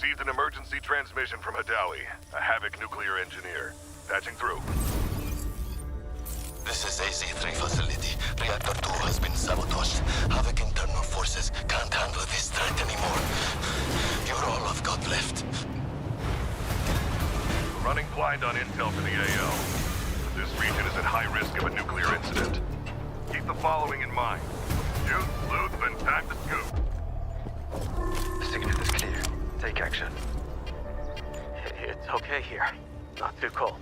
Received an emergency transmission from Hadawi, a Havoc nuclear engineer. Patching through. This is AC-3 facility. Reactor 2 has been sabotaged. Havoc internal forces can't handle this threat anymore. You're all I've got left. Running blind on intel for the AO. This region is at high risk of a nuclear incident. Keep the following in mind. Shoot, loot, then pack the scoop. The signal is clear. Take action. It's okay here. Not too cold.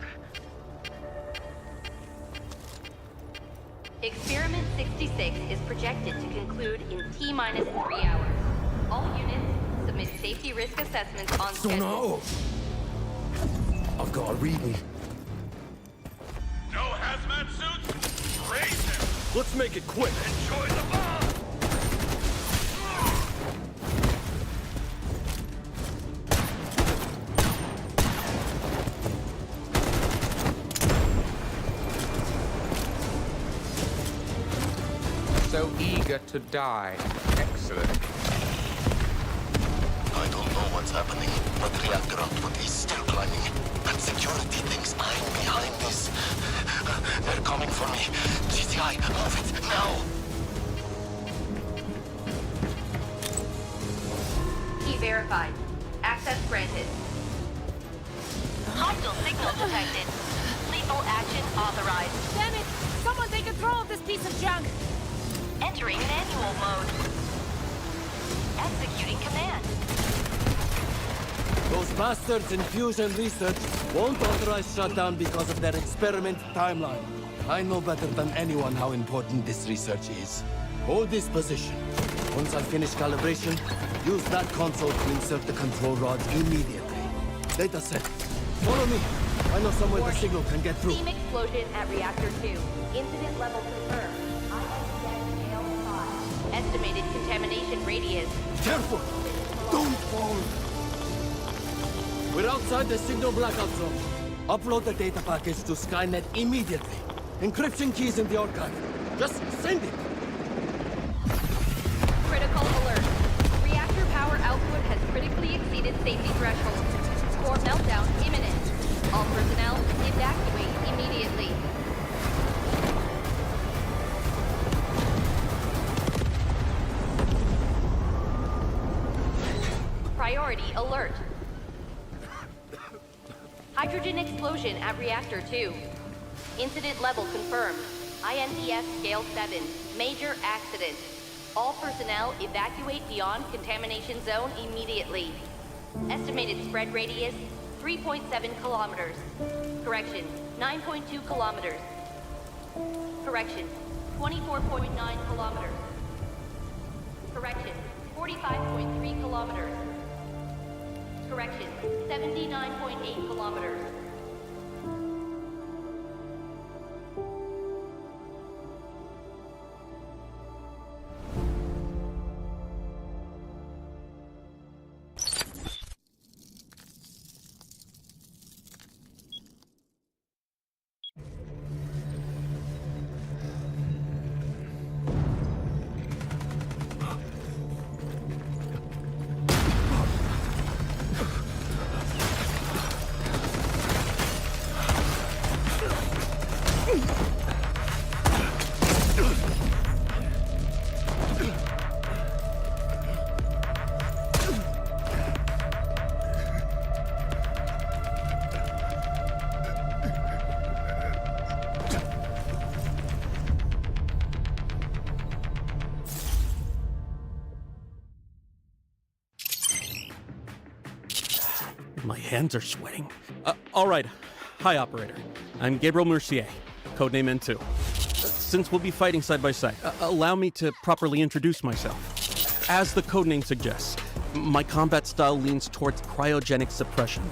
Experiment 66 is projected to conclude in T-minus 3 hours. All units submit safety risk assessments on schedule. No! I've got a reading. No hazmat suits? Raise him! Let's make it quick. Enjoy the bomb! So eager to die. Excellent. I don't know what's happening, but reactor output is still climbing. And security thinks I'm behind this. They're coming for me. GTI, move it, now! Key verified. Access granted. Hostile signal detected. Lethal action authorized. Damn it! Someone take control of this piece of junk! Entering manual mode. Executing command. Those bastards in fusion research won't authorize shutdown because of their experiment timeline. I know better than anyone how important this research is. Hold this position. Once I finish calibration, use that console to insert the control rods immediately. Data set. Follow me. I know somewhere the signal can get through. Steam explosion at Reactor 2. Incident level confirmed. Estimated contamination radius. Careful! Don't fall! We're outside the signal blackout zone. Upload the data package to Skynet immediately. Encryption keys in the archive. Just send it! Critical alert. Reactor power output has critically exceeded safety thresholds. Core meltdown imminent. All personnel evacuate immediately. Priority alert. Hydrogen explosion at Reactor 2. Incident level confirmed. INTS Scale 7. Major accident. All personnel evacuate beyond contamination zone immediately. Estimated spread radius, 3.7 kilometers. Correction, 9.2 kilometers. Correction, 24.9 kilometers. Correction, 45.3 kilometers. Correction, 79.8 kilometers. My hands are sweating. All right. Hi, Operator. I'm Gabriel Mercier, codename N2. Since we'll be fighting side by side, allow me to properly introduce myself. As the codename suggests, my combat style leans towards cryogenic suppression.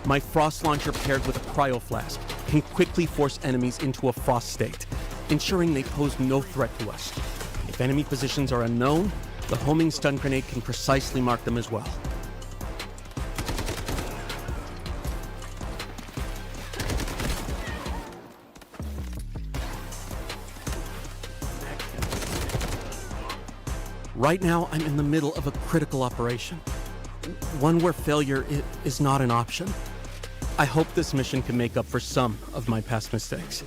My frost launcher paired with a cryo flask can quickly force enemies into a frost state, ensuring they pose no threat to us. If enemy positions are unknown, the homing stun grenade can precisely mark them as well. Right now, I'm in the middle of a critical operation. one where failure is not an option. I hope this mission can make up for some of my past mistakes,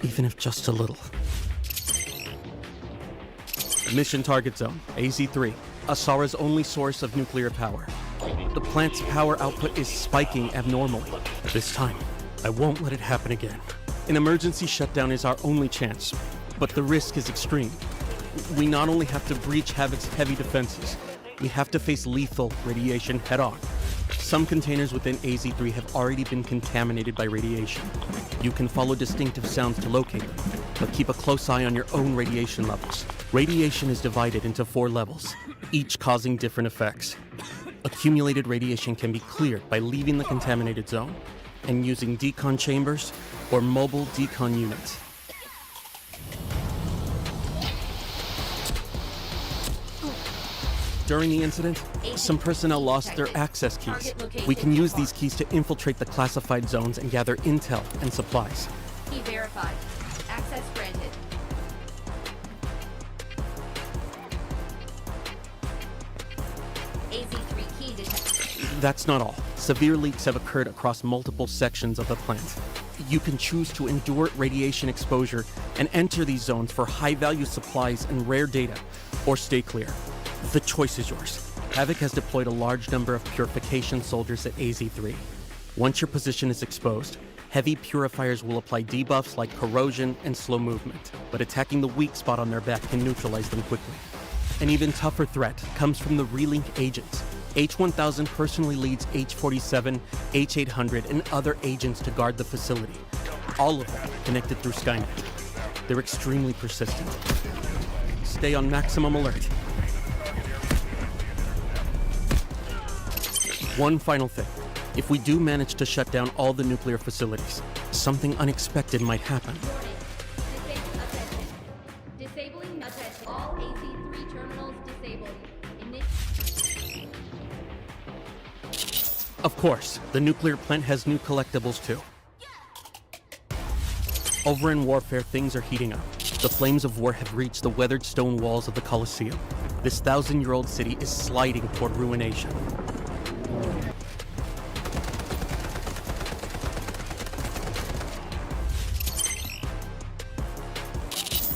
even if just a little. Mission target zone, AZ-3, Asara's only source of nuclear power. The plant's power output is spiking abnormally. This time, I won't let it happen again. An emergency shutdown is our only chance, but the risk is extreme. We not only have to breach Havoc's heavy defenses, we have to face lethal radiation head-on. Some containers within AZ-3 have already been contaminated by radiation. You can follow distinctive sounds to locate them, but keep a close eye on your own radiation levels. Radiation is divided into 4 levels, each causing different effects. Accumulated radiation can be cleared by leaving the contaminated zone and using decon chambers or mobile decon units. During the incident, some personnel lost their access keys. We can use these keys to infiltrate the classified zones and gather intel and supplies. Key verified. Access granted. AZ-3 key detected. That's not all. Severe leaks have occurred across multiple sections of the plant. You can choose to endure radiation exposure and enter these zones for high-value supplies and rare data, or stay clear. The choice is yours. Havoc has deployed a large number of purification soldiers at AZ-3. Once your position is exposed, heavy purifiers will apply debuffs like corrosion and slow movement, but attacking the weak spot on their back can neutralize them quickly. An even tougher threat comes from the relink agents. H-1000 personally leads H-47, H-800, and other agents to guard the facility, all of them connected through Skynet. They're extremely persistent. Stay on maximum alert. One final thing. If we do manage to shut down all the nuclear facilities, something unexpected might happen. Disabling attention. All AZ-3 terminals disabled. Of course, the nuclear plant has new collectibles too. Over in Warfare, things are heating up. The flames of war have reached the weathered stone walls of the Colosseum. This 1,000-year-old city is sliding toward ruination.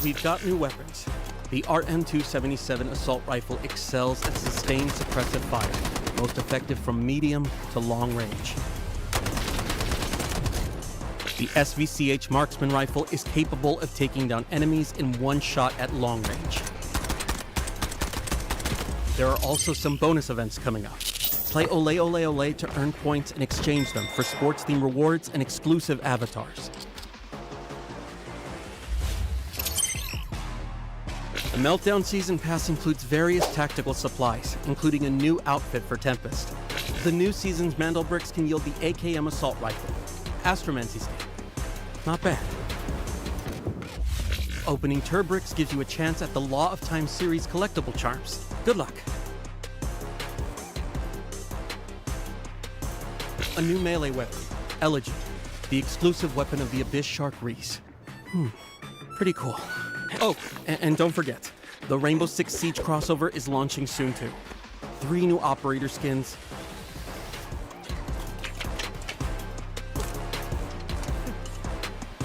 We've got new weapons. The RM-277 assault rifle excels at sustained suppressive fire, most effective from medium to long range. The SVCH marksman rifle is capable of taking down enemies in one shot at long range. There are also some bonus events coming up. Play Ole Ole Ole to earn points and exchange them for sports-themed rewards and exclusive avatars. The Meltdown Season Pass includes various tactical supplies, including a new outfit for Tempest. The new season's Mandelbricks can yield the AKM assault rifle. Astromancy's not bad. Opening Turbricks gives you a chance at the Law of Time series collectible charms. Good luck. A new melee weapon, Elegy, the exclusive weapon of the Abyss Shark Reese. Pretty cool. Oh, and don't forget, the Rainbow Six Siege crossover is launching soon too. 3 new operator skins.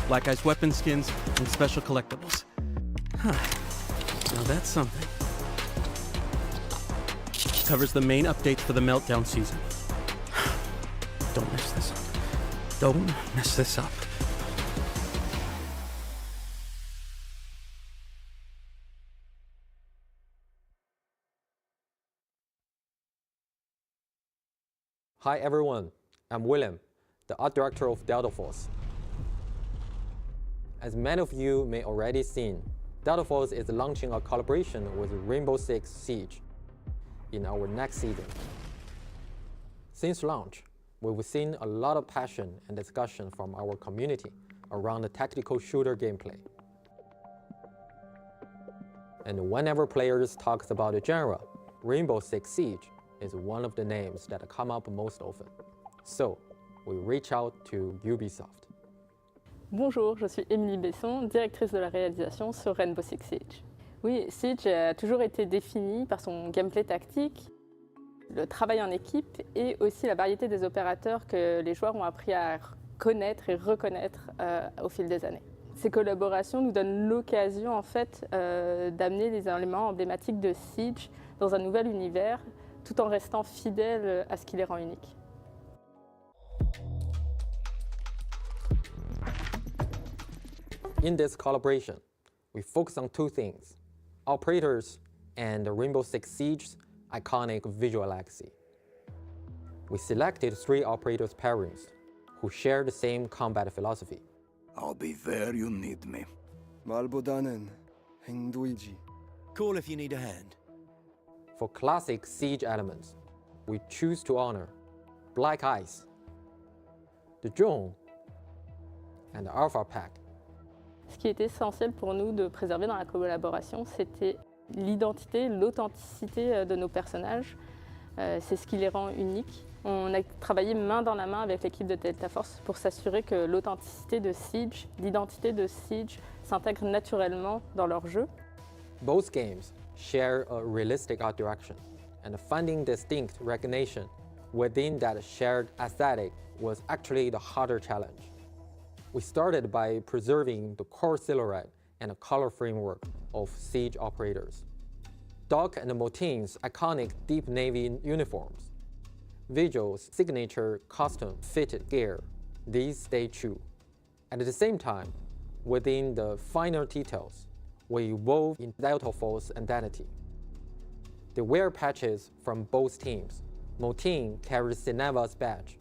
Black Ice weapon skins and special collectibles. Now that's something. Covers the main updates for the Meltdown season. Don't mess this up. Don't mess this up. Hi everyone, I'm William, the art director of Delta Force. As many of you may already seen, Delta Force is launching a collaboration with Rainbow Six Siege in our next season. Since launch, we've seen a lot of passion and discussion from our community around the tactical shooter gameplay. And whenever players talk about the genre, Rainbow Six Siege is one of the names that come up most often. So, we reach out to Ubisoft. Bonjour, je suis Émilie Besson, directrice de la réalisation sur Rainbow Six Siege. Oui, Siege a toujours été défini par son gameplay tactique. le travail en équipe et aussi la variété des opérateurs que les joueurs ont appris à connaître et reconnaître au fil des années. Ces collaborations nous donnent l'occasion en fait d'amener les éléments emblématiques de Siege dans un nouvel univers tout en restant fidèles à ce qui les rend uniques. In this collaboration, we focus on two things: operators and the Rainbow Six Siege's iconic visual legacy. We selected 3 operators pairings who share the same combat philosophy. I'll be there you need me. Malbodanen, Hengduiji. Call if you need a hand. For classic Siege elements, we choose to honor Black Ice, the Drone, and the Alpha Pack. Ce qui était essentiel pour nous de préserver dans la collaboration, c'était l'identité, l'authenticité de nos personnages. C'est ce qui les rend uniques. On a travaillé main dans la main avec l'équipe de Delta Force pour s'assurer que l'authenticité de Siege, l'identité de Siege s'intègre naturellement dans leur jeu. Both games share a realistic art direction, and finding distinct recognition within that shared aesthetic was actually the harder challenge. We started by preserving the core silhouette and the color framework of Siege operators. Doc and Motin's iconic deep navy uniforms, Vigil's signature custom-fitted gear, these stay true. At the same time, within the finer details, we evolve in Delta Force identity. They wear patches from both teams. Motin carries Cineva's badge.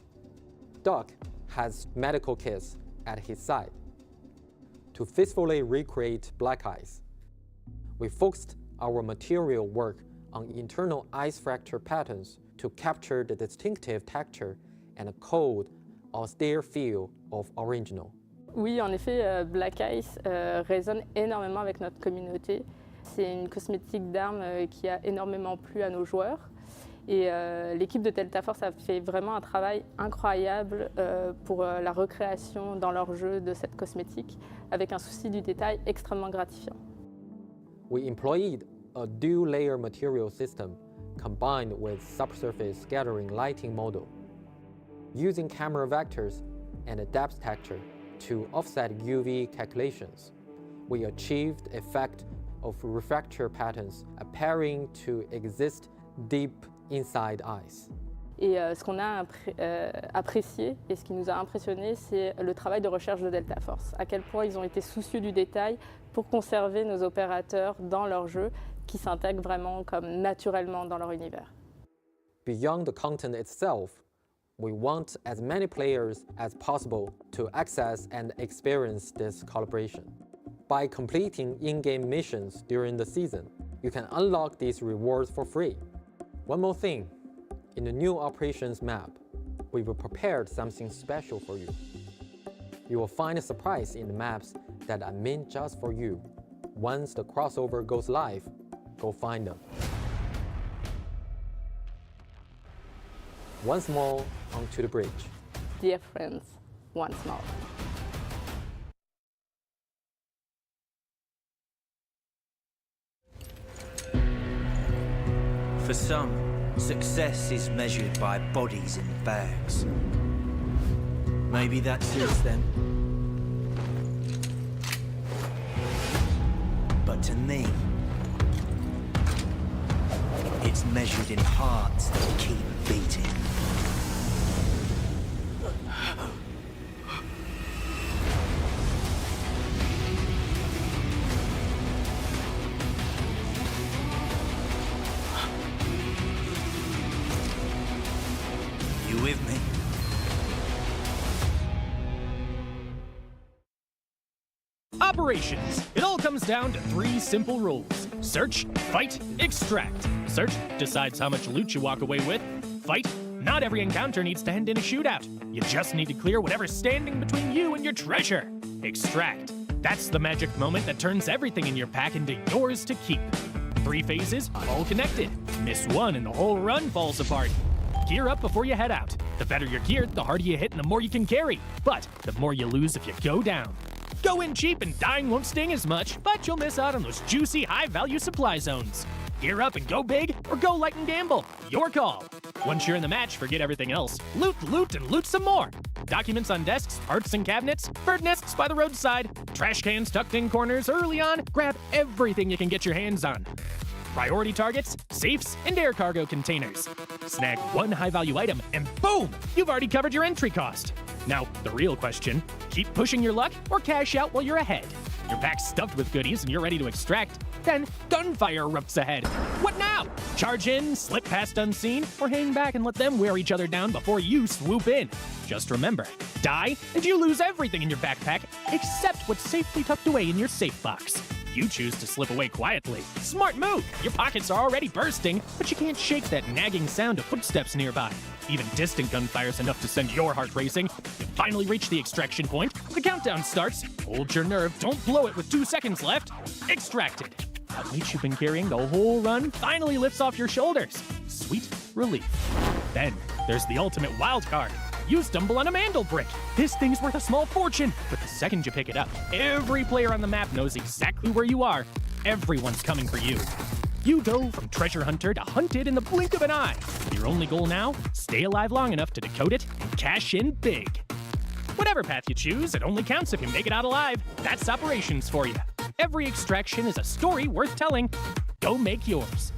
Doc has medical kits at his side. To faithfully recreate Black Ice, we focused our material work on internal ice fracture patterns to capture the distinctive texture and cold, austere feel of original. Oui, en effet, Black Ice résonne énormément avec notre communauté. C'est une cosmétique d'armes qui a énormément plu à nos joueurs. Et l'équipe de Delta Force a fait vraiment un travail incroyable pour la recréation dans leur jeu de cette cosmétique, avec un souci du détail extrêmement gratifiant. We employed a dual-layer material system combined with subsurface scattering lighting model. Using camera vectors and a depth texture to offset UV calculations, we achieved effect of refracture patterns appearing to exist deep inside ice. Et ce qu'on a apprécié et ce qui nous a impressionné, c'est le travail de recherche de Delta Force. À quel point ils ont été soucieux du détail pour conserver nos opérateurs dans leur jeu, qui s'intègrent vraiment comme naturellement dans leur univers. Beyond the content itself, we want as many players as possible to access and experience this collaboration. By completing in-game missions during the season, you can unlock these rewards for free. One more thing, in the new operations map, we've prepared something special for you. You will find a surprise in the maps that are meant just for you. Once the crossover goes live, go find them. Once more, onto the bridge. Dear friends, once more. For some, success is measured by bodies in bags. Maybe that suits them. But to me, it's measured in hearts that keep beating. You with me? Operations. It all comes down to 3 simple rules. Search, fight, extract. Search decides how much loot you walk away with. Fight. Not every encounter needs to end in a shootout. You just need to clear whatever's standing between you and your treasure. Extract. That's the magic moment that turns everything in your pack into yours to keep. 3 phases, all connected. Miss one and the whole run falls apart. Gear up before you head out. The better you're geared, the harder you hit and the more you can carry. But the more you lose if you go down. Go in cheap and dying won't sting as much, but you'll miss out on those juicy, high-value supply zones. Gear up and go big, or go light and gamble. Your call. Once you're in the match, forget everything else. Loot, loot, and loot some more. Documents on desks, parts and cabinets, bird nests by the roadside, trash cans tucked in corners early on. Grab everything you can get your hands on. Priority targets, safes, and air cargo containers. Snag one high-value item, and boom! You've already covered your entry cost. Now, the real question, keep pushing your luck or cash out while you're ahead. Your pack's stuffed with goodies and you're ready to extract. Then, gunfire erupts ahead. What now? Charge in, slip past unseen, or hang back and let them wear each other down before you swoop in. Just remember, die and you lose everything in your backpack except what's safely tucked away in your safe box. You choose to slip away quietly. Smart move! Your pockets are already bursting, but you can't shake that nagging sound of footsteps nearby. Even distant gunfire's enough to send your heart racing. You finally reach the extraction point. The countdown starts. Hold your nerve, don't blow it with 2 seconds left. Extracted. That weight you've been carrying the whole run finally lifts off your shoulders. Sweet relief. Then, there's the ultimate wild card. You stumble on a mandel brick. This thing's worth a small fortune, but the second you pick it up, every player on the map knows exactly where you are. Everyone's coming for you. You go from treasure hunter to hunted in the blink of an eye. Your only goal now? Stay alive long enough to decode it and cash in big. Whatever path you choose, it only counts if you make it out alive. That's operations for you. Every extraction is a story worth telling. Go make yours.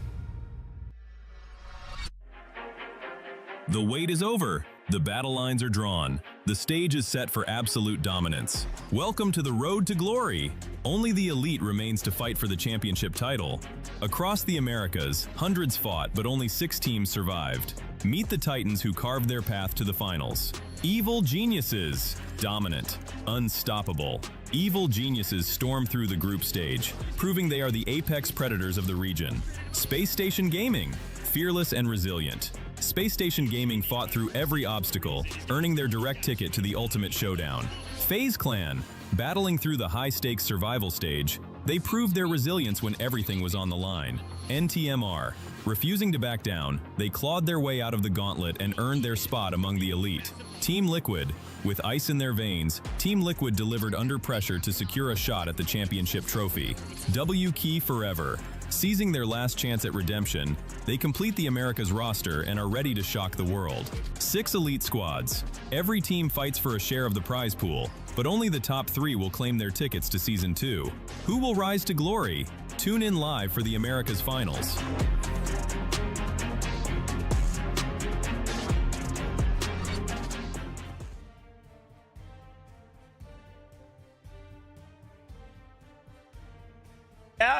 The wait is over. The battle lines are drawn. The stage is set for absolute dominance. Welcome to the road to glory. Only the elite remains to fight for the championship title. Across the Americas, hundreds fought, but only 6 teams survived. Meet the Titans who carved their path to the finals. Evil Geniuses. Dominant. Unstoppable. Evil Geniuses storm through the group stage, proving they are the apex predators of the region. Spacestation Gaming. Fearless and resilient. Spacestation Gaming fought through every obstacle, earning their direct ticket to the ultimate showdown. FaZe Clan. Battling through the high-stakes survival stage, they proved their resilience when everything was on the line. NTMR. Refusing to back down, they clawed their way out of the gauntlet and earned their spot among the elite. Team Liquid. With ice in their veins, Team Liquid delivered under pressure to secure a shot at the championship trophy. W Key Forever. Seizing their last chance at redemption, they complete the Americas roster and are ready to shock the world. 6 elite squads. Every team fights for a share of the prize pool, but only the top 3 will claim their tickets to Season 2. Who will rise to glory? Tune in live for the Americas Finals.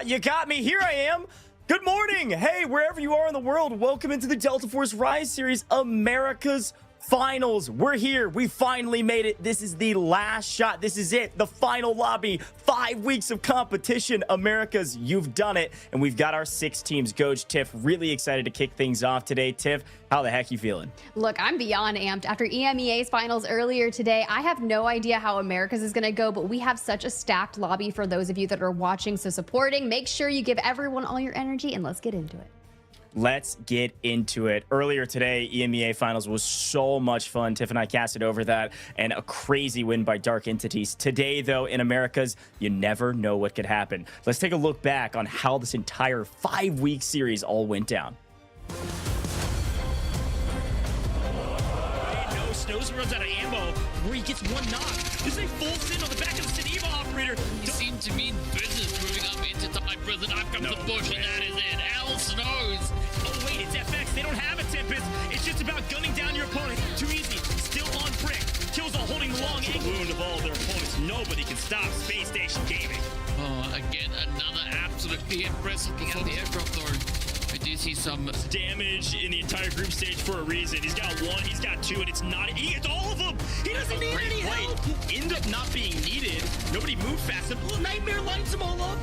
You got me. Here I am. Good morning. Hey, wherever you are in the world, welcome into the Delta Force Rise series, America's Finals. We're here. We finally made it. This is the last shot. This is it. The final lobby. 5 weeks of competition. Americas, you've done it. And we've got our 6 teams. Coach Tiff, really excited to kick things off today. Tiff, how the heck you feeling? Look, I'm beyond amped. After EMEA's finals earlier today, I have no idea how Americas is going to go, but we have such a stacked lobby for those of you that are watching. So supporting, make sure you give everyone all your energy, and let's get into it. Let's get into it. Earlier today, EMEA Finals was so much fun. Tiff and I casted over that, and a crazy win by Dark Entities. Today, though, in Americas, you never know what could happen. Let's take a look back on how this entire 5-week series all went down. No, Snows runs out of ammo where he gets one knock. This is a full sin on the back of the Cineva operator. You seem to mean business moving up into time prison. I've come to push, and that is it. L Snows. Oh, wait, it's FX. They don't have a Tempest. It's just about gunning down your opponent. Too easy. Still on brick. Kills all holding the long angle. The wound of all their opponents. Nobody can stop Spacestation Gaming. Oh, again, another absolutely impressive performance. The aircraft, though. I do see some damage in the entire group stage for a reason. He's got 1, he's got 2, and it's not. He gets all of them. He doesn't need any help. End up not being needed. Nobody moved fast enough. Little Nightmare lights them all up.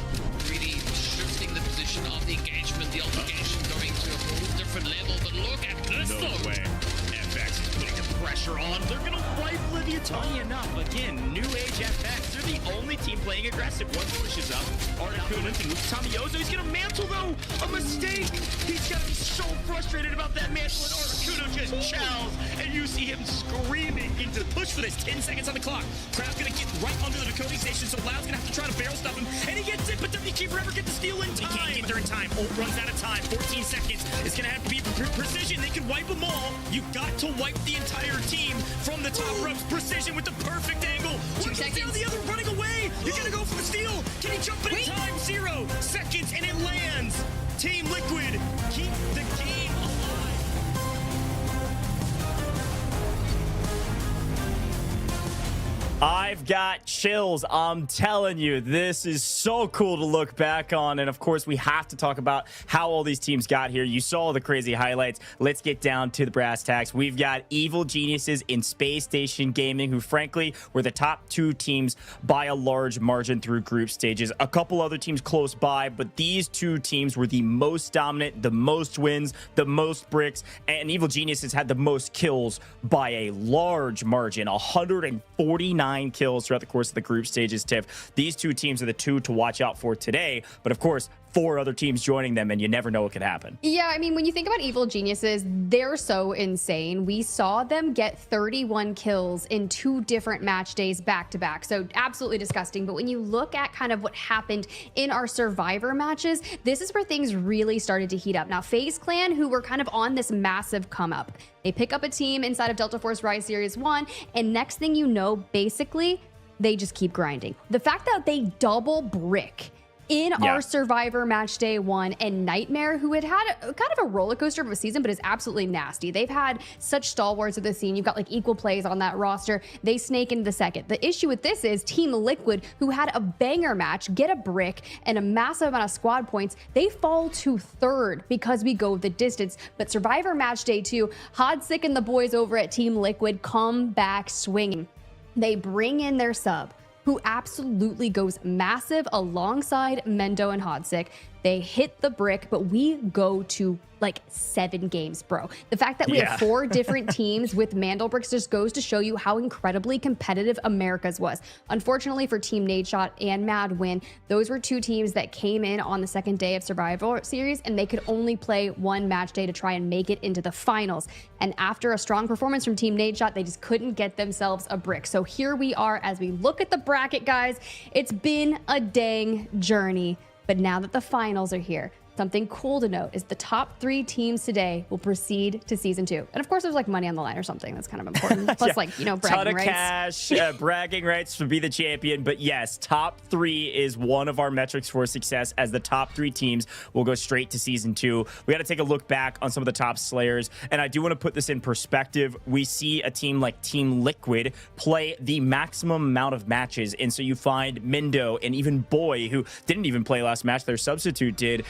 Really shifting the position of the engagement, the altercation going to a whole different level. But look at this, No way. FX is putting the pressure on. They're gonna wipe Leviathan. Funny enough, again, New Age FX. They're the only team playing aggressive. One pushes up. Articuno can move to Tomiozo. He's gonna mantle though. A mistake. He's gonna be so frustrated about that mantle, and Articuno just chows. And you see him screaming into the push for this. 10 seconds on the clock. Crowd's gonna get right under the decoding station, so Loud's gonna have to try to barrel stop him. And he gets it, but does he forever get the steal in time? He can't get there in time. Ult runs out of time. 14 seconds. It's gonna have to be precision. They can wipe them all. You got to wipe the entire team from the top ropes. Precision with the perfect angle. 2 seconds. The other running away. You're gonna go for the steal. Can he jump in time? 0 seconds, and it lands. Team Liquid keep the game alive. I've got chills. I'm telling you, this is so cool to look back on. And of course, we have to talk about how all these teams got here. You saw the crazy highlights. Let's get down to the brass tacks. We've got Evil Geniuses in Space Station Gaming, who frankly were the top 2 teams by a large margin through group stages. A couple other teams close by, but these 2 teams were the most dominant, the most wins, the most bricks, and Evil Geniuses had the most kills by a large margin. 149 kills throughout the course of the group stages, Tiff. These 2 teams are the 2 to watch out for today, but of course 4 other teams joining them, and you never know what could happen. Yeah, I mean, when you think about Evil Geniuses, they're so insane. We saw them get 31 kills in 2 different match days back to back, so absolutely disgusting. But when you look at kind of what happened in our Survivor matches, this is where things really started to heat up. Now, FaZe Clan, who were kind of on this massive come up, they pick up a team inside of Delta Force Rise Series 1, and next thing you know, basically, they just keep grinding. The fact that they double brick in our Survivor match day 1, and Nightmare, who had kind of a roller coaster of a season, but is absolutely nasty. They've had such stalwarts of the scene. You've got like equal plays on that roster. They snake into the second. The issue with this is Team Liquid, who had a banger match, get a brick and a massive amount of squad points. They fall to 3rd because we go the distance. But Survivor match day 2, Hodsick and the boys over at Team Liquid come back swinging. They bring in their sub, who absolutely goes massive alongside Mendo and Hodsick. They hit the brick, but we go to like 7 games, bro. The fact that we have 4 different teams with Mandelbricks just goes to show you how incredibly competitive America's was. Unfortunately for Team Nadeshot and Mad Win, those were 2 teams that came in on the 2nd day of Survival Series, and they could only play 1 match day to try and make it into the finals. And after a strong performance from Team Nadeshot, they just couldn't get themselves a brick. So here we are as we look at the bracket, guys. It's been a dang journey. But now that the finals are here, something cool to note is the top 3 teams today will proceed to season 2. And of course, there's like money on the line or something. That's kind of important. Plus, like, you know, bragging rights. Ton of cash, bragging rights to be the champion. But yes, top 3 is one of our metrics for success, as the top 3 teams will go straight to season 2. We got to take a look back on some of the top slayers. And I do want to put this in perspective. We see a team like Team Liquid play the maximum amount of matches. And so you find Mendo and even Boy, who didn't even play last match, their substitute did,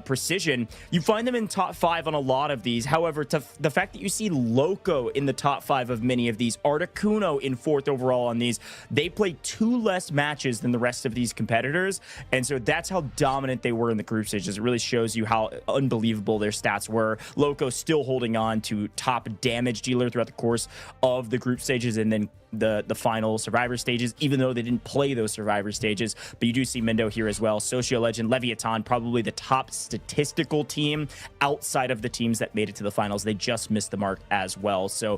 Precision. You find them in top 5 on a lot of these. However, the fact that you see Loco in the top 5 of many of these, Articuno in 4th overall on these, they play 2 less matches than the rest of these competitors. And so that's how dominant they were in the group stages. It really shows you how unbelievable their stats were. Loco still holding on to top damage dealer throughout the course of the group stages, and then the final Survivor stages, even though they didn't play those Survivor stages. But you do see Mendo here as well. Socio Legend, Leviathan, probably the top statistical team outside of the teams that made it to the finals. They just missed the mark as well. So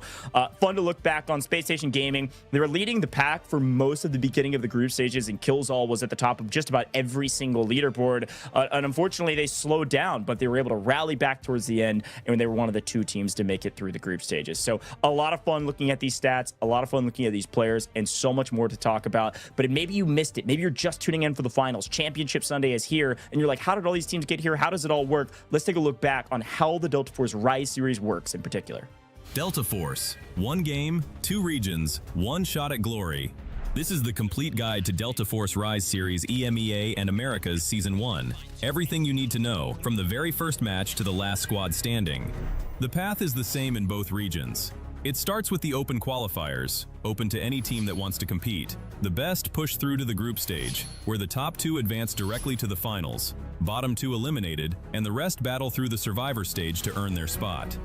fun to look back on. Space Station Gaming, they were leading the pack for most of the beginning of the group stages, and Kills All was at the top of just about every single leaderboard. And unfortunately, they slowed down, but they were able to rally back towards the end, and they were one of the 2 teams to make it through the group stages. So a lot of fun looking at these stats, a lot of fun looking at these players, and so much more to talk about. But maybe you missed it. Maybe you're just tuning in for the finals. Championship Sunday is here, and you're like, how did all these teams get here? How does it all work? Let's take a look back on how the Delta Force Rise series works in particular. Delta Force. 1 game, 2 regions, 1 shot at glory. This is the complete guide to Delta Force Rise Series EMEA and Americas Season 1. Everything you need to know, from the very first match to the last squad standing. The path is the same in both regions. It starts with the open qualifiers, open to any team that wants to compete. The best push through to the group stage, where the top 2 advance directly to the finals, bottom 2 eliminated, and the rest battle through the survivor stage to earn their spot.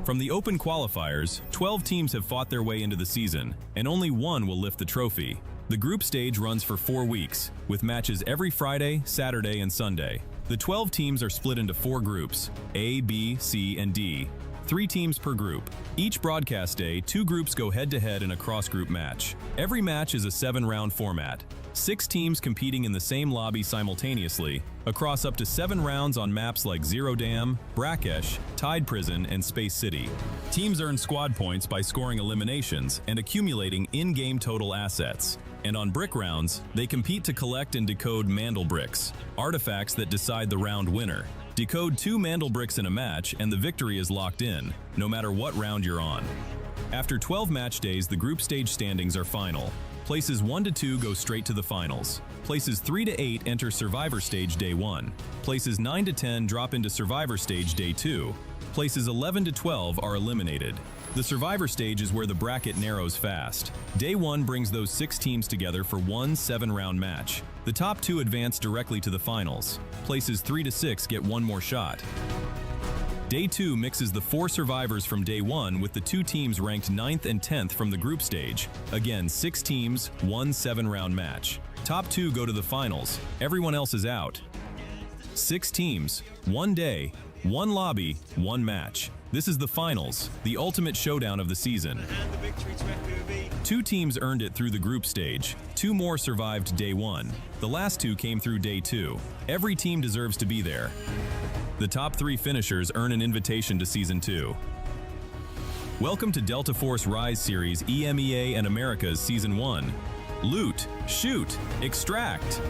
From the open qualifiers, 12 teams have fought their way into the season, and only one will lift the trophy. The group stage runs for 4 weeks, with matches every Friday, Saturday, and Sunday. The 12 teams are split into 4 groups, A, B, C, and D. 3 teams per group. Each broadcast day, 2 groups go head-to-head in a cross-group match. Every match is a 7-round format. 6 teams competing in the same lobby simultaneously, across up to 7 rounds on maps like Zero Dam, Brakkesh, Tide Prison, and Space City. Teams earn squad points by scoring eliminations and accumulating in-game total assets. And on brick rounds, they compete to collect and decode Mandel bricks, artifacts that decide the round winner. Decode 2 Mandel bricks in a match and the victory is locked in, no matter what round you're on. After 12 match days, the group stage standings are final. Places 1 to 2 go straight to the finals. Places 3 to 8 enter Survivor Stage Day 1. Places 9 to 10 drop into Survivor Stage Day 2. Places 11 to 12 are eliminated. The Survivor Stage is where the bracket narrows fast. Day 1 brings those 6 teams together for one 7-round match. The top 2 advance directly to the finals. Places 3 to 6 get one more shot. Day 2 mixes the 4 survivors from Day 1 with the 2 teams ranked 9th and 10th from the group stage. Again, 6 teams, one 7-round match. Top 2 go to the finals. Everyone else is out. 6 teams, 1 day, 1 lobby, 1 match. This is the finals, the ultimate showdown of the season. 2 teams earned it through the group stage. 2 more survived Day 1. The last 2 came through Day 2. Every team deserves to be there. The top 3 finishers earn an invitation to Season 2. Welcome to Delta Force Rise Series EMEA and America's Season 1. Loot, shoot, extract.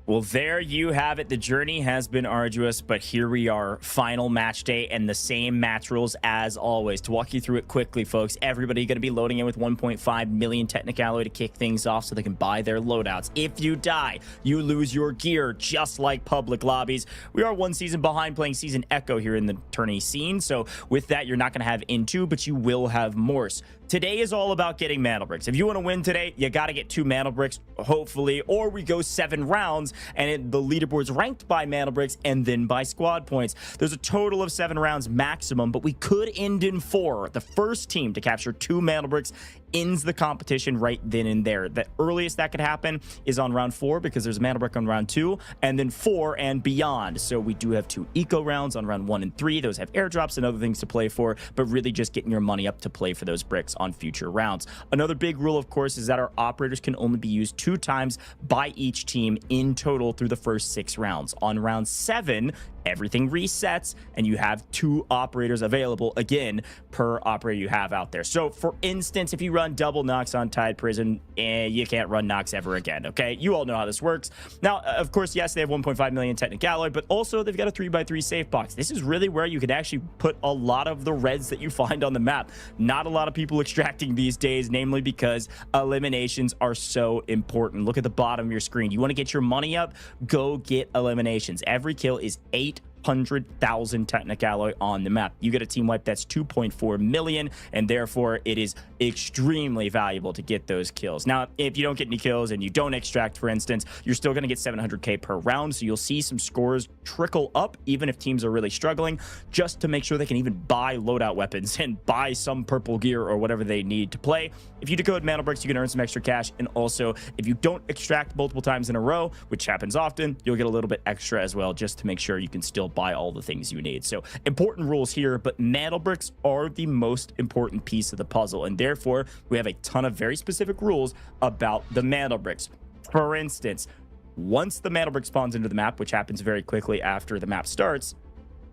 Well, there you have it. The journey has been arduous, but here we are, final match day, and the same match rules as always. To walk you through it quickly, folks, everybody going to be loading in with 1.5 million Technic Alloy to kick things off so they can buy their loadouts. If you die, you lose your gear, just like public lobbies. We are 1 season behind playing Season Echo here in the tourney scene, so with that, you're not going to have N2, but you will have Morse. Today is all about getting Mantle Bricks. If you want to win today, you got to get 2 Mantle Bricks, hopefully, or we go 7 rounds, and the leaderboard's ranked by Mantle Bricks and then by squad points. There's a total of 7 rounds maximum, but we could end in 4. The first team to capture 2 Mantle Bricks ends the competition right then and there. The earliest that could happen is on round 4 because there's a Mantle Brick on round 2, and then 4 and beyond. So we do have 2 eco rounds on round 1 and 3. Those have airdrops and other things to play for, but really just getting your money up to play for those bricks on future rounds. Another big rule, of course, is that our operators can only be used 2 times by each team in total through the first 6 rounds. On round 7, everything resets and you have 2 operators available again per operator you have out there. So for instance, if you run double Nox on Tide Prison, you can't run Nox ever again. Okay, you all know how this works. Now, of course, yes, they have 1.5 million Technic Alloy, but also they've got a 3x3 safe box. This is really where you can actually put a lot of the reds that you find on the map. Not a lot of people extracting these days, namely because eliminations are so important. Look at the bottom of your screen. You want to get your money up? Go get eliminations. Every kill is 800,000 Technic Alloy on the map. You get a team wipe, that's 2.4 million, and therefore it is extremely valuable to get those kills. Now, if you don't get any kills and you don't extract, for instance, you're still going to get 700k per round, so you'll see some scores trickle up even if teams are really struggling, just to make sure they can even buy loadout weapons and buy some purple gear or whatever they need to play. If you decode Mantle Bricks, you can earn some extra cash, and also if you don't extract multiple times in a row, which happens often, you'll get a little bit extra as well, just to make sure you can still buy all the things you need. So important rules here, but Mantle Bricks are the most important piece of the puzzle, and therefore we have a ton of very specific rules about the Mantle Bricks. For instance, once the Mantle Brick spawns into the map, which happens very quickly after the map starts,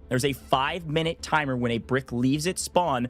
there's a 5-minute timer when a brick leaves its spawn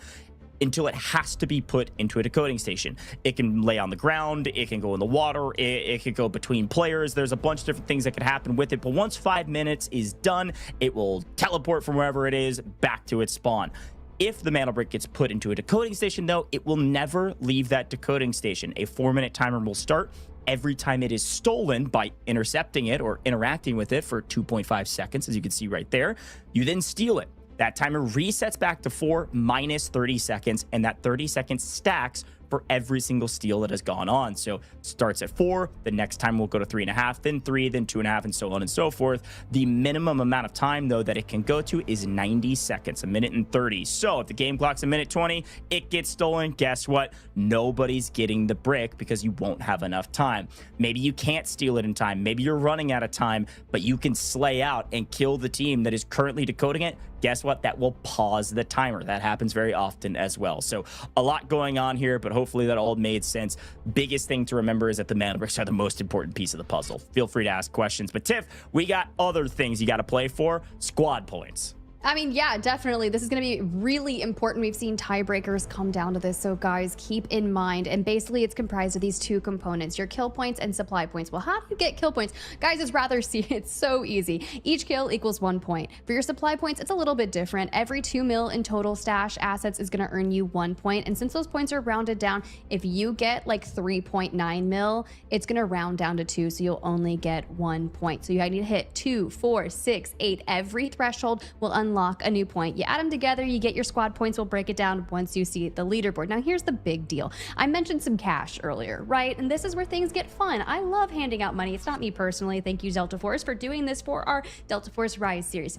until it has to be put into a decoding station. It can lay on the ground, it can go in the water, it can go between players. There's a bunch of different things that could happen with it, but once 5 minutes is done, it will teleport from wherever it is back to its spawn. If the Mantle Brick gets put into a decoding station, though, it will never leave that decoding station. A 4-minute timer will start every time it is stolen by intercepting it or interacting with it for 2.5 seconds, as you can see right there. You then steal it. That timer resets back to 4 minus 30 seconds, and that 30 seconds stacks for every single steal that has gone on. So starts at 4, the next time we'll go to 3.5, then 3, then 2.5, and so on and so forth. The minimum amount of time, though, that it can go to is 90 seconds, a minute and 30. So if the game clock's a minute 20, it gets stolen. Guess what? Nobody's getting the brick because you won't have enough time. Maybe you can't steal it in time. Maybe you're running out of time, but you can slay out and kill the team that is currently decoding it. Guess what? That will pause the timer. That happens very often as well. So a lot going on here, but hopefully that all made sense. Biggest thing to remember is that the mana bricks are the most important piece of the puzzle. Feel free to ask questions. But Tiff, we got other things you got to play for. Squad points. I mean, yeah, definitely. This is going to be really important. We've seen tiebreakers come down to this. So guys, keep in mind. And basically it's comprised of these two components, your kill points and supply points. Well, how do you get kill points? Guys, it's so easy. Each kill equals 1 point. For your supply points, it's a little bit different. Every 2 mil in total stash assets is going to earn you 1 point. And since those points are rounded down, if you get like 3.9 mil, it's going to round down to 2. So you'll only get 1 point. So you need to hit 2, 4, 6, 8. Every threshold will unlock a new point. You add them together, you get your squad points. We'll break it down once you see the leaderboard. Now here's the big deal. I mentioned some cash earlier, right? And this is where things get fun. I love handing out money. It's not me personally. Thank you, Delta Force, for doing this for our Delta Force Rise series.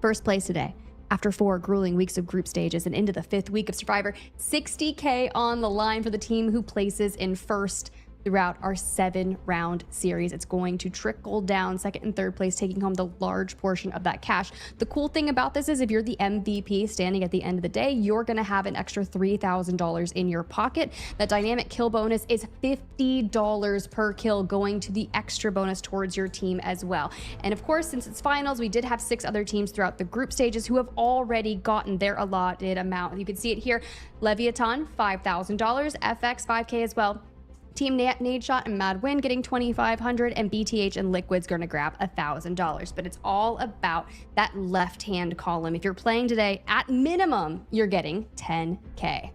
First place today, after 4 grueling weeks of group stages and into the 5th week of Survivor, $60K on the line for the team who places in first throughout our 7-round series. It's going to trickle down, 2nd and 3rd place, taking home the large portion of that cash. The cool thing about this is if you're the MVP standing at the end of the day, you're going to have an extra $3,000 in your pocket. That dynamic kill bonus is $50 per kill, going to the extra bonus towards your team as well. And of course, since it's finals, we did have 6 other teams throughout the group stages who have already gotten their allotted amount. You can see it here. Leviathan, $5,000. FX, 5K as well. Team Nade Shot and Mad Win getting $2,500, and BTH and Liquid's going to grab $1,000. But it's all about that left-hand column. If you're playing today, at minimum, you're getting 10K.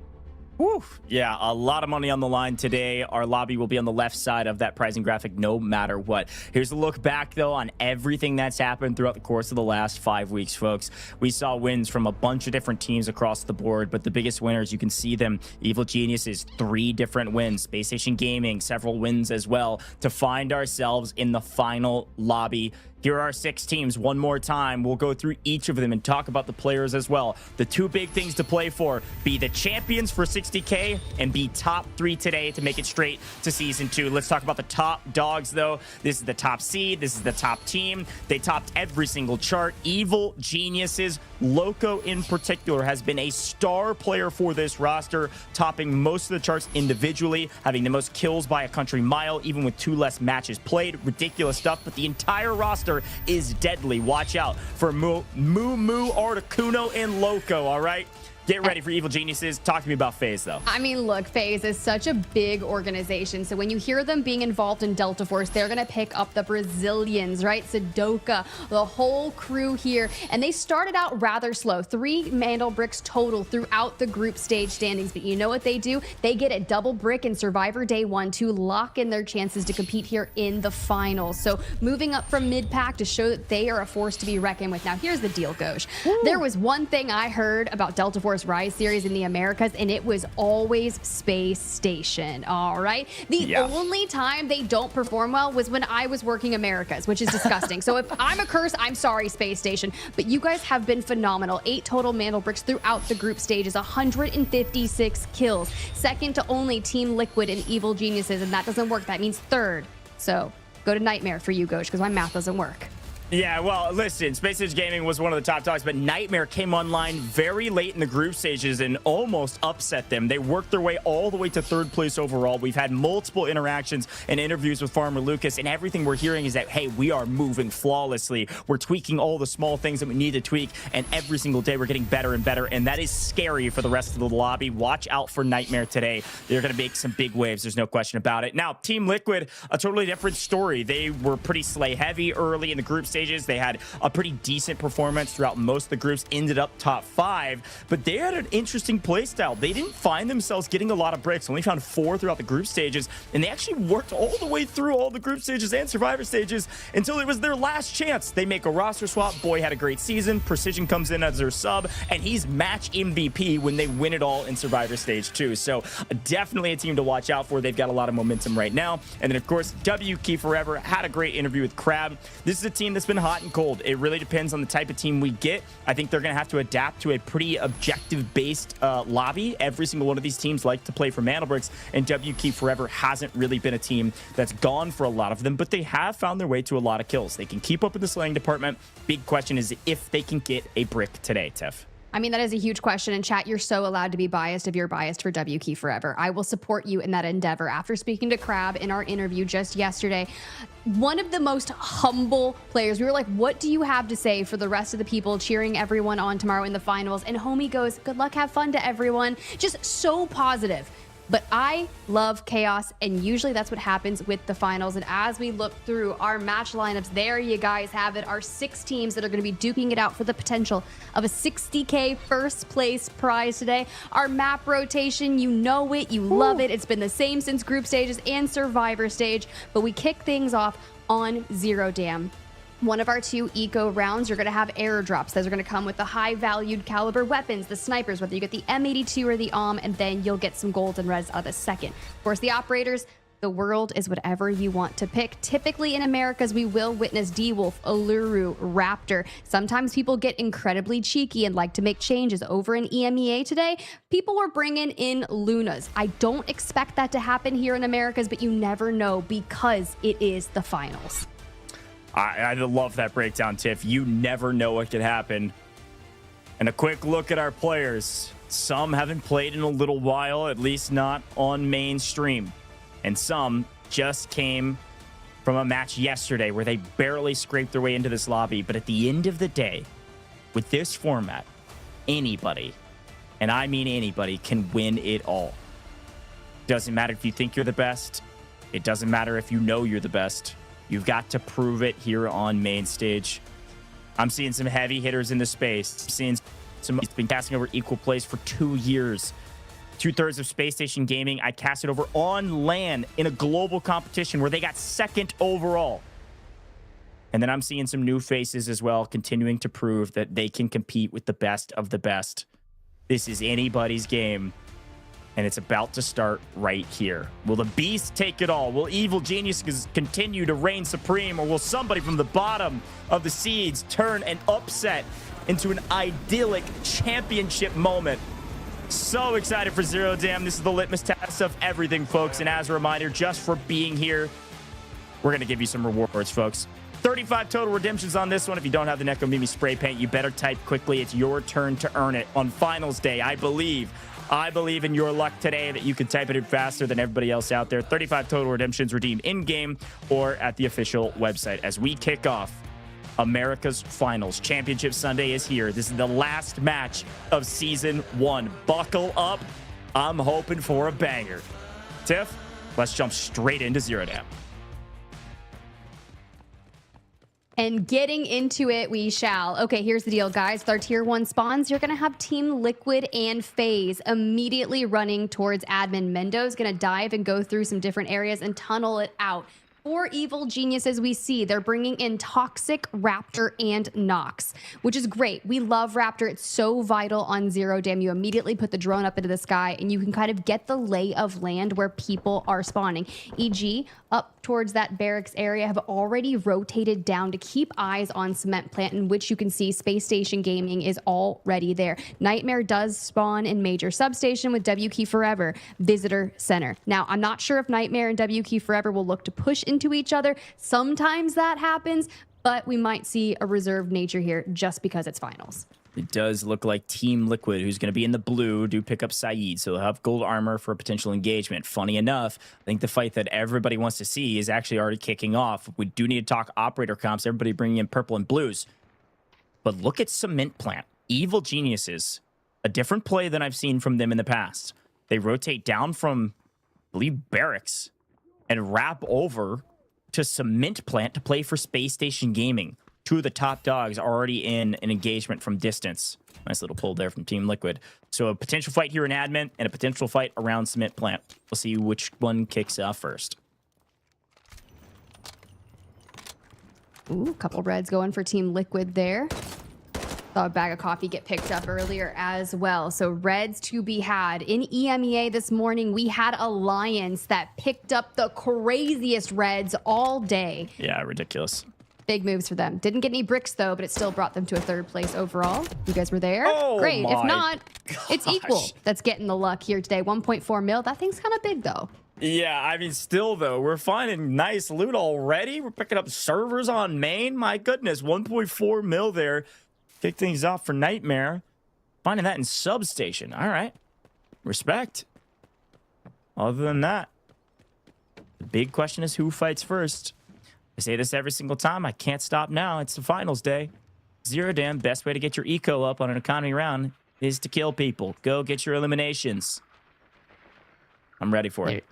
Woo. Yeah, a lot of money on the line today. Our lobby will be on the left side of that pricing graphic no matter what. Here's a look back, though, on everything that's happened throughout the course of the last 5 weeks, folks. We saw wins from a bunch of different teams across the board, but the biggest winners, you can see them. Evil Geniuses, 3 different wins. Spacestation Gaming, several wins as well, to find ourselves in the final lobby. Here are our 6 teams one more time. We'll go through each of them and talk about the players as well. The 2 big things to play for: be the champions for 60K and be top 3 today to make it straight to season 2. Let's talk about the top dogs, though. This is the top seed. This is the top team. They topped every single chart. Evil Geniuses, Loco in particular, has been a star player for this roster, topping most of the charts individually, having the most kills by a country mile, even with 2 less matches played. Ridiculous stuff, but the entire roster is deadly. Watch out for Moo Articuno and Loco, all right? Get ready for Evil Geniuses. Talk to me about FaZe, though. I mean, look, FaZe is such a big organization. So when you hear them being involved in Delta Force, they're going to pick up the Brazilians, right? Sudoka, the whole crew here. And they started out rather slow. 3 Mandel bricks total throughout the group stage standings. But you know what they do? They get a double brick in Survivor Day 1 to lock in their chances to compete here in the finals. So moving up from mid-pack to show that they are a force to be reckoned with. Now, here's the deal, Goj. There was one thing I heard about Delta Force Rise series in the Americas, and it was always Space Station. All right. The only time they don't perform well was when I was working Americas, which is disgusting. So if I'm a curse, I'm sorry, Space Station. But you guys have been phenomenal. 8 total Mandel bricks throughout the group stages, 156 kills. Second to only Team Liquid and Evil Geniuses, and that doesn't work. That means 3rd. So go to Nightmare for you, Goj, because my math doesn't work. Yeah, well, listen, Spacestation Gaming was one of the top dogs, but Nightmare came online very late in the group stages and almost upset them. They worked their way all the way to 3rd place overall. We've had multiple interactions and interviews with Farmer Lucas, and everything we're hearing is that, hey, we are moving flawlessly. We're tweaking all the small things that we need to tweak, and every single day we're getting better and better, and that is scary for the rest of the lobby. Watch out for Nightmare today. They're going to make some big waves. There's no question about it. Now, Team Liquid, a totally different story. They were pretty slay heavy early in the group stage. stages. They had a pretty decent performance throughout most of the groups, ended up top 5, but they had an interesting play style. They didn't find themselves getting a lot of bricks, only found 4 throughout the group stages, and they actually worked all the way through all the group stages and survivor stages until it was their last chance. They make a roster swap. Boy had a great season. Precision comes in as their sub, and he's match MVP when they win it all in survivor stage 2. So definitely a team to watch out for. They've got a lot of momentum right now. And then, of course, W Key Forever had a great interview with Crab. This is a team that's been hot and cold. It really depends on the type of team we get. I think they're going to have to adapt to a pretty objective-based lobby. Every single one of these teams like to play for Mandelbricks, and W Key Forever hasn't really been a team that's gone for a lot of them, but they have found their way to a lot of kills. They can keep up with the slaying department. Big question is if they can get a brick today, Tiff. I mean, that is a huge question. And chat, you're so allowed to be biased if you're biased for W Key Forever. I will support you in that endeavor. After speaking to Crab in our interview just yesterday, one of the most humble players, we were like, what do you have to say for the rest of the people cheering everyone on tomorrow in the finals? And homie goes, good luck, have fun to everyone. Just so positive. But I love chaos, and usually that's what happens with the finals. And as we look through our match lineups, there you guys have it. Our 6 teams that are going to be duking it out for the potential of a 60K first place prize today. Our map rotation, you know it, you love it. It's been the same since group stages and survivor stage. But we kick things off on Zero Dam. One of our 2 eco rounds, you're going to have airdrops. Those are going to come with the high-valued caliber weapons, the snipers, whether you get the M82 or the OM, and then you'll get some gold and res out of the second. Of course, the operators, the world is whatever you want to pick. Typically in Americas, we will witness D-Wolf, Uluru, Raptor. Sometimes people get incredibly cheeky and like to make changes. Over in EMEA today, people were bringing in Lunas. I don't expect that to happen here in Americas, but you never know because it is the finals. I love that breakdown, Tiff. You never know what could happen. And a quick look at our players. Some haven't played in a little while, at least not on mainstream. And some just came from a match yesterday where they barely scraped their way into this lobby. But at the end of the day, with this format, anybody, and I mean anybody, can win it all. Doesn't matter if you think you're the best. It doesn't matter if you know you're the best. You've got to prove it here on main stage. I'm seeing some heavy hitters in the space. I'm seeing some. It's been casting over equal plays for 2 years. 2/3 of Spacestation Gaming, I cast it over on LAN in a global competition where they got 2nd overall. And then I'm seeing some new faces as well, continuing to prove that they can compete with the best of the best. This is anybody's game. And it's about to start right here. Will the Beast take it all? Will evil geniuses continue to reign supreme? Or will somebody from the bottom of the seeds turn an upset into an idyllic championship moment? So excited for Zero Dam. This is the litmus test of everything, folks. And as a reminder, just for being here, we're going to give you some rewards, folks. 35 total redemptions on this one. If you don't have the Neko Mimi spray paint, you better type quickly. It's your turn to earn it on finals day, I believe in your luck today that you can type it in faster than everybody else out there. 35 total redemptions redeemed in-game or at the official website. As we kick off America's Finals. Championship Sunday is here. This is the last match of Season 1. Buckle up. I'm hoping for a banger. Tiff, let's jump straight into Zero Dam. And getting into it, we shall. Okay, here's the deal, guys. With our Tier 1 spawns, you're going to have Team Liquid and FaZe immediately running towards admin. Mendo's going to dive and go through some different areas and tunnel it out. 4 evil geniuses we see. They're bringing in Toxic, Raptor, and Nox, which is great. We love Raptor. It's so vital on Zero Dam. You immediately put the drone up into the sky, and you can kind of get the lay of land where people are spawning. EG, up towards that barracks area, have already rotated down to keep eyes on Cement Plant, in which you can see Spacestation Gaming is already there. Nightmare does spawn in Major Substation with W Key Forever, Visitor Center. Now, I'm not sure if Nightmare and W Key Forever will look to push into each other. Sometimes that happens, but we might see a reserved nature here just because it's finals. It does look like Team Liquid, who's going to be in the blue, do pick up Saeed, so they'll have gold armor for a potential engagement. Funny enough, I think the fight that everybody wants to see is actually already kicking off. We do need to talk operator comps, everybody bringing in purple and blues. But look at Cement Plant. Evil Geniuses, a different play than I've seen from them in the past. They rotate down from, I believe, barracks and wrap over to Cement Plant to play for Space Station Gaming. two of the top dogs already in an engagement from distance. Nice little pull there from Team Liquid. So a potential fight here in admin and a potential fight around cement plant. We'll see which one kicks off first. Ooh, a couple reds going for Team Liquid there. Saw a bag of coffee get picked up earlier as well. So reds to be had. In EMEA this morning, we had Alliance that picked up the craziest reds all day. Yeah, ridiculous. Big moves for them. Didn't get any bricks though, but it still brought them to a 3rd place overall. You guys were there? Oh, great. If not, gosh. It's Equal that's getting the luck here today. 1.4 mil. That thing's kind of big though. Yeah, I mean, still, though, we're finding nice loot already. We're picking up servers on main. My goodness, 1.4 mil there. Kick things off for Nightmare. Finding that in Substation. All right. Respect. Other than that, the big question is who fights first. I say this every single time. I can't stop now. It's the finals day. Zero Dam, best way to get your eco up on an economy round is to kill people. Go get your eliminations. I'm ready for it.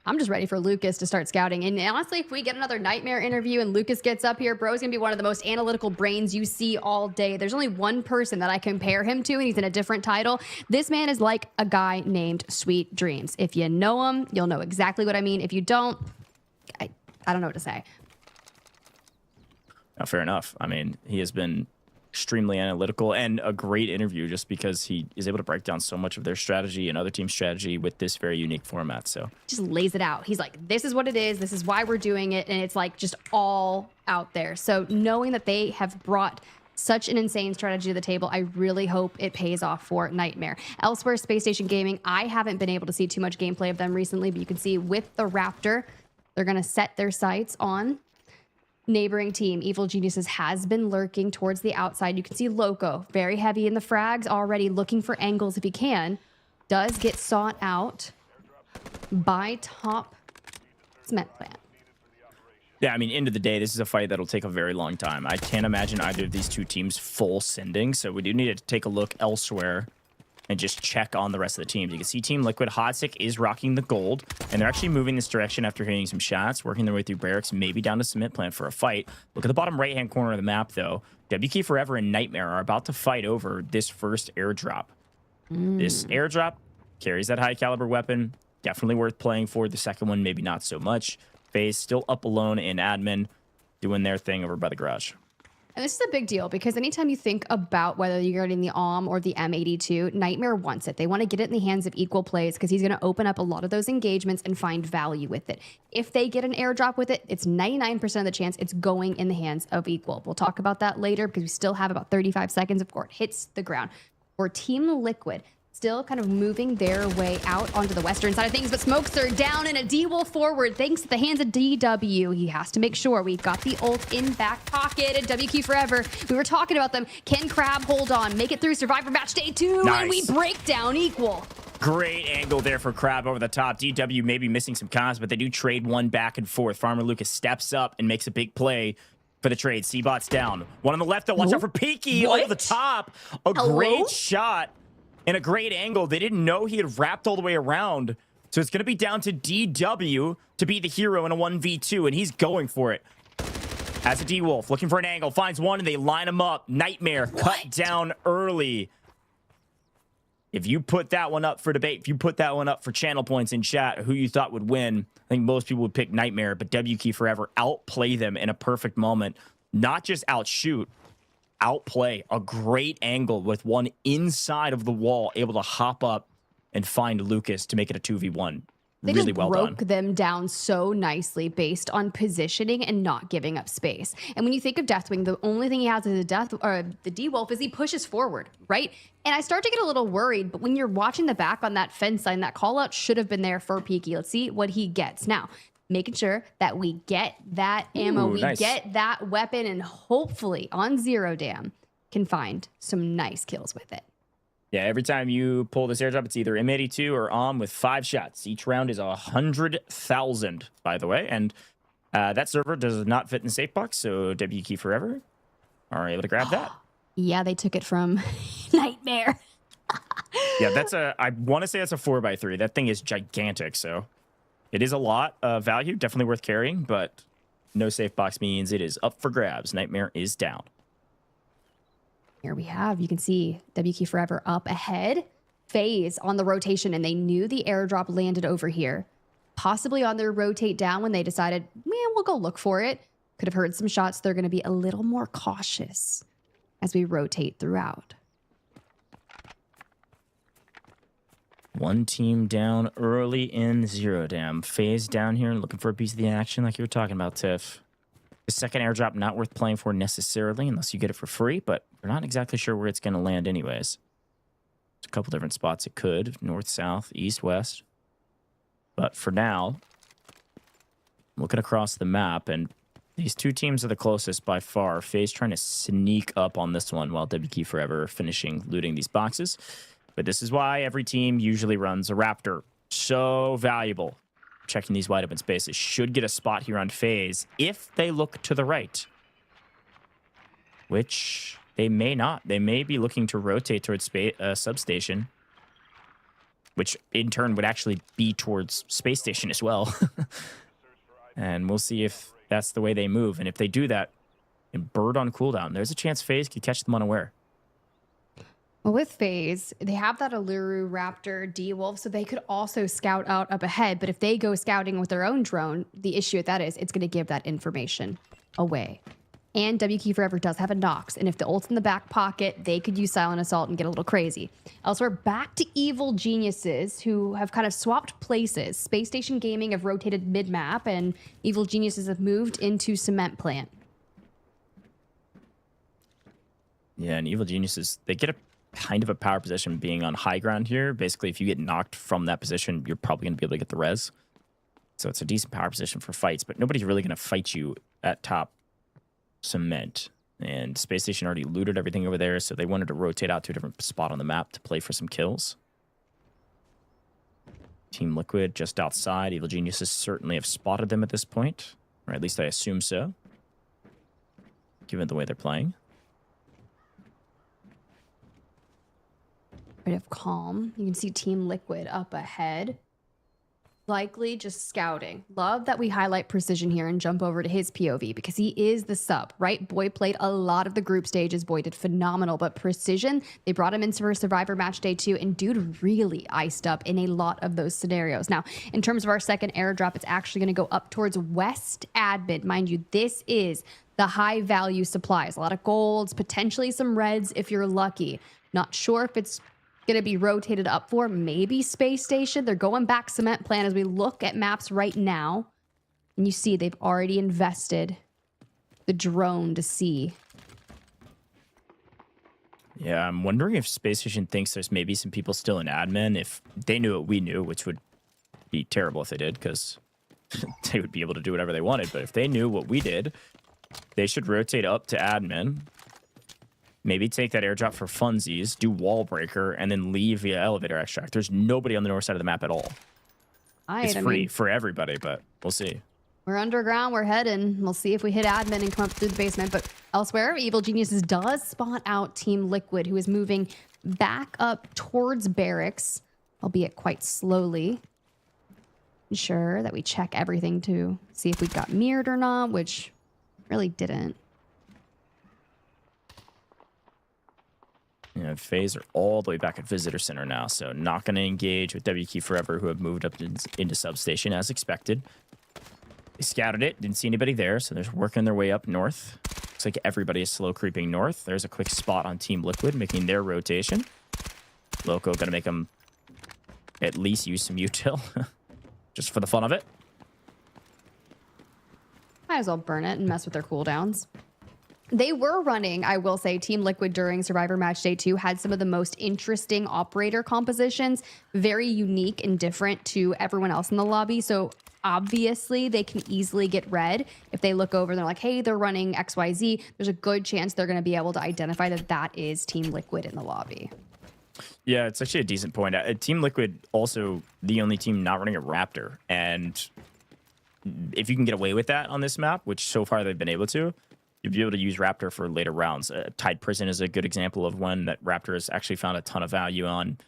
I'm just ready for Lucas to start scouting. And honestly, if we get another Nightmare interview and Lucas gets up here, bro's going to be one of the most analytical brains you see all day. There's only one person that I compare him to, and he's in a different title. This man is like a guy named Sweet Dreams. If you know him, you'll know exactly what I mean. If you don't, I don't know what to say. Now, fair enough. I mean, he has been extremely analytical and a great interview just because he is able to break down so much of their strategy and other team strategy with this very unique format. So just lays it out. He's like, this is what it is. This is why we're doing it. And it's like just all out there. So knowing that they have brought such an insane strategy to the table, I really hope it pays off for Nightmare. Elsewhere, Spacestation Gaming, I haven't been able to see too much gameplay of them recently, but you can see with the Raptor, they're going to set their sights on neighboring team. Evil Geniuses has been lurking towards the outside. You can see Loco very heavy in the frags already, looking for angles if he can. Does get sought out by top cement plant. yeah, I mean, end of the day, this is a fight that'll take a very long time. I can't imagine either of these two teams full sending, so we do need to take a look elsewhere and just check on the rest of the teams. You can see Team Liquid, Hotsick is rocking the gold, and they're actually moving this direction after hitting some shots, working their way through barracks, maybe down to cement plant for a fight. Look at the bottom right-hand corner of the map, though. WK Forever and Nightmare are about to fight over this first airdrop. This airdrop carries that high-caliber weapon. Definitely worth playing for. The second one, maybe not so much. FaZe still up alone in admin, doing their thing over by the garage. And this is a big deal because anytime you think about whether you're getting the OM or the M82, Nightmare wants it. They want to get it in the hands of equal plays because he's going to open up a lot of those engagements and find value with it. If they get an airdrop with it, it's 99% of the chance it's going in the hands of equal. We'll talk about that later because we still have about 35 seconds before it hits the ground. For Team Liquid, still kind of moving their way out onto the western side of things, but Smokes are down and a D-Wolf forward thanks to the hands of DW. He has to make sure we've got the ult in back pocket and WQ Forever. We were talking about them. Can Crab hold on, make it through Survivor Match Day 2, Nice. and we break down equal. Great angle there for Crab over the top. DW may be missing some comms, but they do trade one back and forth. Farmer Lucas steps up and makes a big play for the trade. C-Bot's down. One on the left, though. Watch out for Peaky over the top. A great shot. And a great angle. They didn't know he had wrapped all the way around. So it's going to be down to DW to be the hero in a 1v2, and he's going for it. As a D-Wolf, looking for an angle, finds one, and they line him up. Nightmare cut down early. If you put that one up for debate, if you put that one up for channel points in chat, who you thought would win, I think most people would pick Nightmare, but WK Forever outplay them in a perfect moment. Not just outshoot, outplay. A great angle with one inside of the wall, able to hop up and find Lucas to make it a 2v1. They really just well done. broke them down so nicely based on positioning and not giving up space. And when you think of Deathwing, the only thing he has as the D-Wolf is he pushes forward, right? And I start to get a little worried, but when you're watching the back on that fence line, that call out should have been there for Peaky. Let's see what he gets. Now, making sure that we get that ammo, we get that weapon, and hopefully on Zero Dam can find some nice kills with it. Yeah, every time you pull this airdrop, it's either M82 or OM with 5 shots. Each round is 100,000, by the way. And that server does not fit in the safe box, so WK Forever are able to grab that. Yeah, they took it from Nightmare. Yeah, I want to say that's a 4x3. That thing is gigantic, so it is a lot of value, definitely worth carrying, but no safe box means it is up for grabs. Nightmare is down. Here we have, you can see WK Forever up ahead. FaZe on the rotation, and they knew the airdrop landed over here. Possibly on their rotate down when they decided, man, we'll go look for it. Could have heard some shots. They're going to be a little more cautious as we rotate throughout. One team down early in Zero Dam. FaZe down here and looking for a piece of the action like you were talking about, Tiff. The second airdrop not worth playing for necessarily unless you get it for free, but we're not exactly sure where it's going to land anyways. There's a couple different spots it could. North, south, east, west. But for now, looking across the map, and these two teams are the closest by far. FaZe trying to sneak up on this one while WK Forever finishing looting these boxes. But this is why every team usually runs a Raptor. So valuable. Checking these wide open spaces. Should get a spot here on FaZe if they look to the right. Which they may not. They may be looking to rotate towards substation. Which in turn would actually be towards Space Station as well. And we'll see if that's the way they move. And if they do that, and Bird on cooldown, there's a chance FaZe could catch them unaware. Well, with FaZe, they have that Alluru, Raptor, D-Wolf, so they could also scout out up ahead. But if they go scouting with their own drone, the issue with that is it's going to give that information away. And WK Forever does have a Nox, and if the ult's in the back pocket, they could use Silent Assault and get a little crazy. Elsewhere, back to Evil Geniuses, who have kind of swapped places. Space Station Gaming have rotated mid-map, and Evil Geniuses have moved into Cement Plant. Yeah, and Evil Geniuses, they get a kind of a power position being on high ground here. Basically, if you get knocked from that position, you're probably going to be able to get the res. So it's a decent power position for fights, but nobody's really going to fight you at top cement. And Space Station already looted everything over there, so they wanted to rotate out to a different spot on the map to play for some kills. Team Liquid just outside. Evil Geniuses certainly have spotted them at this point, or at least I assume so, given the way they're playing. Bit of calm. You can see Team Liquid up ahead. Likely just scouting. Love that we highlight Precision here and jump over to his POV because he is the sub, right? Boy played a lot of the group stages. Boy did phenomenal, but Precision, they brought him in for Survivor Match Day 2, and dude really iced up in a lot of those scenarios. Now, in terms of our second airdrop, it's actually going to go up towards West Admin. Mind you, this is the high value supplies. A lot of golds, potentially some reds if you're lucky. Not sure if it's going to be rotated up for maybe Space Station. They're going back Cement Plant as we look at maps right now. And you see they've already invested the drone to see. Yeah, I'm wondering if Space Station thinks there's maybe some people still in admin. If they knew what we knew, which would be terrible if they did, because they would be able to do whatever they wanted. But if they knew what we did, they should rotate up to admin. Maybe take that airdrop for funsies, do wall breaker, and then leave via elevator extract. There's nobody on the north side of the map at all. It's free for everybody, but we'll see. We're underground, we're heading. We'll see if we hit admin and come up through the basement. But elsewhere, Evil Geniuses does spot out Team Liquid, who is moving back up towards barracks, albeit quite slowly. Ensure that we check everything to see if we got mirrored or not, which really didn't. Yeah, FaZe are all the way back at Visitor Center now, so not going to engage with WK Forever, who have moved up into Substation as expected. They scouted it, didn't see anybody there, so they're working their way up north. Looks like everybody is slow creeping north. There's a quick spot on Team Liquid, making their rotation. Loco going to make them at least use some util, just for the fun of it. Might as well burn it and mess with their cooldowns. They were running, I will say, Team Liquid during Survivor Match Day 2 had some of the most interesting operator compositions, very unique and different to everyone else in the lobby. So obviously they can easily get read. If they look over and they're like, hey, they're running XYZ, there's a good chance they're going to be able to identify that that is Team Liquid in the lobby. Yeah, it's actually a decent point. Team Liquid also the only team not running a Raptor. And if you can get away with that on this map, which so far they've been able to, you'll be able to use Raptor for later rounds. Tide Prison is a good example of one that Raptor has actually found a ton of value on.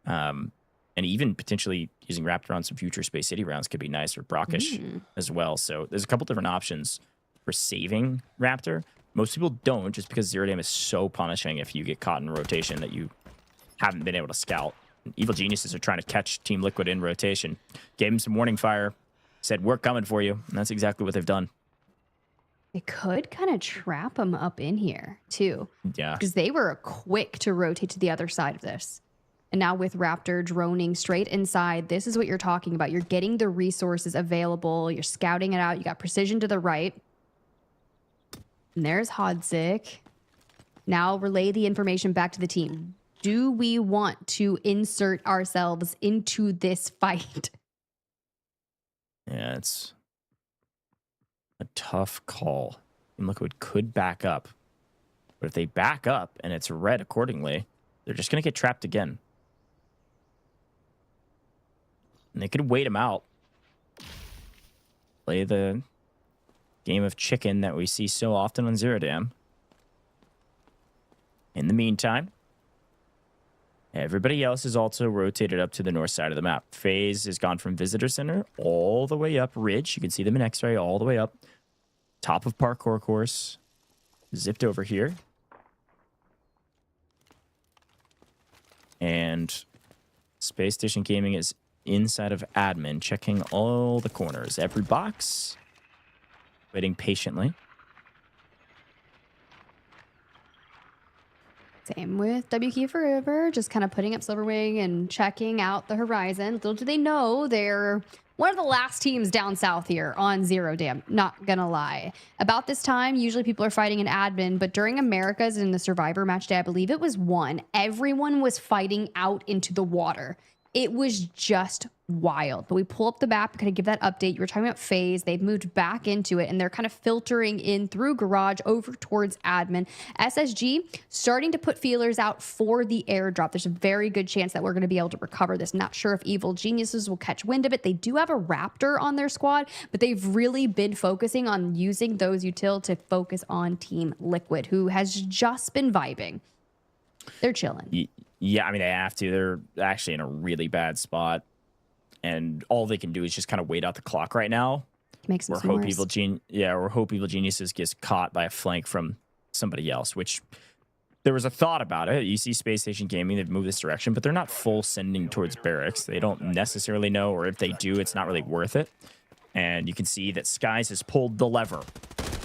And even potentially using Raptor on some future Space City rounds could be nice, or Brakkesh as well. So there's a couple different options for saving Raptor. Most people don't, just because Zero Dam is so punishing if you get caught in rotation that you haven't been able to scout. Evil Geniuses are trying to catch Team Liquid in rotation. Gave him some warning fire. Said, we're coming for you. And that's exactly what they've done. It could kind of trap them up in here, too. Yeah. Because they were quick to rotate to the other side of this. And now with Raptor droning straight inside, this is what you're talking about. You're getting the resources available. You're scouting it out. You got precision to the right. And there's Hodzik. Now relay the information back to the team. Do we want to insert ourselves into this fight? Yeah, it's a tough call. Team Liquid could back up. But if they back up and it's red accordingly, they're just going to get trapped again. And they could wait them out. Play the game of chicken that we see so often on Zero Dam. In the meantime, everybody else is also rotated up to the north side of the map. FaZe has gone from Visitor Center all the way up Ridge. You can see them in X-Ray all the way up. Top of Parkour Course. Zipped over here. And Spacestation Gaming is inside of admin, checking all the corners. Every box. Waiting patiently. Same with WK Forever, just kind of putting up Silverwing and checking out the horizon. Little do they know they're one of the last teams down south here on Zero Dam, not gonna lie. About this time, usually people are fighting in admin, but during Americas in the Survivor match day, I believe it was 1, everyone was fighting out into the water. It was just wild. But we pull up the map, kind of give that update. You were talking about FaZe. They've moved back into it, and they're kind of filtering in through Garage over towards admin. SSG starting to put feelers out for the airdrop. There's a very good chance that we're going to be able to recover this. Not sure if Evil Geniuses will catch wind of it. They do have a Raptor on their squad, but they've really been focusing on using those util to focus on Team Liquid, who has just been vibing. They're chilling. Yeah, I mean, they have to. They're actually in a really bad spot. And all they can do is just kind of wait out the clock right now. Makes or hope Evil Geniuses gets caught by a flank from somebody else, which there was a thought about it. You see Space Station Gaming, they've moved this direction, but they're not full sending towards barracks. They don't necessarily know, or if they do, it's not really worth it. And you can see that Skies has pulled the lever.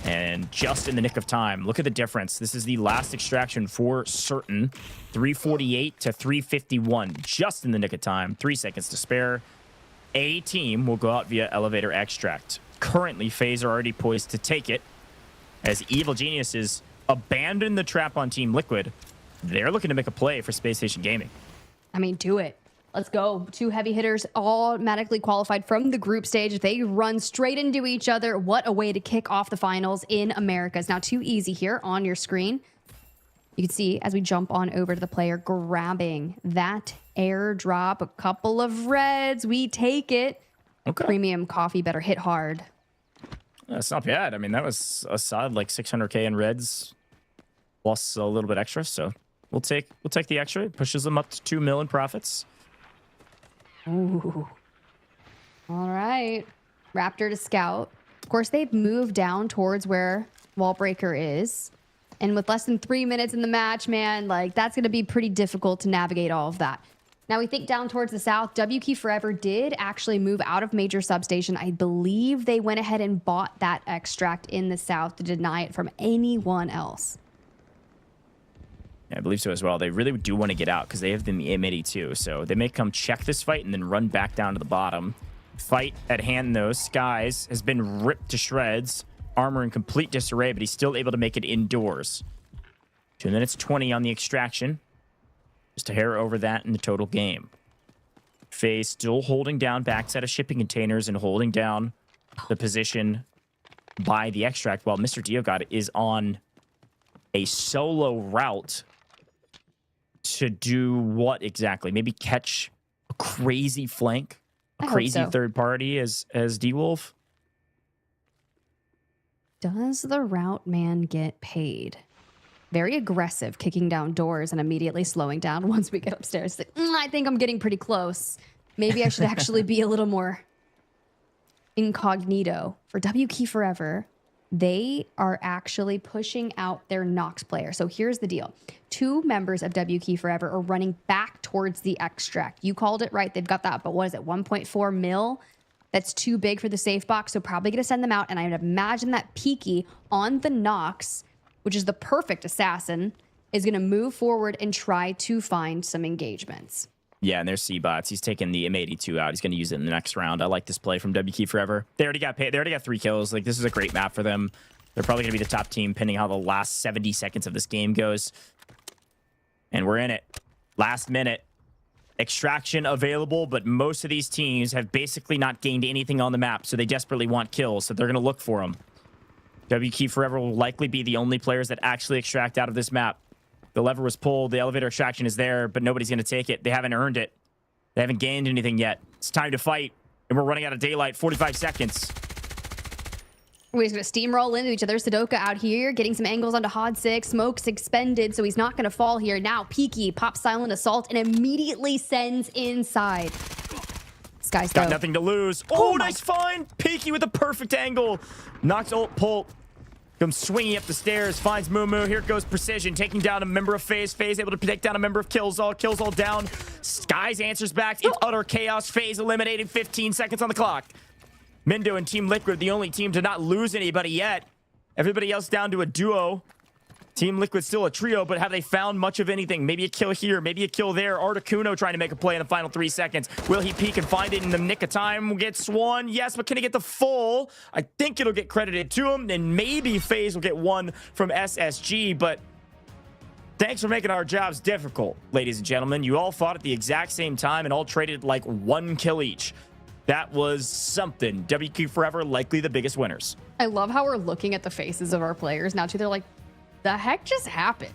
And just in the nick of time, look at the difference. This is the last extraction for certain. 348 to 351, just in the nick of time. 3 seconds to spare. A team will go out via elevator extract. Currently, FaZe are already poised to take it. As Evil Geniuses abandon the trap on Team Liquid, they're looking to make a play for Space Station Gaming. I mean, do it. Let's go. 2 heavy hitters automatically qualified from the group stage. They run straight into each other. What a way to kick off the finals in Americas. Now, too easy here on your screen. You can see as we jump on over to the player, grabbing that airdrop. A couple of reds. We take it. Okay. Premium coffee better hit hard. That's not bad. I mean, that was a solid like 600K in reds plus a little bit extra. So we'll take the extra. It pushes them up to 2 mil in profits. Ooh. All right. Raptor to scout. Of course, they've moved down towards where Wallbreaker is. And with less than 3 minutes in the match, man, like that's going to be pretty difficult to navigate all of that. Now we think down towards the south. WK Forever did actually move out of major substation. I believe they went ahead and bought that extract in the south to deny it from anyone else. Yeah, I believe so as well. They really do want to get out because they have the M82. So they may come check this fight and then run back down to the bottom. Fight at hand, though. Skies has been ripped to shreds. Armor in complete disarray, but he's still able to make it indoors. 2 minutes 20 on the extraction. Just a hair over that in the total game. FaZe still holding down backside of shipping containers and holding down the position by the extract while Mr. Diogod is on a solo route to do what exactly? Maybe catch a crazy flank, a crazy third party as D-Wolf? Does the route man get paid? Very aggressive, kicking down doors and immediately slowing down once we get upstairs. Like, I think I'm getting pretty close. Maybe I should actually be a little more incognito. For WK Forever, they are actually pushing out their Nox player. So here's the deal. 2 members of WK Forever are running back towards the extract. You called it right. They've got that, but what is it, 1.4 mil? That's too big for the safe box, so probably going to send them out. And I would imagine that Peaky on the Nox, which is the perfect assassin, is going to move forward and try to find some engagements. Yeah, and there's C-Bots. He's taking the M82 out. He's going to use it in the next round. I like this play from WK Forever. They already got paid. They already got 3 kills. Like, this is a great map for them. They're probably going to be the top team, pending how the last 70 seconds of this game goes. And we're in it. Last minute. Extraction available, but most of these teams have basically not gained anything on the map, so they desperately want kills, so they're going to look for them. WK Forever will likely be the only players that actually extract out of this map. The lever was pulled. The elevator extraction is there, but nobody's going to take it. They haven't earned it. They haven't gained anything yet. It's time to fight, and we're running out of daylight. 45 seconds. We're just going to steamroll into each other. Sudoka out here, getting some angles onto Hod 6. Smoke's expended, so he's not going to fall here. Now, Peaky pops Silent Assault and immediately sends inside. This guy's got nothing to lose. Oh, nice find. Peaky with a perfect angle. Knocks ult Pult. Comes swinging up the stairs, finds Moo. Here goes Precision, taking down a member of FaZe. FaZe able to take down a member of Killzall. Killzall down. Skies answers back. It's utter chaos. FaZe eliminated. 15 seconds on the clock. Mendo and Team Liquid, the only team to not lose anybody yet. Everybody else down to a duo. Team Liquid still a trio, but have they found much of anything? Maybe a kill here, maybe a kill there. Articuno trying to make a play in the final 3 seconds. Will he peek and find it in the nick of time? Get Swan, yes, but can he get the full? I think it'll get credited to him, and maybe FaZe will get one from SSG, but thanks for making our jobs difficult, ladies and gentlemen. You all fought at the exact same time and all traded like 1 kill each. That was something. WQ Forever, likely the biggest winners. I love how we're looking at the faces of our players now, too. They're like, the heck just happened?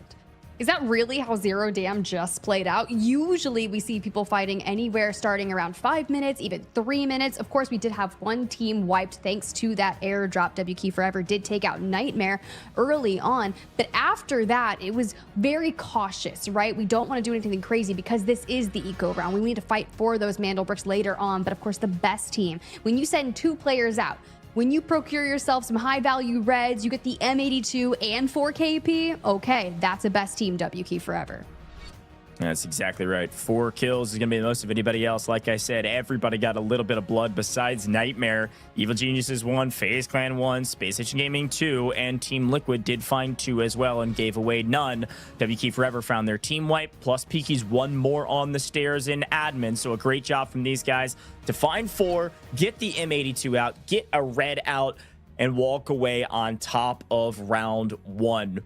Is that really how Zero Dam just played out? Usually we see people fighting anywhere starting around 5 minutes, even 3 minutes. Of course, we did have one team wiped thanks to that airdrop. WK Forever did take out Nightmare early on, but after that, it was very cautious, right? We don't want to do anything crazy because this is the eco round. We need to fight for those Mandel bricks later on, but of course, the best team, when you send 2 players out, when you procure yourself some high-value reds, you get the M82 and 4 KP, okay, that's a best team, WK Forever. That's exactly right. 4 kills is going to be the most of anybody else. Like I said, everybody got a little bit of blood besides Nightmare. Evil Geniuses 1, FaZe Clan 1, Spacestation Gaming 2, and Team Liquid did find 2 as well and gave away none. WK Forever found their team wipe, plus Peaky's 1 more on the stairs in admin. So a great job from these guys to find 4, get the M82 out, get a red out, and walk away on top of round 1.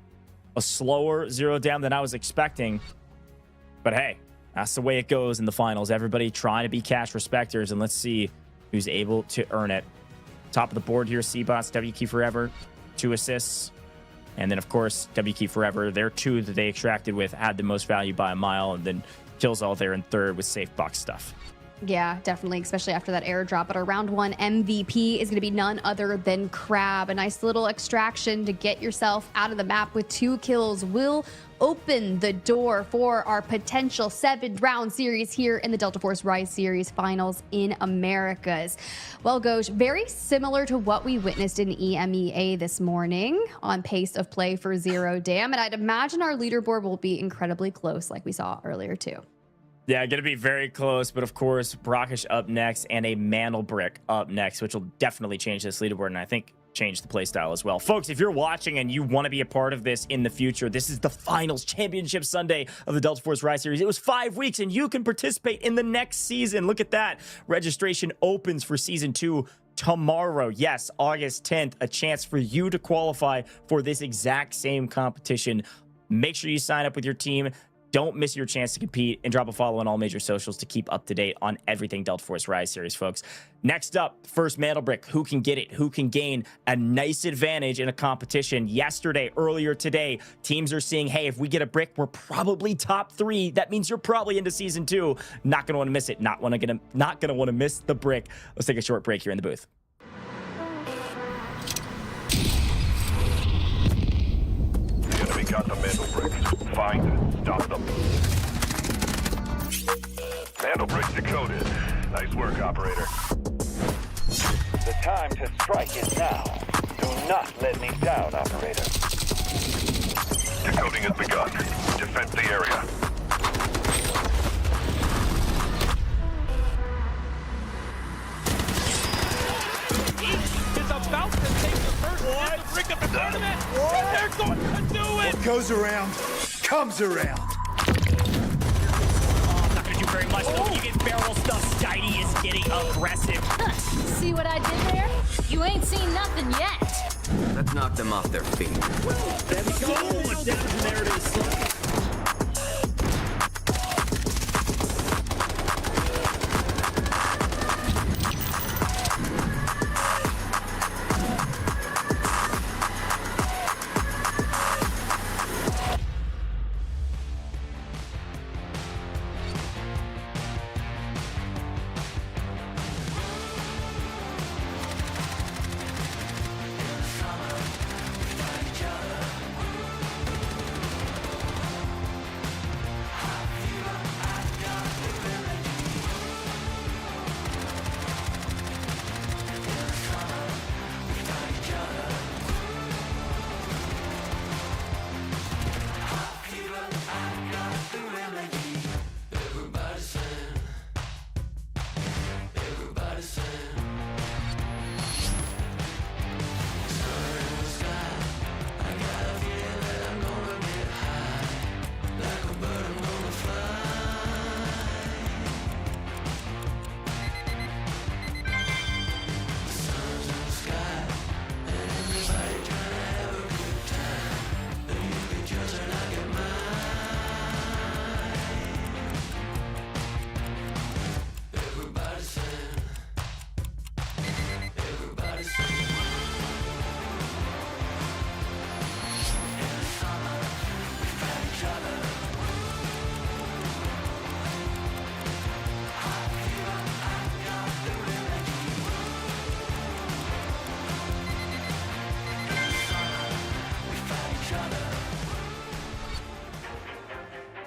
A slower Zero Dam than I was expecting. But hey, that's the way it goes in the finals. Everybody trying to be cash respecters, and let's see who's able to earn it. Top of the board here, C-Bots, WK Forever, 2 assists. And then, of course, WK Forever, their 2 that they extracted with had the most value by a mile, and then Killzall there in 3rd with safe box stuff. Yeah, definitely, especially after that airdrop. But our round 1 MVP is going to be none other than Crab. A nice little extraction to get yourself out of the map with 2 kills will open the door for our potential 7-round series here in the Delta Force Rise Series Finals in Americas. Well, Ghosh, very similar to what we witnessed in EMEA this morning on pace of play for Zero Dam. And I'd imagine our leaderboard will be incredibly close like we saw earlier too. Yeah, going to be very close, but of course, Brakkesh up next and a Mantle Brick up next, which will definitely change this leaderboard, and I think change the playstyle as well. Folks, if you're watching and you want to be a part of this in the future, this is the Finals Championship Sunday of the Delta Force Rise Series. It was 5 weeks, and you can participate in the next season. Look at that. Registration opens for Season 2 tomorrow. Yes, August 10th, a chance for you to qualify for this exact same competition. Make sure you sign up with your team. Don't miss your chance to compete, and drop a follow on all major socials to keep up to date on everything Delta Force Rise Series, folks. Next up, first Mantle Brick. Who can get it? Who can gain a nice advantage in a competition? Yesterday, earlier today, teams are seeing, hey, if we get a brick, we're probably top 3. That means you're probably into Season 2. Not going to want to miss it. Not going to want to miss the brick. Let's take a short break here in the booth. The enemy got the Mantle Bricks. Find and stop them. Mantle Bricks decoded. Nice work, operator. The time to strike is now. Do not let me down, operator. Decoding has begun. Defend the area. Is about to take the first step to break up the tournament. What? They're going to do it. What goes around, comes around. Not gonna do very much though. When you get barrel stuff, Skydie is getting aggressive. See what I did there? You ain't seen nothing yet. Let's knock them off their feet. There we go. There it is.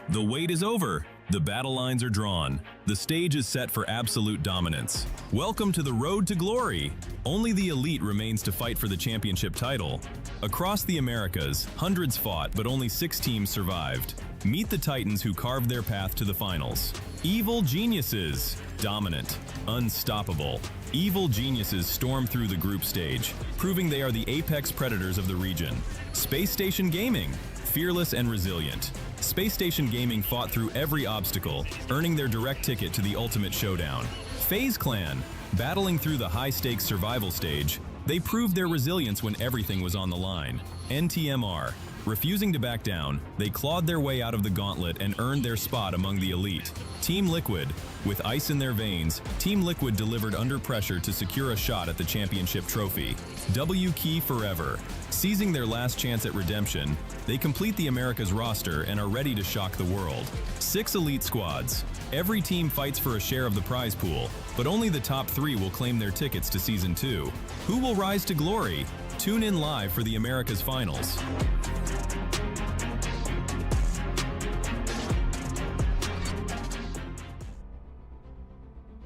The wait is over. The battle lines are drawn. The stage is set for absolute dominance. Welcome to the road to glory. Only the elite remains to fight for the championship title. Across the Americas, hundreds fought, but only 6 teams survived. Meet the Titans who carved their path to the finals. Evil Geniuses. Dominant. Unstoppable. Evil Geniuses storm through the group stage, proving they are the apex predators of the region. Spacestation Gaming. Fearless and resilient. Spacestation Gaming fought through every obstacle, earning their direct ticket to the ultimate showdown. FaZe Clan. Battling through the high-stakes survival stage, they proved their resilience when everything was on the line. NTMR. Refusing to back down, they clawed their way out of the gauntlet and earned their spot among the elite. Team Liquid. With ice in their veins, Team Liquid delivered under pressure to secure a shot at the championship trophy. W Key Forever. Seizing their last chance at redemption, they complete the Americas roster and are ready to shock the world. 6 elite squads. Every team fights for a share of the prize pool, but only the top 3 will claim their tickets to Season 2. Who will rise to glory? Tune in live for the Americas Finals.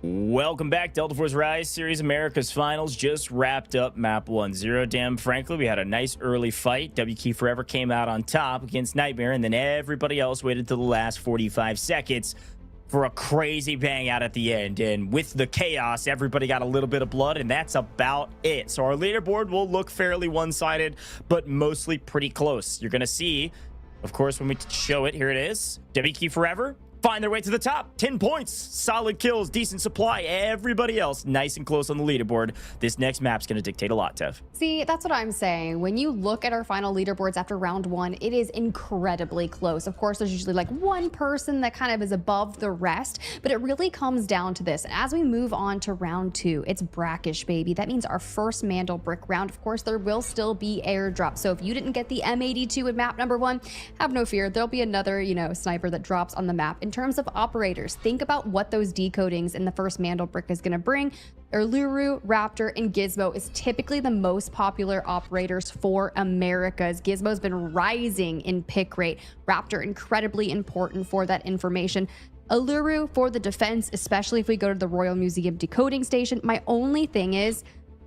Welcome back. Delta Force Rise Series America's Finals just wrapped up map 1-0. Damn, frankly, we had a nice early fight. W Key Forever came out on top against Nightmare, and then everybody else waited till the last 45 seconds for a crazy bang out at the end. And with the chaos, everybody got a little bit of blood, and that's about it. So our leaderboard will look fairly one-sided, but mostly pretty close. You're going to see, of course, when we show it, here it is. W Key Forever find their way to the top. 10 points, solid kills, decent supply. Everybody else nice and close on the leaderboard. This next map's going to dictate a lot, Tev. See, that's what I'm saying. When you look at our final leaderboards after round 1, it is incredibly close. Of course, there's usually like one person that kind of is above the rest, but it really comes down to this. And as we move on to round 2, it's Brakkesh, baby. That means our first Mandel Brick round. Of course, there will still be airdrop. So if you didn't get the M82 in map number 1, have no fear. There'll be another, sniper that drops on the map. In terms of operators, think about what those decodings in the first Mandel Brick is going to bring. Uluru, Raptor, and Gizmo is typically the most popular operators for Americas. Gizmo's been rising in pick rate. Raptor, incredibly important for that information. Uluru for the defense, especially if we go to the Royal Museum decoding station. My only thing is,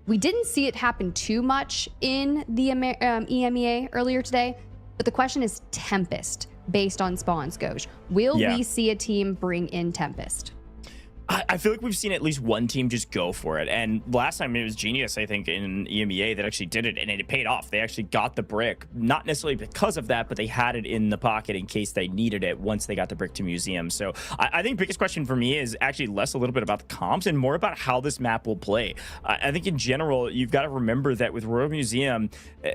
We didn't see it happen too much in the EMEA earlier today, but the question is Tempest based on spawns, Goj. Will we see a team bring in Tempest? I feel like we've seen at least one team just go for it. And last time it was Genius, I think, in EMEA that actually did it, and it paid off. They actually got the brick, not necessarily because of that, but they had it in the pocket in case they needed it once they got the brick to Museum. So I think the biggest question for me is actually less a little bit about the comps and more about how this map will play. I think in general, you've got to remember that with Royal Museum,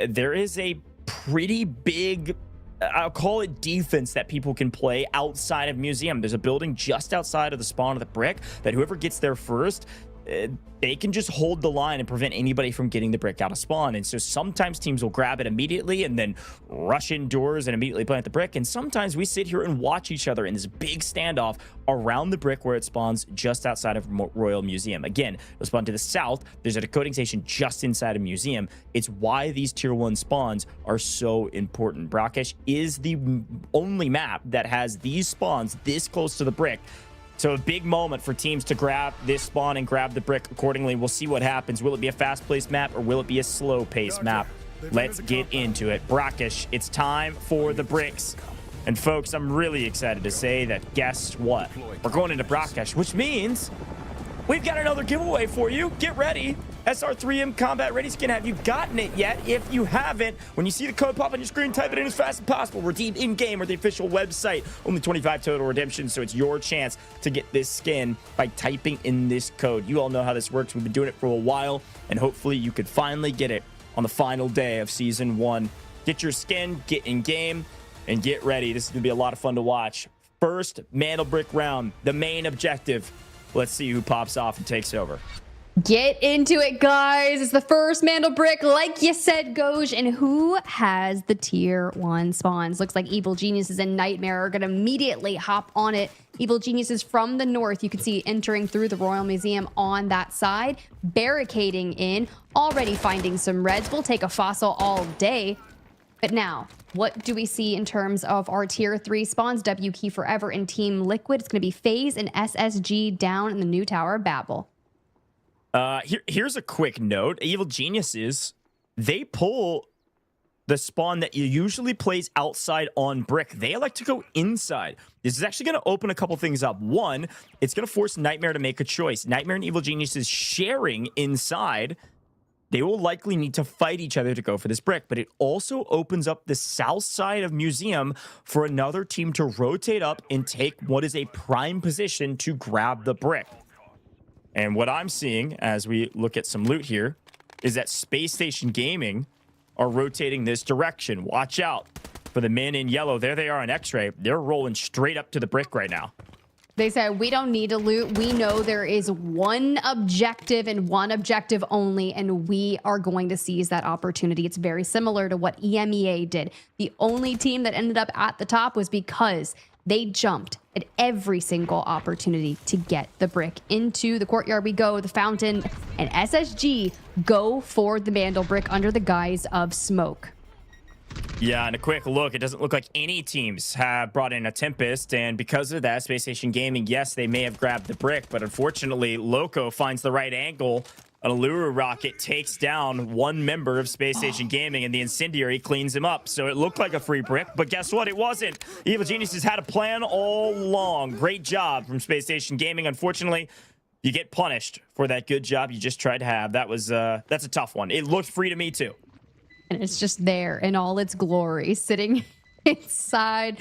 there is a pretty big, I'll call it, defense that people can play outside of Museum. There's a building just outside of the spawn of the brick that whoever gets there first, they can just hold the line and prevent anybody from getting the brick out of spawn. And so sometimes teams will grab it immediately and then rush indoors and immediately plant the brick. And sometimes we sit here and watch each other in this big standoff around the brick where it spawns just outside of Royal Museum. Again, it'll spawn to the south. There's a decoding station just inside of Museum. It's why these tier 1 spawns are so important. Brakkesh is the only map that has these spawns this close to the brick. So a big moment for teams to grab this spawn and grab the brick accordingly. We'll see what happens. Will it be a fast-paced map or will it be a slow-paced map? Let's get into it. Brakkesh, it's time for the bricks. And folks, I'm really excited to say that guess what? We're going into Brakkesh, which means we've got another giveaway for you. Get ready. SR3M Combat Ready Skin. Have you gotten it yet? If you haven't, when you see the code pop on your screen, type it in as fast as possible. Redeem in-game or the official website. Only 25 total redemptions, so it's your chance to get this skin by typing in this code. You all know how this works. We've been doing it for a while, and hopefully you could finally get it on the final day of Season 1. Get your skin, get in-game, and get ready. This is going to be a lot of fun to watch. First Mantle Brick round, the main objective. Let's see who pops off and takes over. Get into it, guys. It's the first Mantle Brick, like you said, Goj. And who has the tier 1 spawns? Looks like Evil Geniuses and Nightmare are going to immediately hop on it. Evil Geniuses from the north, you can see entering through the Royal Museum on that side, barricading in, already finding some reds. We'll take a fossil all day. But now, what do we see in terms of our tier 3 spawns? W Key Forever and Team Liquid. It's going to be FaZe and SSG down in the new Tower of Babel. Here's a quick note. Evil Geniuses, they pull the spawn that you usually plays outside on brick. They like to go inside. This is actually going to open a couple things up. One, it's going to force Nightmare to make a choice. Nightmare and Evil Geniuses sharing inside. They will likely need to fight each other to go for this brick, but it also opens up the south side of Museum for another team to rotate up and take what is a prime position to grab the brick. And what I'm seeing as we look at some loot here is that Spacestation Gaming are rotating this direction. Watch out for the men in yellow. There they are on X-Ray. They're rolling straight up to the brick right now. They said, we don't need to loot. We know there is one objective and one objective only, and we are going to seize that opportunity. It's very similar to what EMEA did. The only team that ended up at the top was because they jumped at every single opportunity to get the brick. Into the courtyard we go, the fountain, and SSG go for the Mantle Brick under the guise of smoke. Yeah, and a quick look, it doesn't look like any teams have brought in a Tempest, and because of that, Spacestation Gaming, yes, they may have grabbed the brick, but unfortunately, Loco finds the right angle. An Allura rocket takes down one member of Spacestation Gaming, and the Incendiary cleans him up. So it looked like a free brick, but guess what? It wasn't. Evil Geniuses had a plan all along. Great job from Spacestation Gaming. Unfortunately, you get punished for that good job you just tried to have. That was that's a tough one. It looked free to me too. And it's just there in all its glory, sitting inside.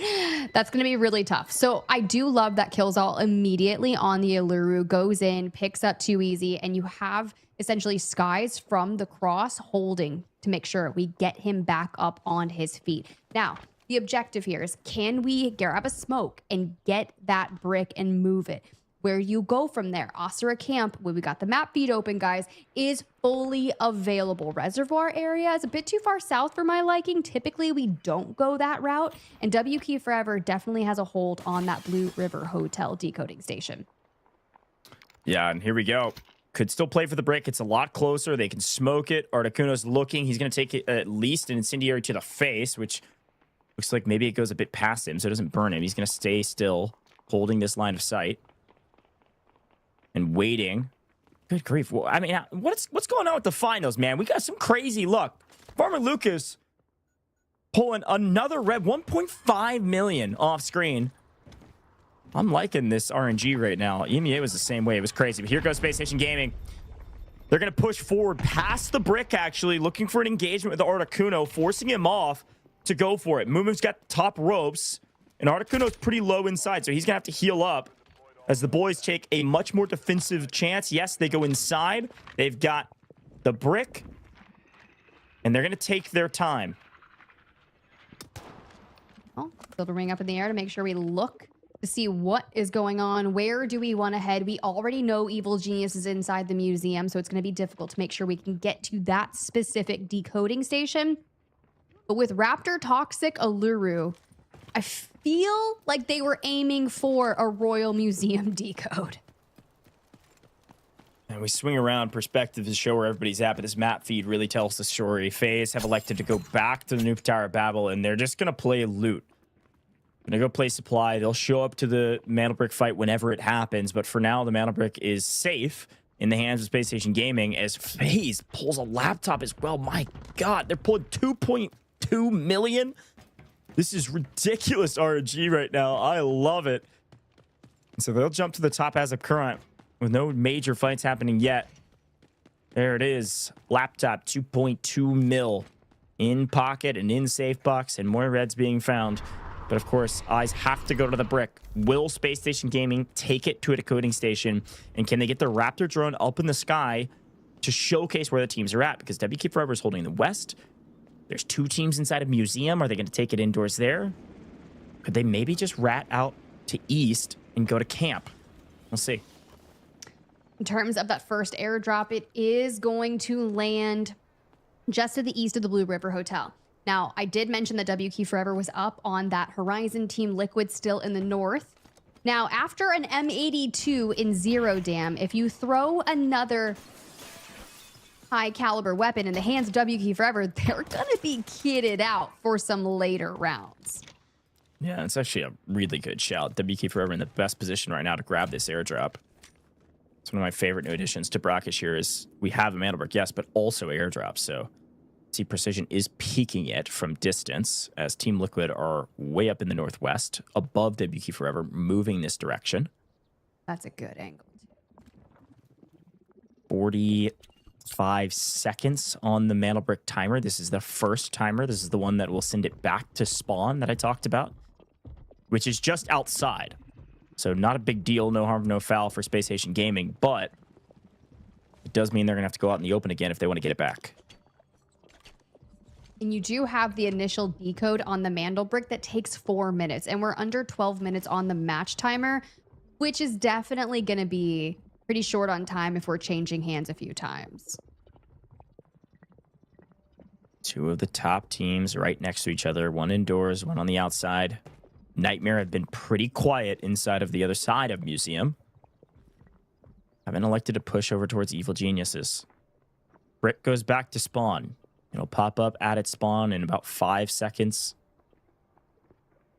That's going to be really tough. So I do love that Killzall immediately on the Allura goes in, picks up too easy, and you have essentially Skies from the cross holding to make sure we get him back up on his feet. Now, the objective here is, can we grab a smoke and get that brick and move it? Where you go from there. Osira Camp, where we got the map feed open, guys, is fully available. Reservoir area is a bit too far south for my liking. Typically, we don't go that route. And W Key Forever definitely has a hold on that Blue River Hotel decoding station. Yeah, and here we go. Could still play for the brick. It's a lot closer. They can smoke it. Articuno's looking. He's going to take at least an Incendiary to the face, which looks like maybe it goes a bit past him, so it doesn't burn him. He's going to stay still, holding this line of sight. And waiting, Good grief. Well, I mean, what's going on with the finals, man? We got some crazy luck. Farmer Lucas pulling another red 1.5 million off screen. I'm liking this RNG right now. EMEA was the same way. It was crazy. But here goes Spacestation Gaming. They're going to push forward past the brick, actually, looking for an engagement with the Articuno, forcing him off to go for it. Movement's got top ropes, and Articuno's pretty low inside, so he's going to have to heal up as the boys take a much more defensive chance. Yes, they go inside. They've got the brick, and they're going to take their time. Oh, build a ring up in the air to make sure we look to see what is going on. Where do we want to head? We already know Evil Genius is inside the museum, so it's going to be difficult to make sure we can get to that specific decoding station. But with Raptor, Toxic, Alluru, I feel like they were aiming for a Royal Museum decode. And we swing around perspective to show where everybody's at, but this map feed really tells the story. FaZe have elected to go back to the Nuke Tower of Babel, and they're just going to play loot. Gonna go play supply. They'll show up to the Mantle Brick fight whenever it happens, but for now, the Mantle Brick is safe in the hands of Spacestation Gaming as FaZe pulls a laptop as well. My God, they're pulling 2.2 million. This is ridiculous RNG right now. I love it. So they'll jump to the top as of current with no major fights happening yet. There it is. Laptop 2.2 mil in pocket and in safe box, and more reds being found. But of course, eyes have to go to the brick. Will Spacestation Gaming take it to a decoding station? And can they get the Raptor drone up in the sky to showcase where the teams are at? Because WK Forever is holding the west. There's 2 teams inside a museum. Are they going to take it indoors there? Could they maybe just rat out to east and go to camp? We'll see. In terms of that first airdrop, it is going to land just to the east of the Blue River Hotel. Now, I did mention that WK Forever was up on that horizon. Team Liquid still in the north. Now, after an M82 in Zero Dam, if you throw another high caliber weapon in the hands of WK Forever, they're going to be kitted out for some later rounds. Yeah, it's actually a really good shout. WK Forever in the best position right now to grab this airdrop. It's one of my favorite new additions to Brakkesh here is we have a Mandelberg, yes, but also airdrops, so... See, Precision is peeking it from distance as Team Liquid are way up in the northwest, above WK Forever, moving this direction. That's a good angle. 45 seconds on the Mandelbrick timer. This is the first timer. This is the one that will send it back to spawn that I talked about, which is just outside. So not a big deal, no harm, no foul for Spacestation Gaming, but it does mean they're going to have to go out in the open again if they want to get it back. And you do have the initial decode on the Mandelbrick that takes 4 minutes. And we're under 12 minutes on the match timer, which is definitely going to be pretty short on time if we're changing hands a few times. 2 of the top teams right next to each other. One indoors, one on the outside. Nightmare have been pretty quiet inside of the other side of Museum. I've been elected to push over towards Evil Geniuses. Brick goes back to spawn. It'll pop up at its spawn in about 5 seconds.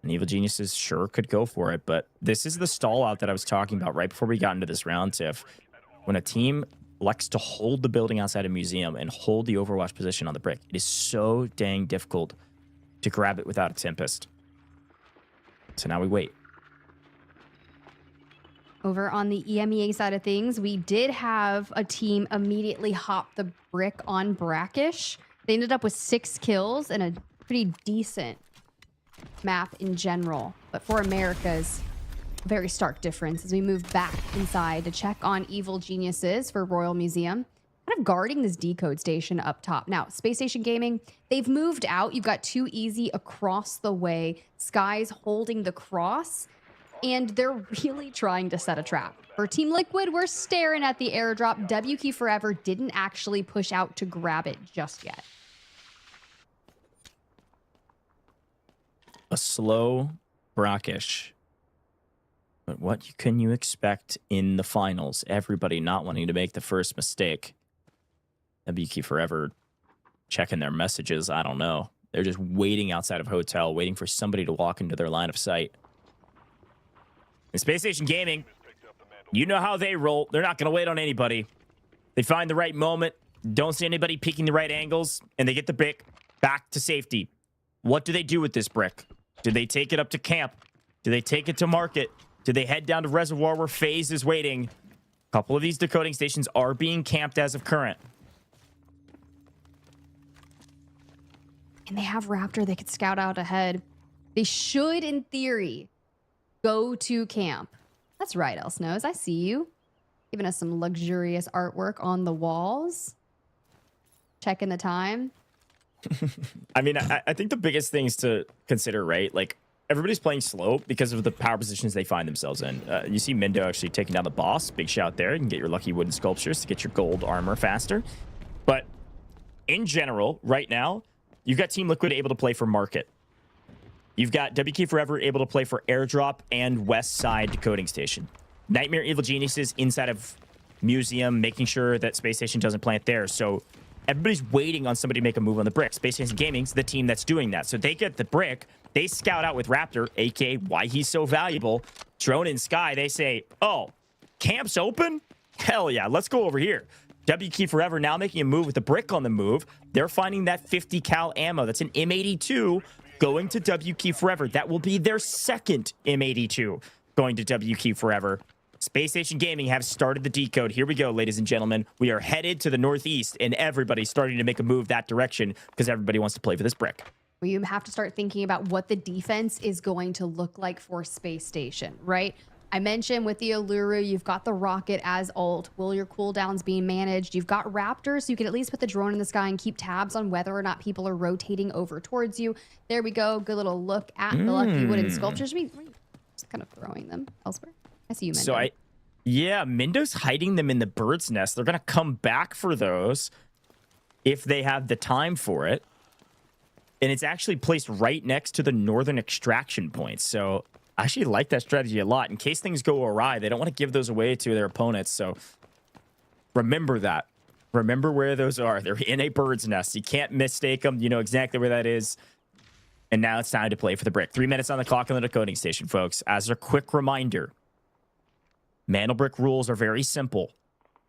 And Evil Geniuses sure could go for it, but this is the stall out that I was talking about right before we got into this round, Tiff. When a team elects to hold the building outside a museum and hold the Overwatch position on the brick, it is so dang difficult to grab it without a Tempest. So now we wait. Over on the EMEA side of things, we did have a team immediately hop the brick on Brakkesh. They ended up with 6 kills and a pretty decent map in general. But for America's, very stark difference as we move back inside to check on Evil Geniuses for Royal Museum. Kind of guarding this decode station up top. Now, Spacestation Gaming, they've moved out. You've got 2 easy across the way. Sky's holding the cross. And they're really trying to set a trap. For Team Liquid, we're staring at the airdrop. WK Forever didn't actually push out to grab it just yet. A slow Brakkesh. But what can you expect in the finals? Everybody not wanting to make the first mistake. WK Forever checking their messages. I don't know. They're just waiting outside of hotel, waiting for somebody to walk into their line of sight. And Spacestation Gaming, you know how they roll. They're not going to wait on anybody. They find the right moment, don't see anybody peeking the right angles, and they get the brick back to safety. What do they do with this brick? Do they take it up to camp? Do they take it to market? Do they head down to Reservoir where FaZe is waiting? A couple of these decoding stations are being camped as of current. And they have Raptor. They could scout out ahead. They should, in theory, go to camp. That's right, Elsnose. I see you. Giving us some luxurious artwork on the walls. Checking the time. I mean, I think the biggest things to consider, right? Like, everybody's playing slow because of the power positions they find themselves in. You see Mindo actually taking down the boss. Big shout there. You can get your lucky wooden sculptures to get your gold armor faster. But in general, right now, you've got Team Liquid able to play for market. You've got WK Forever able to play for airdrop and west side decoding station. Nightmare Evil Geniuses inside of museum, making sure that Space Station doesn't plant there. So everybody's waiting on somebody to make a move on the brick. Spacestation Gaming's the team that's doing that. So they get the brick. They scout out with Raptor, aka why he's so valuable. Drone in sky, they say, oh, camp's open? Hell yeah, let's go over here. WK Forever now making a move with the brick on the move. They're finding that 50 cal ammo. That's an M82 going to WK Forever. That will be their second M82 going to WK Forever. Space Station Gaming have started the decode. Here we go, ladies and gentlemen. We are headed to the northeast, and everybody's starting to make a move that direction because everybody wants to play for this brick. Well, you have to start thinking about what the defense is going to look like for Space Station, right? I mentioned with the Alluru, you've got the rocket as ult. Will your cooldowns being managed? You've got Raptors, so you can at least put the drone in the sky and keep tabs on whether or not people are rotating over towards you. There we go. Good little look at the lucky wooden sculptures. Just kind of throwing them elsewhere. I see you, Mindo. So yeah, Mindo's hiding them in the bird's nest. They're going to come back for those if they have the time for it. And it's actually placed right next to the northern extraction point. So I actually like that strategy a lot. In case things go awry, they don't want to give those away to their opponents. So remember that. Remember where those are. They're in a bird's nest. You can't mistake them. You know exactly where that is. And now it's time to play for the brick. 3 minutes on the clock on the decoding station, folks. As a quick reminder, Mantle Brick rules are very simple.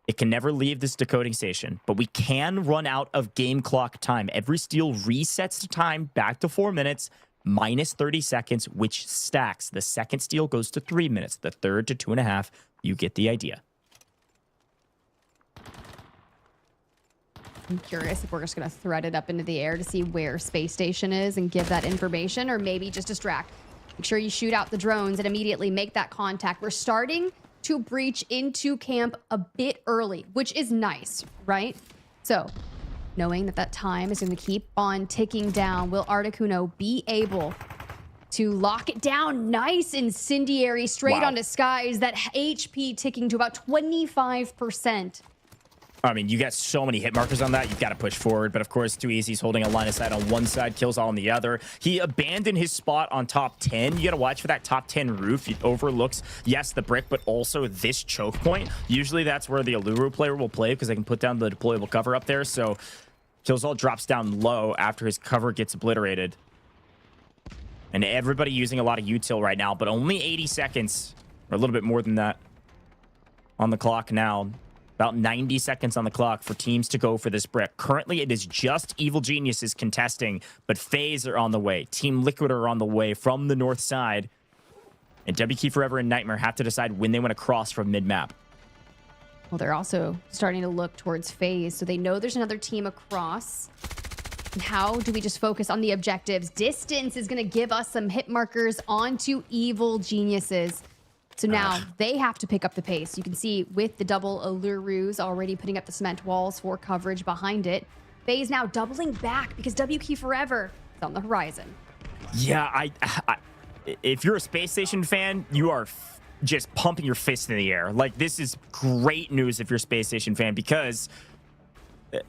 It can never leave this decoding station, but we can run out of game clock time. Every steal resets the time back to 4 minutes, minus 30 seconds, which stacks. The second steal goes to 3 minutes, the third to 2.5. You get the idea. I'm curious if we're just going to thread it up into the air to see where Space Station is and give that information, or maybe just distract. Make sure you shoot out the drones and immediately make that contact. We're starting to breach into camp a bit early, which is nice, right? So, knowing that that time is going to keep on ticking down, will Articuno be able to lock it down? Nice incendiary straight onto skies. That HP ticking to about 25%. I mean, you got so many hit markers on that. You've got to push forward. But of course, Too Easy's holding a line of sight on one side, kills all on the other. He abandoned his spot on top 10. You got to watch for that top 10 roof. It overlooks, yes, the brick, but also this choke point. Usually that's where the Alluru player will play because they can put down the deployable cover up there. So Killzall drops down low after his cover gets obliterated. And everybody using a lot of util right now, but only 80 seconds, or a little bit more than that, on the clock now. About 90 seconds on the clock for teams to go for this brick. Currently, it is just Evil Geniuses contesting, but FaZe are on the way. Team Liquid are on the way from the north side. And WK Forever and Nightmare have to decide when they want to cross from mid-map. Well, they're also starting to look towards FaZe, so they know there's another team across. And how do we just focus on the objectives? Distance is going to give us some hit markers onto Evil Geniuses. So now they have to pick up the pace. You can see with the double Allurus already putting up the cement walls for coverage behind it. FaZe now doubling back because WK Forever is on the horizon. Yeah, if you're a Space Station fan, you are just pumping your fist in the air. Like, this is great news if you're a Space Station fan because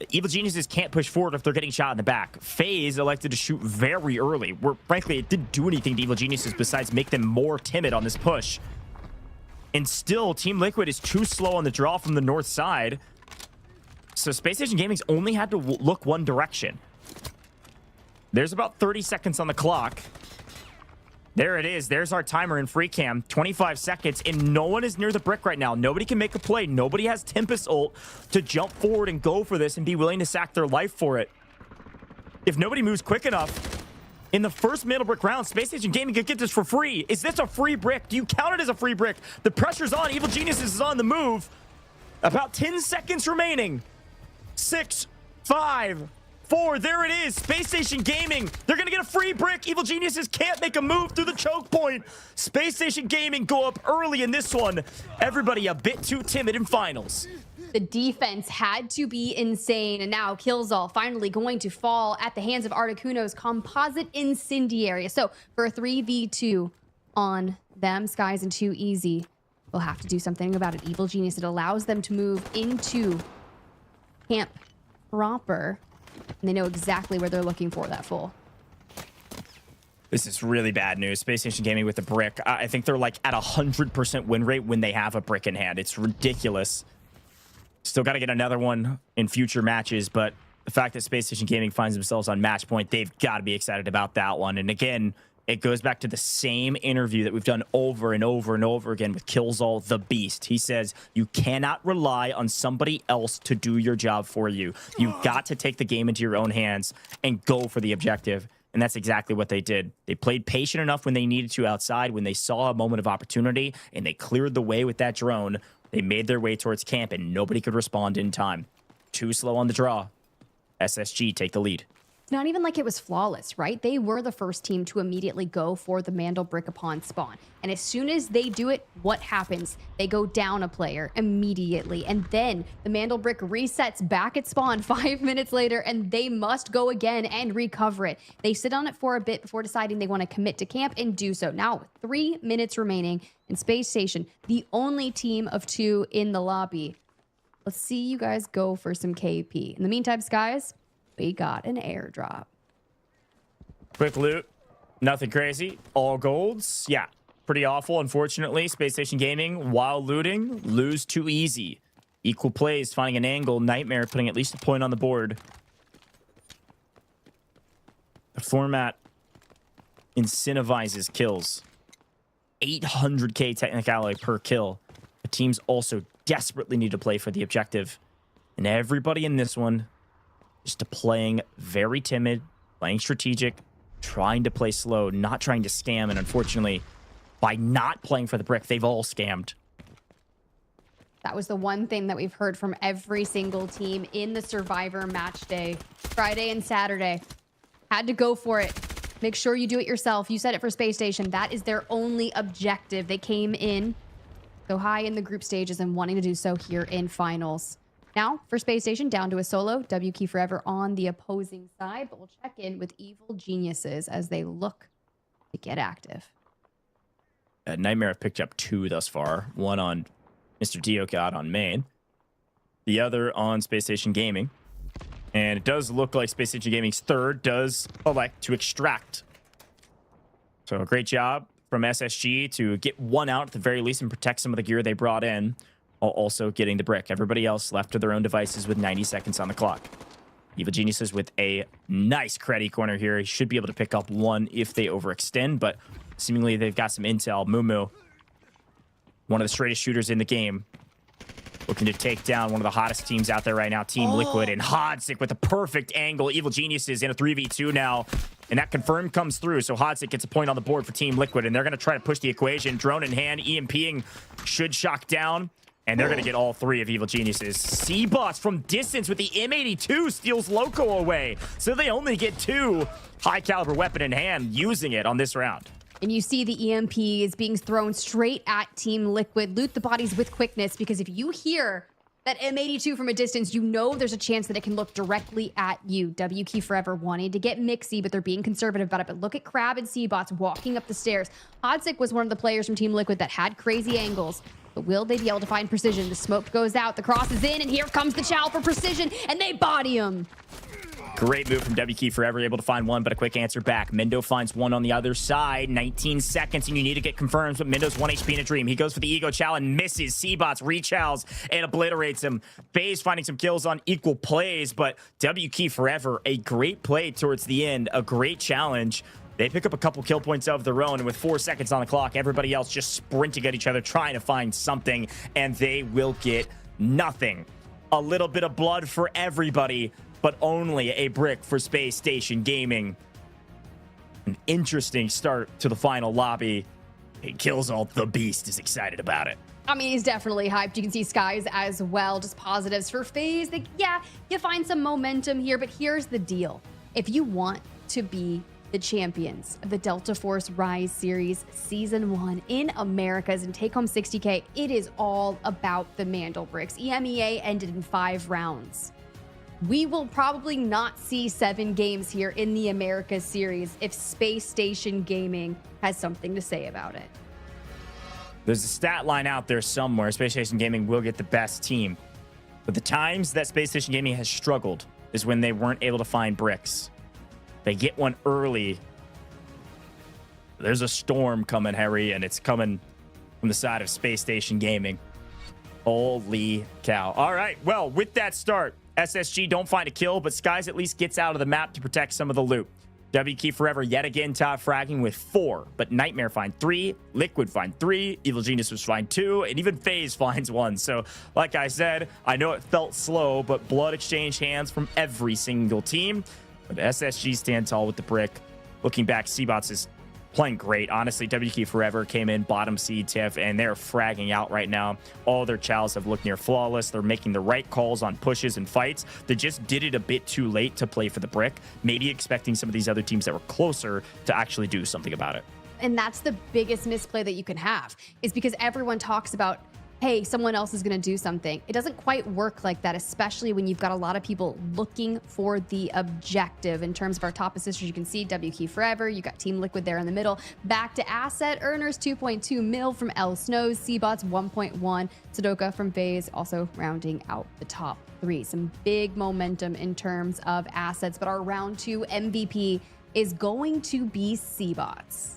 Evil Geniuses can't push forward if they're getting shot in the back. FaZe elected to shoot very early, where frankly it didn't do anything to Evil Geniuses besides make them more timid on this push. And still, Team Liquid is too slow on the draw from the north side. So Space Station Gaming's only had to look one direction. There's about 30 seconds on the clock. There it is. There's our timer in free cam. 25 seconds, and no one is near the brick right now. Nobody can make a play. Nobody has Tempest ult to jump forward and go for this and be willing to sack their life for it. If nobody moves quick enough, in the first middle brick round, Spacestation Gaming could get this for free. Is this a free brick? Do you count it as a free brick? The pressure's on. Evil Geniuses is on the move. About 10 seconds remaining. 6, 5, 4, there it is. Spacestation Gaming. They're going to get a free brick. Evil Geniuses can't make a move through the choke point. Spacestation Gaming go up early in this one. Everybody a bit too timid in finals. The defense had to be insane, and now Killzall finally going to fall at the hands of Articuno's composite incendiary. So for a 3v2 on them, Skies and 2 Easy, they'll have to do something about it. Evil Genius, it allows them to move into camp proper, and they know exactly where they're looking for that full. This is really bad news. Spacestation Gaming with the brick. I think they're like at 100% win rate when they have a brick in hand. It's ridiculous. Still got to get another one in future matches, but the fact that Spacestation Gaming finds themselves on match point, they've got to be excited about that one. And again, it goes back to the same interview that we've done over and over and over again with Killzall the Beast. He says, you cannot rely on somebody else to do your job for you. You've got to take the game into your own hands and go for the objective. And that's exactly what they did. They played patient enough when they needed to outside, when they saw a moment of opportunity, and they cleared the way with that drone. They made their way towards camp, and nobody could respond in time. Too slow on the draw. SSG take the lead. It's not even like it was flawless, right? They were the first team to immediately go for the Mandel brick upon spawn. And as soon as they do it, what happens? They go down a player immediately. And then the Mandel brick resets back at spawn 5 minutes later, and they must go again and recover it. They sit on it for a bit before deciding they want to commit to camp and do so. Now, 3 minutes remaining in Space Station, the only team of 2 in the lobby. Let's see you guys go for some KP. In the meantime, Skies, we got an airdrop. Quick loot. Nothing crazy. All golds. Yeah, pretty awful. Unfortunately, Spacestation Gaming, while looting, lose too easy. Equal plays, finding an angle. Nightmare putting at least a point on the board. The format incentivizes kills. 800k technicality per kill. The teams also desperately need to play for the objective. And everybody in this one just playing very timid, playing strategic, trying to play slow, not trying to scam. And unfortunately, by not playing for the brick, they've all scammed. That was the one thing that we've heard from every single team in the Survivor match day, Friday and Saturday. Had to go for it. Make sure you do it yourself. You said it for Space Station. That is their only objective. They came in so high in the group stages and wanting to do so here in finals. Now, for Space Station, down to a solo. W Key Forever on the opposing side, but we'll check in with Evil Geniuses as they look to get active. Nightmare have picked up 2 thus far. One on Mr. Diokad on main. The other on Space Station Gaming. And it does look like Space Station Gaming's third does elect to extract. So a great job from SSG to get one out at the very least and protect some of the gear they brought in, while also getting the brick. Everybody else left to their own devices with 90 seconds on the clock. Evil Geniuses with a nice creddy corner here. He should be able to pick up one if they overextend, but seemingly they've got some intel. Mumu, one of the straightest shooters in the game, looking to take down one of the hottest teams out there right now, Team Liquid, and Hodzik with a perfect angle. Evil Geniuses in a 3v2 now, and that confirmed comes through, so Hodzik gets a point on the board for Team Liquid, and they're going to try to push the equation. Drone in hand, EMPing should shock down, and they're going to get all 3 of Evil Geniuses. C-Boss from distance with the M82 steals Loco away, so they only get 2 high-caliber weapon in hand, using it on this round. And you see the EMP is being thrown straight at Team Liquid. Loot the bodies with quickness, because if you hear that M82 from a distance, you know there's a chance that it can look directly at you. W Key Forever wanting to get mixy, but they're being conservative about it. But look at Crab and C-Bots walking up the stairs. Hodzik was one of the players from Team Liquid that had crazy angles. But will they be able to find precision? The smoke goes out, the cross is in, and here comes the chow for precision, and they body him. Great move from W Key Forever, able to find one, but a quick answer back. Mendo finds one on the other side. 19 seconds, and you need to get confirmed, but Mendo's 1 HP in a dream. He goes for the Ego Chow and misses. C-Bots rechows and obliterates him. FaZe finding some kills on equal plays, but W Key Forever, a great play towards the end, a great challenge. They pick up a couple kill points of their own, and with 4 seconds on the clock, everybody else just sprinting at each other, trying to find something, and they will get nothing. A little bit of blood for everybody, but only a brick for Spacestation Gaming. An interesting start to the final lobby. Killzall the Beast is excited about it. I mean, he's definitely hyped. You can see Skies as well, just positives for FaZe. Like, yeah, you find some momentum here, but here's the deal. If you want to be the champions of the Delta Force Rise Series Season 1 in Americas and take home 60K, it is all about the Mandel bricks. EMEA ended in 5 rounds. We will probably not see 7 games here in the Americas Series if Spacestation Gaming has something to say about it. There's a stat line out there somewhere. Spacestation Gaming will get the best team. But the times that Spacestation Gaming has struggled is when they weren't able to find bricks. They get one early. There's a storm coming, Harry, and it's coming from the side of Spacestation Gaming. Holy cow. All right, well, with that start, SSG don't find a kill, but Skies at least gets out of the map to protect some of the loot. WK Forever yet again top fragging with 4, but Nightmare find 3, Liquid find 3, Evil Genius was find 2, and even FaZe finds 1. So, like I said, I know it felt slow, but blood exchanged hands from every single team. But SSG stand tall with the brick. Looking back, Seabots is playing great. Honestly, WK Forever came in bottom seed TIFF, and they're fragging out right now. All their chows have looked near flawless. They're making the right calls on pushes and fights. They just did it a bit too late to play for the brick, maybe expecting some of these other teams that were closer to actually do something about it. And that's the biggest misplay that you can have, is because everyone talks about, hey, someone else is going to do something. It doesn't quite work like that, especially when you've got a lot of people looking for the objective. In terms of our top assisters, you can see WK Forever. You got Team Liquid there in the middle. Back to asset earners, 2.2 mil from L Snows, Seabots 1.1, Sudoka from FaZe also rounding out the top 3. Some big momentum in terms of assets, but our round 2 MVP is going to be Seabots.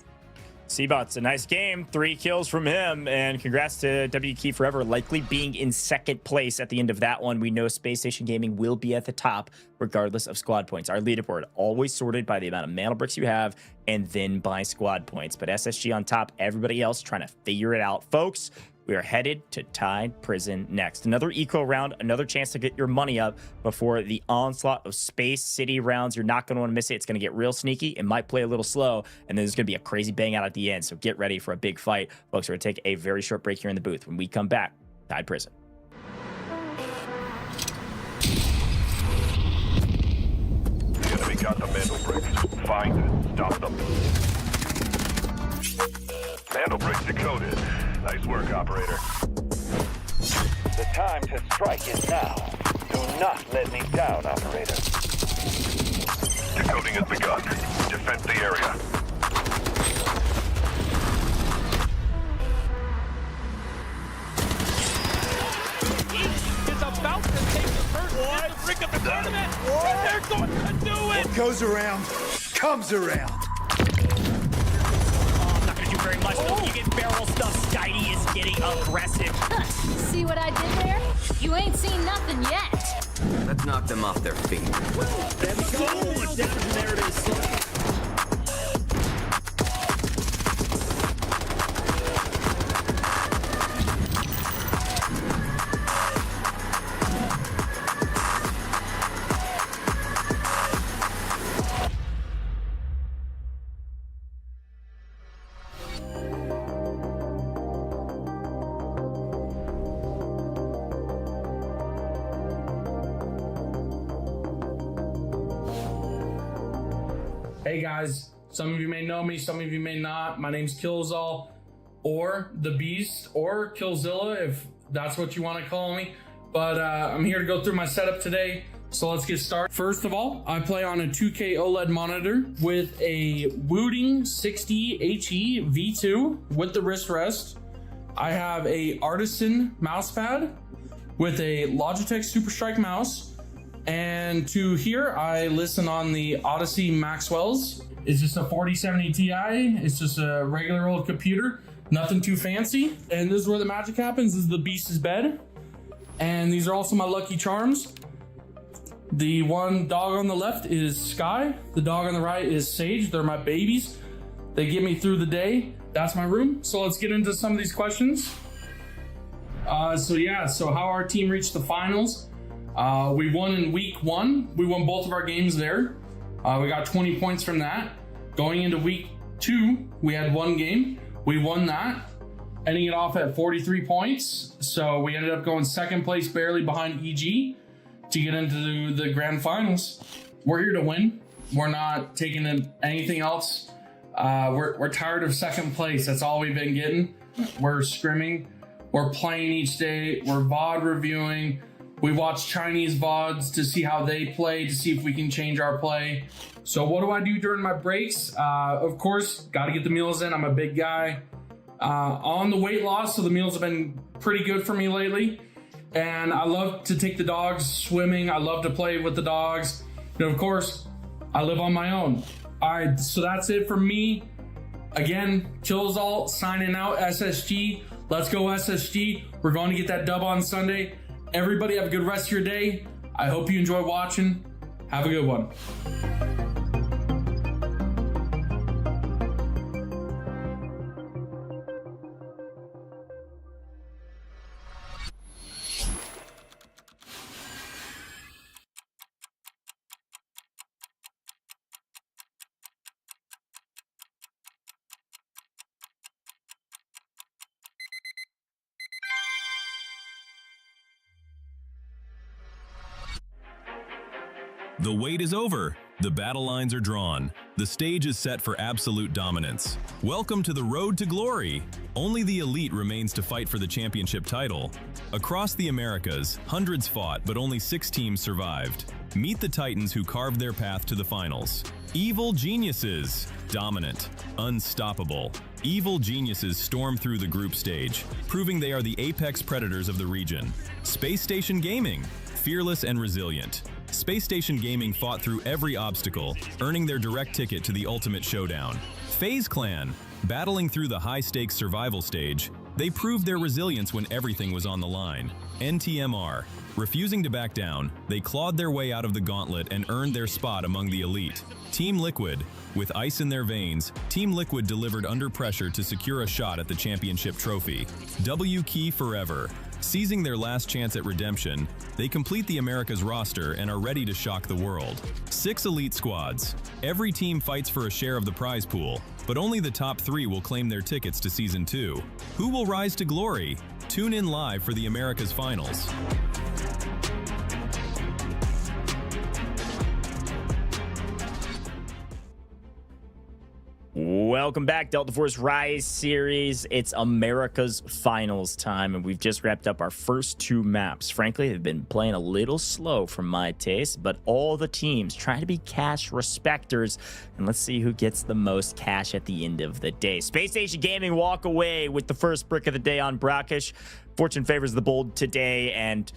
Seabots, a nice game. 3 kills from him, and congrats to WK Forever, likely being in 2nd place at the end of that one. We know Spacestation Gaming will be at the top, regardless of squad points. Our leaderboard always sorted by the amount of mana bricks you have, and then by squad points. But SSG on top, everybody else trying to figure it out. Folks, we are headed to Tide Prison next. Another eco round, another chance to get your money up before the onslaught of Space City rounds. You're not going to want to miss it. It's going to get real sneaky. It might play a little slow, and then there's going to be a crazy bang out at the end. So get ready for a big fight. Folks, we're going to take a very short break here in the booth. When we come back, Tide Prison. The enemy got the Mandel bricks. Find it. Stop them. Mandel bricks decoded. Nice work, operator. The time to strike is now. Do not let me down, operator. Decoding has begun. Defend the area. Is about to take the first brick of the tournament, and they're going to do it! What goes around, comes around. Do very much. Oh. You get barrel stuff. Skydie is getting aggressive. See what I did there? You ain't seen nothing yet. Let's knock them off their feet. There we go. There it is. Hey guys, some of you may know me, some of you may not. My name's Killzall, or The Beast, or Killzilla, if that's what you want to call me. But I'm here to go through my setup today, so let's get started. First of all, I play on a 2K OLED monitor with a Wooting 60HE V2 with the wrist rest. I have a Artisan mousepad with a Logitech Super Strike mouse. And to here, I listen on the Odyssey Maxwell's. It's just a 4070 Ti. It's just a regular old computer, nothing too fancy. And this is where the magic happens. This is the Beast's bed. And these are also my lucky charms. The one dog on the left is Sky. The dog on the right is Sage. They're my babies. They get me through the day. That's my room. So let's get into some of these questions. So how our team reached the finals. We won in week 1. We won both of our games there. We got 20 points from that. Going into week 2, we had 1 game. We won that, ending it off at 43 points. So we ended up going second place, barely behind EG, to get into the grand finals. We're here to win. We're not taking anything else. We're tired of second place. That's all we've been getting. We're scrimming. We're playing each day. We're VOD reviewing. We watch Chinese VODs to see how they play, to see if we can change our play. So what do I do during my breaks? Of course, got to get the meals in. I'm a big guy. On the weight loss, so the meals have been pretty good for me lately. And I love to take the dogs swimming. I love to play with the dogs. And of course, I live on my own. All right, so that's it for me. Again, Killzall signing out, SSG. Let's go SSG. We're going to get that dub on Sunday. Everybody have a good rest of your day. I hope you enjoy watching. Have a good one. The wait is over. The battle lines are drawn. The stage is set for absolute dominance. Welcome to the road to glory. Only the elite remains to fight for the championship title. Across the Americas, hundreds fought, but only 6 teams survived. Meet the Titans who carved their path to the finals. Evil Geniuses. Dominant. Unstoppable. Evil Geniuses storm through the group stage, proving they are the apex predators of the region. Spacestation Gaming. Fearless and resilient. Spacestation Gaming fought through every obstacle, earning their direct ticket to the ultimate showdown. FaZe Clan. Battling through the high-stakes survival stage, they proved their resilience when everything was on the line. NTMR. Refusing to back down, they clawed their way out of the gauntlet and earned their spot among the elite. Team Liquid. With ice in their veins, Team Liquid delivered under pressure to secure a shot at the championship trophy. W Key Forever. Seizing their last chance at redemption, they complete the Americas roster and are ready to shock the world. 6 elite squads. Every team fights for a share of the prize pool, but only the top 3 will claim their tickets to Season 2. Who will rise to glory? Tune in live for the Americas Finals. Welcome back, Delta Force Rise series. It's America's Finals time, and we've just wrapped up our first 2 maps. Frankly, they've been playing a little slow for my taste, but all the teams trying to be cash respecters, and let's see who gets the most cash at the end of the day. Spacestation Gaming walk away with the first brick of the day on Brakkesh. Fortune favors the bold today, and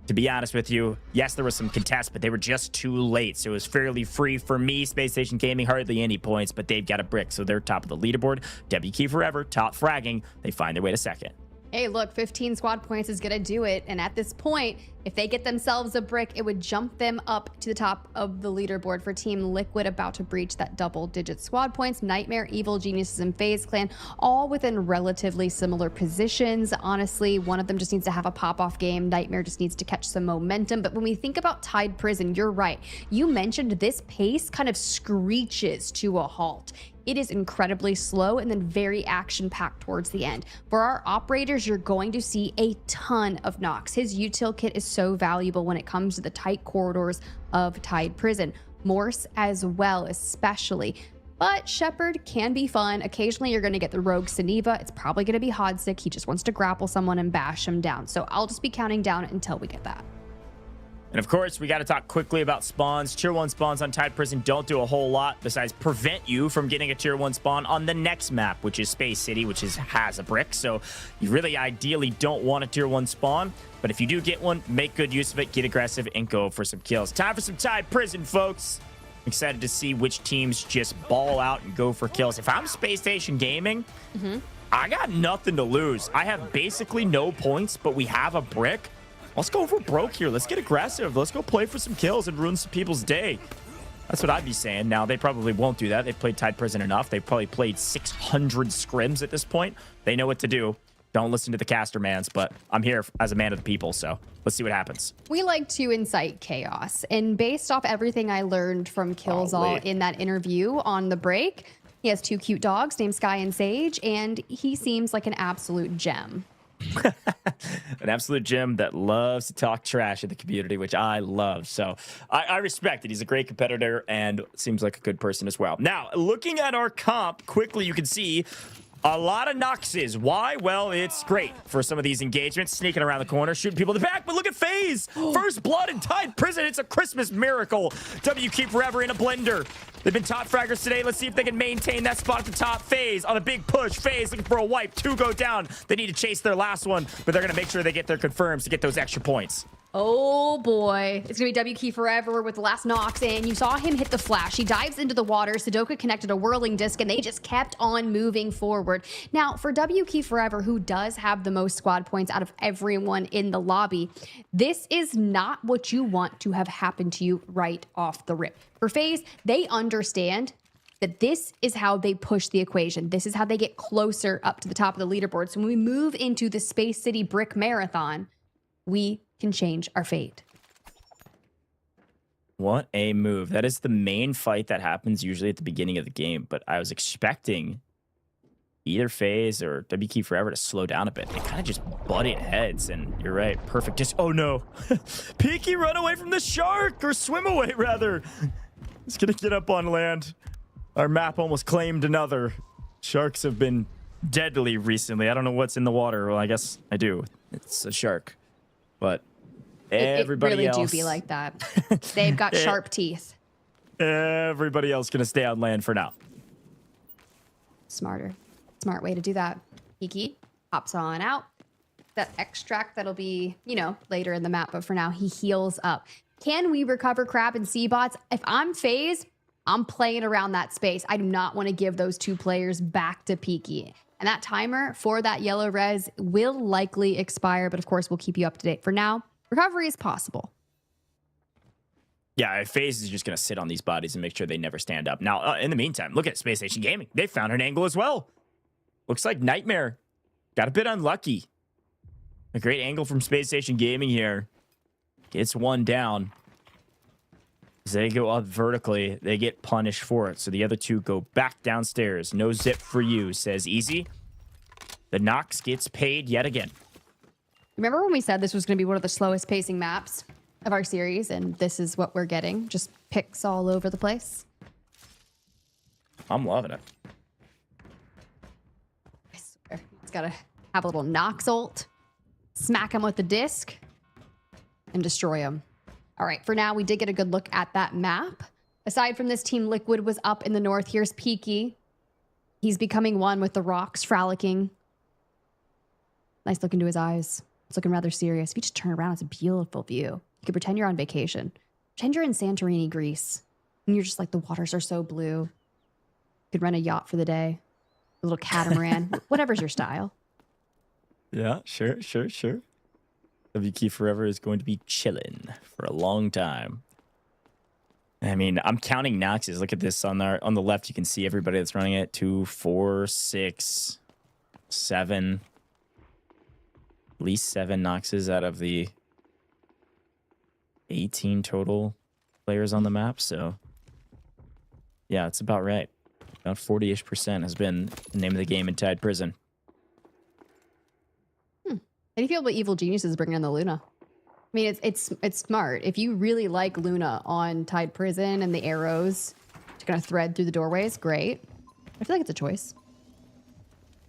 to be honest with you, yes, there was some contests, but they were just too late. So it was fairly free for me. Spacestation Gaming, hardly any points, but they've got a brick. So they're top of the leaderboard. W Key Forever, top fragging. They find their way to second. Hey, look, 15 squad points is going to do it. And at this point, if they get themselves a brick, it would jump them up to the top of the leaderboard for Team Liquid, about to breach that double-digit squad points. Nightmare, Evil Geniuses, and FaZe Clan, all within relatively similar positions. Honestly, one of them just needs to have a pop-off game. Nightmare just needs to catch some momentum. But when we think about Tide Prison, you're right. You mentioned this pace kind of screeches to a halt. It is incredibly slow and then very action-packed towards the end. For our operators, you're going to see a ton of knocks. His util kit is so valuable when it comes to the tight corridors of Tide Prison. Morse as well, especially. But Shepard can be fun. Occasionally, you're going to get the rogue Seneva. It's probably going to be Hodsick. He just wants to grapple someone and bash him down. So I'll just be counting down until we get that. And of course, we got to talk quickly about spawns. Tier 1 spawns on Tide Prison don't do a whole lot besides prevent you from getting a Tier 1 spawn on the next map, which is Space City, which has a brick. So you really ideally don't want a Tier 1 spawn. But if you do get one, make good use of it, get aggressive, and go for some kills. Time for some Tide Prison, folks. I'm excited to see which teams just ball out and go for kills. If I'm Spacestation Gaming, I got nothing to lose. I have basically no points, but we have a brick. Let's go for broke here. Let's get aggressive. Let's go play for some kills and ruin some people's day. That's what I'd be saying. Now, they probably won't do that. They've played Tide Prison enough. They've probably played 600 scrims at this point. They know what to do. Don't listen to the caster mans, but I'm here as a man of the people, so let's see what happens. We like to incite chaos, and based off everything I learned from Killzall in that interview on the break, he has 2 cute dogs named Sky and Sage, and he seems like an absolute gem. An absolute gem that loves to talk trash in the community, which I love. So I respect it. He's a great competitor and seems like a good person as well. Now, looking at our comp, quickly you can see a lot of Noxes. Why? Well, it's great for some of these engagements, sneaking around the corner, shooting people in the back. But look at FaZe. First blood in Tide Prison. It's a Christmas miracle. W keep forever in a blender. They've been top fraggers today. Let's see if they can maintain that spot at the top. FaZe on a big push. FaZe looking for a wipe. 2 go down. They need to chase their last one, but they're going to make sure they get their confirms to get those extra points. Oh boy, it's gonna be W Key forever with the last Nox, and you saw him hit the flash. He dives into the water. Sudoka connected a whirling disc, and they just kept on moving forward. Now, for W Key forever, who does have the most squad points out of everyone in the lobby, this is not what you want to have happen to you right off the rip. For FaZe, they understand that this is how they push the equation. This is how they get closer up to the top of the leaderboard. So when we move into the Space City Brick Marathon, we can change our fate. What a move. That is the main fight that happens usually at the beginning of the game, but I was expecting either FaZe or W Key Forever to slow down a bit. They kind of just butted heads, and you're right, perfect. Just, oh no. Peaky, run away from the shark, or swim away rather. It's gonna get up on land. Our map almost claimed another. Sharks have been deadly recently. I don't know what's in the water. Well, I guess I do. It's a shark. But everybody else... It really do be like that. They've got sharp teeth. Everybody else gonna stay on land for now. Smarter. Smart way to do that. Peaky hops on out. That extract that'll be, you know, later in the map, but for now he heals up. Can we recover Crab and Seabots? If I'm FaZe, I'm playing around that space. I do not want to give those 2 players back to Peaky. And that timer for that yellow res will likely expire, but of course we'll keep you up to date. For now, recovery is possible. Yeah, FaZe is just going to sit on these bodies and make sure they never stand up. Now, in the meantime, look at Spacestation Gaming. They found an angle as well. Looks like Nightmare got a bit unlucky. A great angle from Spacestation Gaming here. Gets one down. As they go up vertically, they get punished for it. So the other 2 go back downstairs. No zip for you, says Easy. The Nox gets paid yet again. Remember when we said this was going to be one of the slowest pacing maps of our series, and this is what we're getting? Just picks all over the place. I'm loving it. I swear. It's got to have a little Nox ult, smack him with the disc, and destroy him. All right, for now, we did get a good look at that map. Aside from this, Team Liquid was up in the north. Here's Peaky. He's becoming one with the rocks, frolicking. Nice look into his eyes. It's looking rather serious. If you just turn around, it's a beautiful view. You could pretend you're on vacation. Pretend you're in Santorini, Greece. And you're just like, the waters are so blue. You could rent a yacht for the day. A little catamaran. Whatever's your style. Yeah, sure. W Key Forever is going to be chilling for a long time. I mean, I'm counting Noxes. Look at this on the left. You can see everybody that's running it. 2, 4, 6, 7. At least 7 Noxes out of the 18 total players on the map. So, yeah, it's about right. About 40-ish% has been the name of the game in Tide Prison. How do you feel about Evil Geniuses bringing in the Luna? I mean, it's smart. If you really like Luna on Tide Prison and the arrows to kind of thread through the doorways, great. I feel like it's a choice.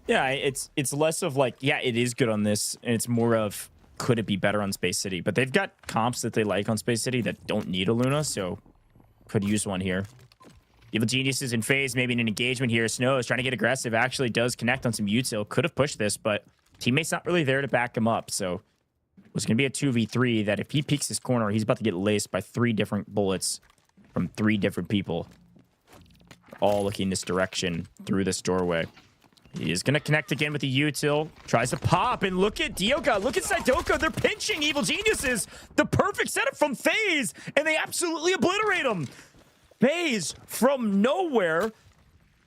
Yeah, it's less of like, yeah, it is good on this, and it's more of, could it be better on Space City? But they've got comps that they like on Space City that don't need a Luna, so could use one here. Evil Geniuses in FaZe, maybe in an engagement here. Snow is trying to get aggressive, actually does connect on some util. Could have pushed this, but teammate's not really there to back him up, so it was going to be a 2v3 that if he peeks his corner, he's about to get laced by 3 different bullets from 3 different people, all looking this direction through this doorway. He is going to connect again with the util. Tries to pop, and look at Dioka. Look at Sidoko. They're pinching Evil Geniuses. The perfect setup from FaZe, and they absolutely obliterate him. FaZe, from nowhere,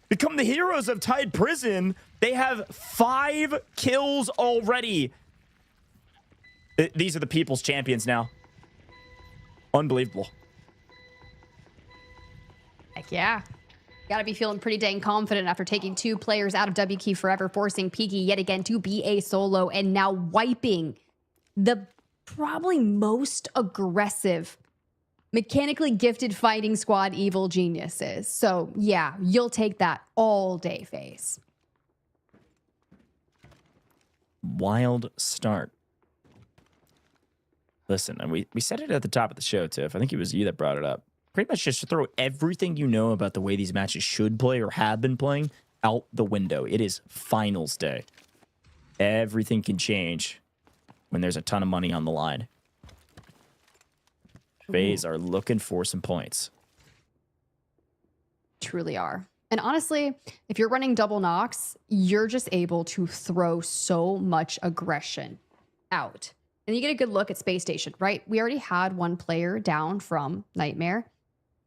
become the heroes of Tide Prison. They have 5 kills already. These are the people's champions now. Unbelievable. Heck yeah. Gotta be feeling pretty dang confident after taking 2 players out of WK Forever, forcing Peaky yet again to be a solo, and now wiping the probably most aggressive, mechanically gifted fighting squad Evil Geniuses. So yeah, you'll take that all day, FaZe. Wild start. Listen, and we said it at the top of the show, Tiff. I think it was you that brought it up. Pretty much just to throw everything you know about the way these matches should play or have been playing out the window. It is finals day. Everything can change when there's a ton of money on the line. FaZe are looking for some points. Truly are. And honestly, if you're running double knocks, you're just able to throw so much aggression out. And you get a good look at Space Station, right? We already had 1 player down from Nightmare,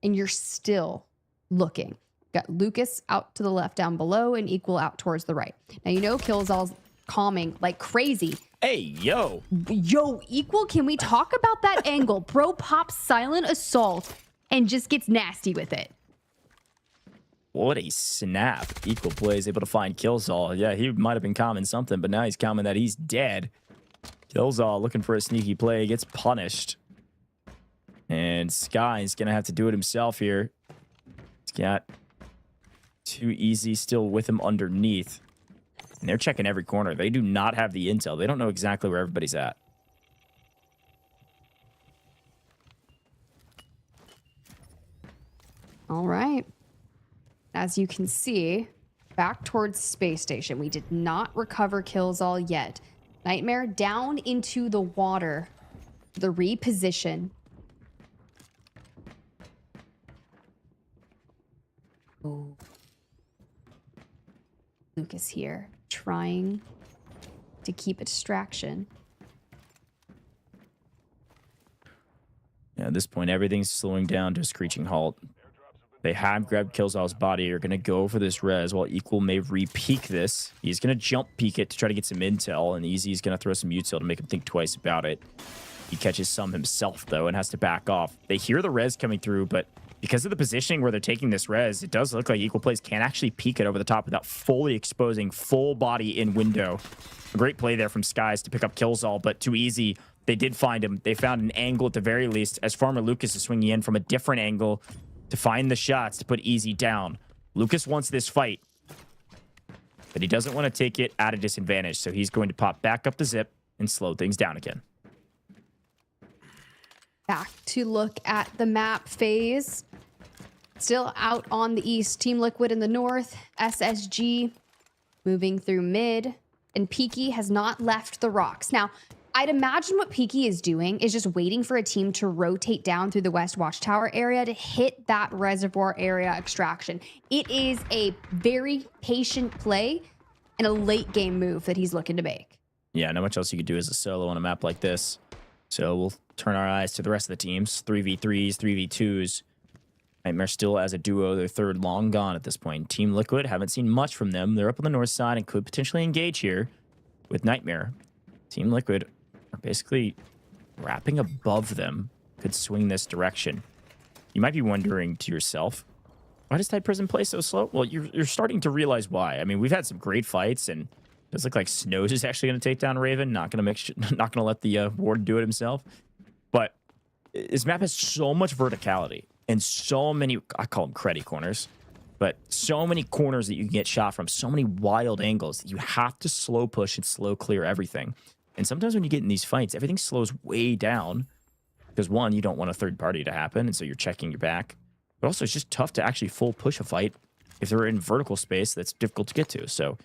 and you're still looking. Got Lucas out to the left down below and Equal out towards the right. Now, you know Killzall's calming like crazy. Hey, yo. Yo, Equal, can we talk about that angle? Bro pops silent assault and just gets nasty with it. What a snap. Equal plays able to find Killzall. Yeah, he might have been calming something, but now he's calming that he's dead. Killzall looking for a sneaky play, gets punished. And Sky's going to have to do it himself here. He's got Too Easy still with him underneath. And they're checking every corner. They do not have the intel. They don't know exactly where everybody's at. All right. As you can see, back towards Space Station. We did not recover Killzall yet. Nightmare down into the water. The reposition. Oh. Lucas here, trying to keep a distraction. Yeah, at this point, everything's slowing down to a screeching halt. They have grabbed Killzall's body. Are going to go for this res while Equal may re-peek this. He's going to jump peek it to try to get some intel, and Easy's going to throw some util to make him think twice about it. He catches some himself, though, and has to back off. They hear the res coming through, but because of the positioning where they're taking this res, it does look like Equal Plays can't actually peek it over the top without fully exposing full body in window. A great play there from Skies to pick up Killzall, but Too Easy. They did find him. They found an angle at the very least as Farmer Lucas is swinging in from a different angle to find the shots to put Easy down. Lucas wants this fight, but he doesn't want to take it at a disadvantage, so he's going to pop back up the zip and slow things down again. Back to look at the map. FaZe still out on the east. Team Liquid in the north. SSG moving through mid. And Peaky has not left the rocks. Now, I'd imagine what Peaky is doing is just waiting for a team to rotate down through the West Watchtower area to hit that reservoir area extraction. It is a very patient play and a late game move that he's looking to make. Yeah, not much else you could do as a solo on a map like this. So we'll turn our eyes to the rest of the teams. 3v3s, 3v2s. Nightmare still as a duo. Their third long gone at this point. Team Liquid, haven't seen much from them. They're up on the north side and could potentially engage here with Nightmare. Team Liquid are basically wrapping above them. Could swing this direction. You might be wondering to yourself, why does Tide Prison play so slow? Well, you're starting to realize why. I mean, we've had some great fights, and it does look like Snows is actually going to take down Raven. Not going to let the Ward do it himself. But this map has so much verticality and so many, I call them creddy corners, but so many corners that you can get shot from, so many wild angles that you have to slow push and slow clear everything. And sometimes when you get in these fights, everything slows way down because, one, you don't want a third party to happen, and so you're checking your back. But also, it's just tough to actually full push a fight if they're in vertical space that's difficult to get to. So,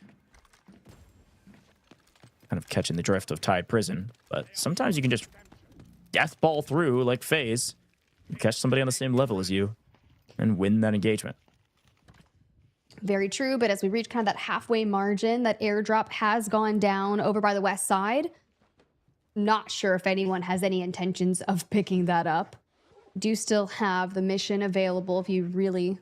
kind of catching the drift of Tide Prison. But sometimes you can just death ball through like FaZe and catch somebody on the same level as you and win that engagement. Very true, but as we reach kind of that halfway margin, that airdrop has gone down over by the west side. Not sure if anyone has any intentions of picking that up. Do still have the mission available if you really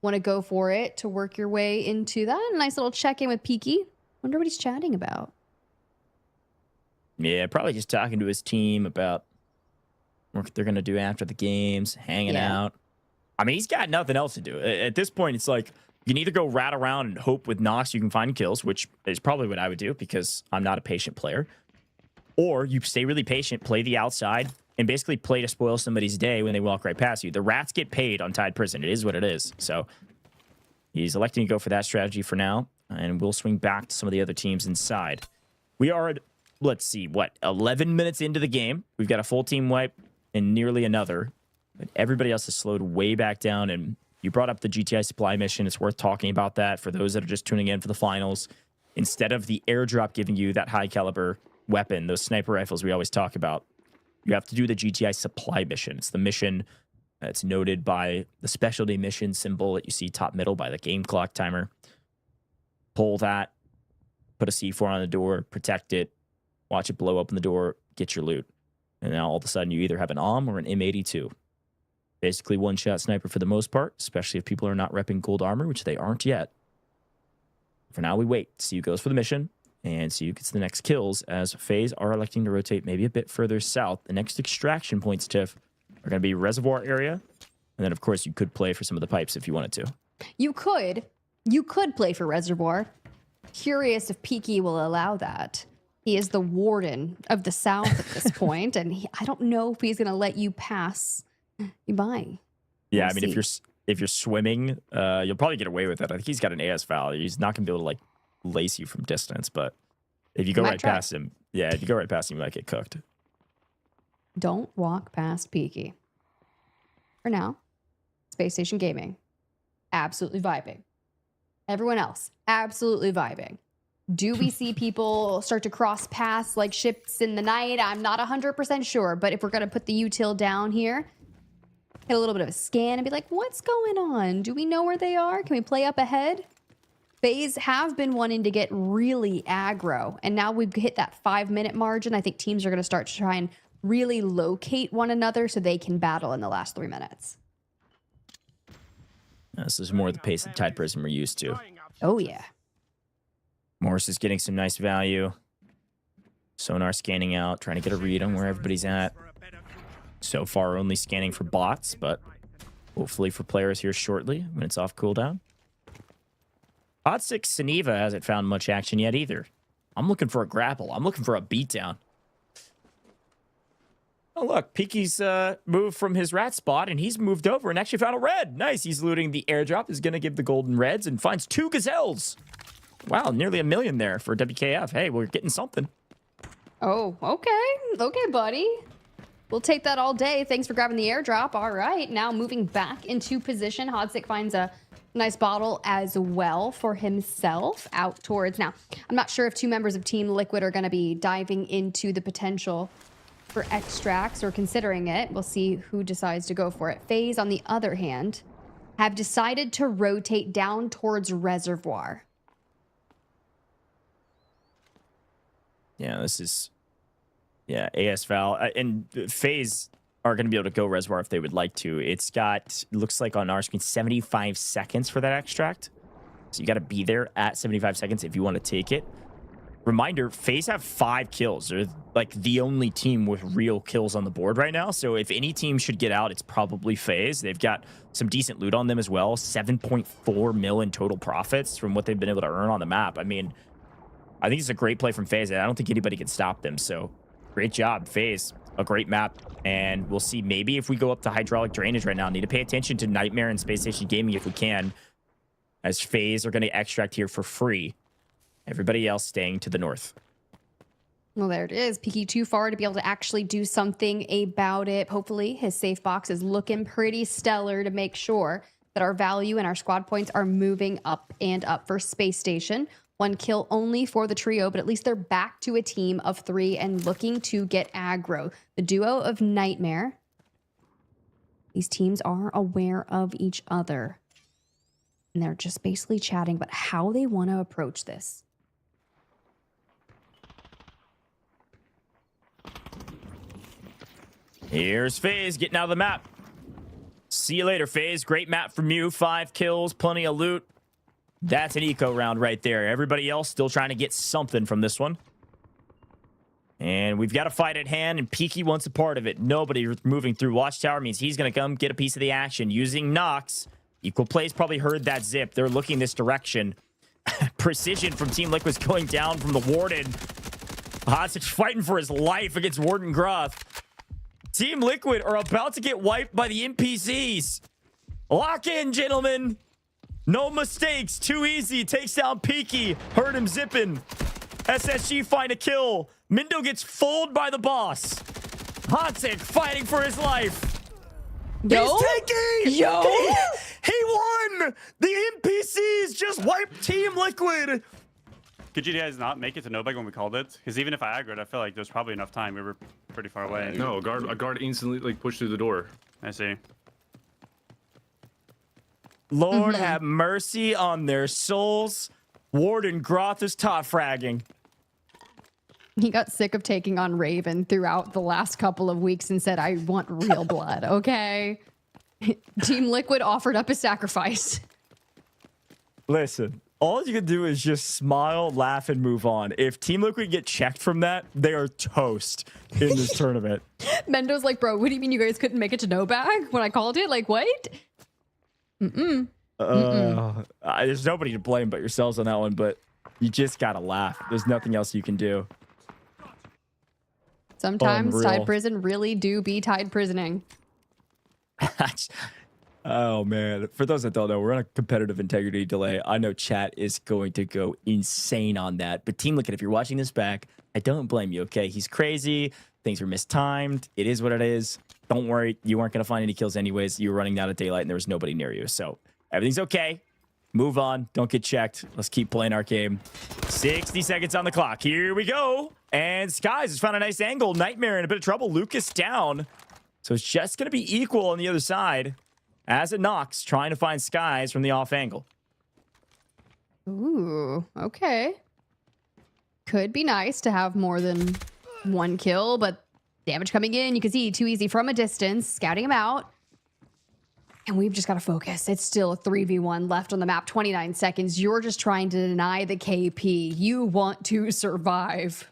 want to go for it to work your way into that. A nice little check-in with Peaky. Wonder what he's chatting about. Yeah, probably just talking to his team about what they're going to do after the games, hanging out. I mean, he's got nothing else to do. At this point, it's like you can either go rat around and hope with Nox you can find kills, which is probably what I would do because I'm not a patient player. Or you stay really patient, play the outside, and basically play to spoil somebody's day when they walk right past you. The rats get paid on Tide Prison. It is what it is. So he's electing to go for that strategy for now, and we'll swing back to some of the other teams inside. We are at, let's see, what, 11 minutes into the game. We've got a full team wipe and nearly another. But everybody else has slowed way back down, and you brought up the GTI supply mission. It's worth talking about that for those that are just tuning in for the finals. Instead of the airdrop giving you that high caliber weapon, those sniper rifles we always talk about, you have to do the GTI supply mission. It's the mission that's noted by the specialty mission symbol that you see top middle by the game clock timer. Pull that, put a C4 on the door, protect it, watch it blow open the door, get your loot. And now all of a sudden you either have an OM or an M82. Basically one-shot sniper for the most part, especially if people are not repping gold armor, which they aren't yet. For now, we wait. See who goes for the mission and see who gets the next kills, as FaZe are electing to rotate maybe a bit further south. The next extraction points, Tiff, are going to be reservoir area. And then, of course, you could play for some of the pipes if you wanted to. You could play for reservoir. Curious if Peaky will allow that. He is the warden of the South at this point, and I don't know if he's going to let you pass you by. Yeah, We'll I mean, see. if you're swimming, you'll probably get away with it. I think he's got an AS value. He's not going to be able to like lace you from distance, but if you go Might right try. past him, yeah, if you go right past him, you might get cooked. Don't walk past Peaky. For now, Spacestation Gaming, absolutely vibing. Everyone else, absolutely vibing. Do we see people start to cross paths like ships in the night? I'm not 100% sure, but if we're going to put the util down here, get a little bit of a scan and be like, what's going on? Do we know where they are? Can we play up ahead? FaZe have been wanting to get really aggro, and now we've hit that 5-minute margin. I think teams are going to start to try and really locate one another so they can battle in the last 3 minutes. This is more the pace of Tide Prism we're used to. Oh, yeah. Morris is getting some nice value. Sonar scanning out, trying to get a read on where everybody's at. So far, only scanning for bots, but hopefully for players here shortly when it's off cooldown. Bot 6 Saniva hasn't found much action yet either. I'm looking for a grapple. I'm looking for a beatdown. Oh, look, Peaky's moved from his rat spot, and he's moved over and actually found a red. Nice. He's looting the airdrop. Is going to give the golden reds and finds 2 gazelles. Wow, nearly 1 million there for WKF. Hey, we're getting something. Oh, okay. Okay, buddy. We'll take that all day. Thanks for grabbing the airdrop. All right, now moving back into position. Hodsik finds a nice bottle as well for himself out towards. Now, I'm not sure if 2 members of Team Liquid are going to be diving into the potential for extracts or considering it. We'll see who decides to go for it. FaZe, on the other hand, have decided to rotate down towards Reservoir. Yeah, this is... Yeah, AS Val. And FaZe are going to be able to go Reservoir if they would like to. It's got, looks like on our screen, 75 seconds for that extract. So you got to be there at 75 seconds if you want to take it. Reminder, FaZe have 5 kills. They're like the only team with real kills on the board right now. So if any team should get out, it's probably FaZe. They've got some decent loot on them as well. 7.4 mil in total profits from what they've been able to earn on the map. I mean, I think it's a great play from FaZe. I don't think anybody can stop them. So great job, FaZe. A great map. And we'll see maybe if we go up to hydraulic drainage right now. Need to pay attention to Nightmare and Spacestation Gaming if we can, as FaZe are going to extract here for free. Everybody else staying to the north. Well, there it is. Peaky too far to be able to actually do something about it. Hopefully, his safe box is looking pretty stellar to make sure that our value and our squad points are moving up and up for Space Station. 1 kill only for the trio, but at least they're back to a team of 3 and looking to get aggro. The duo of Nightmare. These teams are aware of each other. And they're just basically chatting about how they want to approach this. Here's FaZe getting out of the map. See you later, FaZe. Great map from you. 5 kills, plenty of loot. That's an eco round right there. Everybody else still trying to get something from this one. And we've got a fight at hand, and Peaky wants a part of it. Nobody moving through Watchtower means he's going to come get a piece of the action using Nox. Equal Plays probably heard that zip. They're looking this direction. Precision from Team Liquid's going down from the Warden. Hostage fighting for his life against Warden Groth. Team Liquid are about to get wiped by the NPCs. Lock in, gentlemen. No mistakes. Too easy. Takes down Peaky. Heard him zipping. SSG find a kill. Mindo gets fooled by the boss. Hansik fighting for his life. Yo? He's taking. Yo? He won. The NPCs just wiped Team Liquid. Could you guys not make it to Nobag when we called it? Because even if I aggroed, I feel like there's probably enough time. We were pretty far away. No, a guard instantly like pushed through the door. I see. Lord have mercy on their souls. Warden Groth is top fragging. He got sick of taking on Raven throughout the last couple of weeks and said, I want real blood, okay? Team Liquid offered up a sacrifice. Listen, all you can do is just smile, laugh, and move on. If Team Liquid get checked from that, they are toast in this tournament. Mendo's like, bro, what do you mean you guys couldn't make it to no bag when I called it? Like, what? There's nobody to blame but yourselves on that one, but you just gotta laugh. There's nothing else you can do. Sometimes Unreal. Tide Prison really do be Tide Prisoning. Oh, man. For those that don't know, we're on a competitive integrity delay. I know chat is going to go insane on that. But Team Liquid, if you're watching this back, I don't blame you, okay? He's crazy. Things were mistimed. It is what it is. Don't worry. You weren't going to find any kills anyways. You were running out of daylight and there was nobody near you. So everything's okay. Move on. Don't get checked. Let's keep playing our game. 60 seconds on the clock. Here we go. And Skies has found a nice angle. Nightmare in a bit of trouble. Lucas down. So it's just going to be equal on the other side. As it knocks, trying to find Skies from the off angle. Ooh, okay. Could be nice to have more than one kill, but damage coming in. You can see Too Easy from a distance, scouting him out. And we've just got to focus. It's still a 3v1 left on the map, 29 seconds. You're just trying to deny the KP. You want to survive.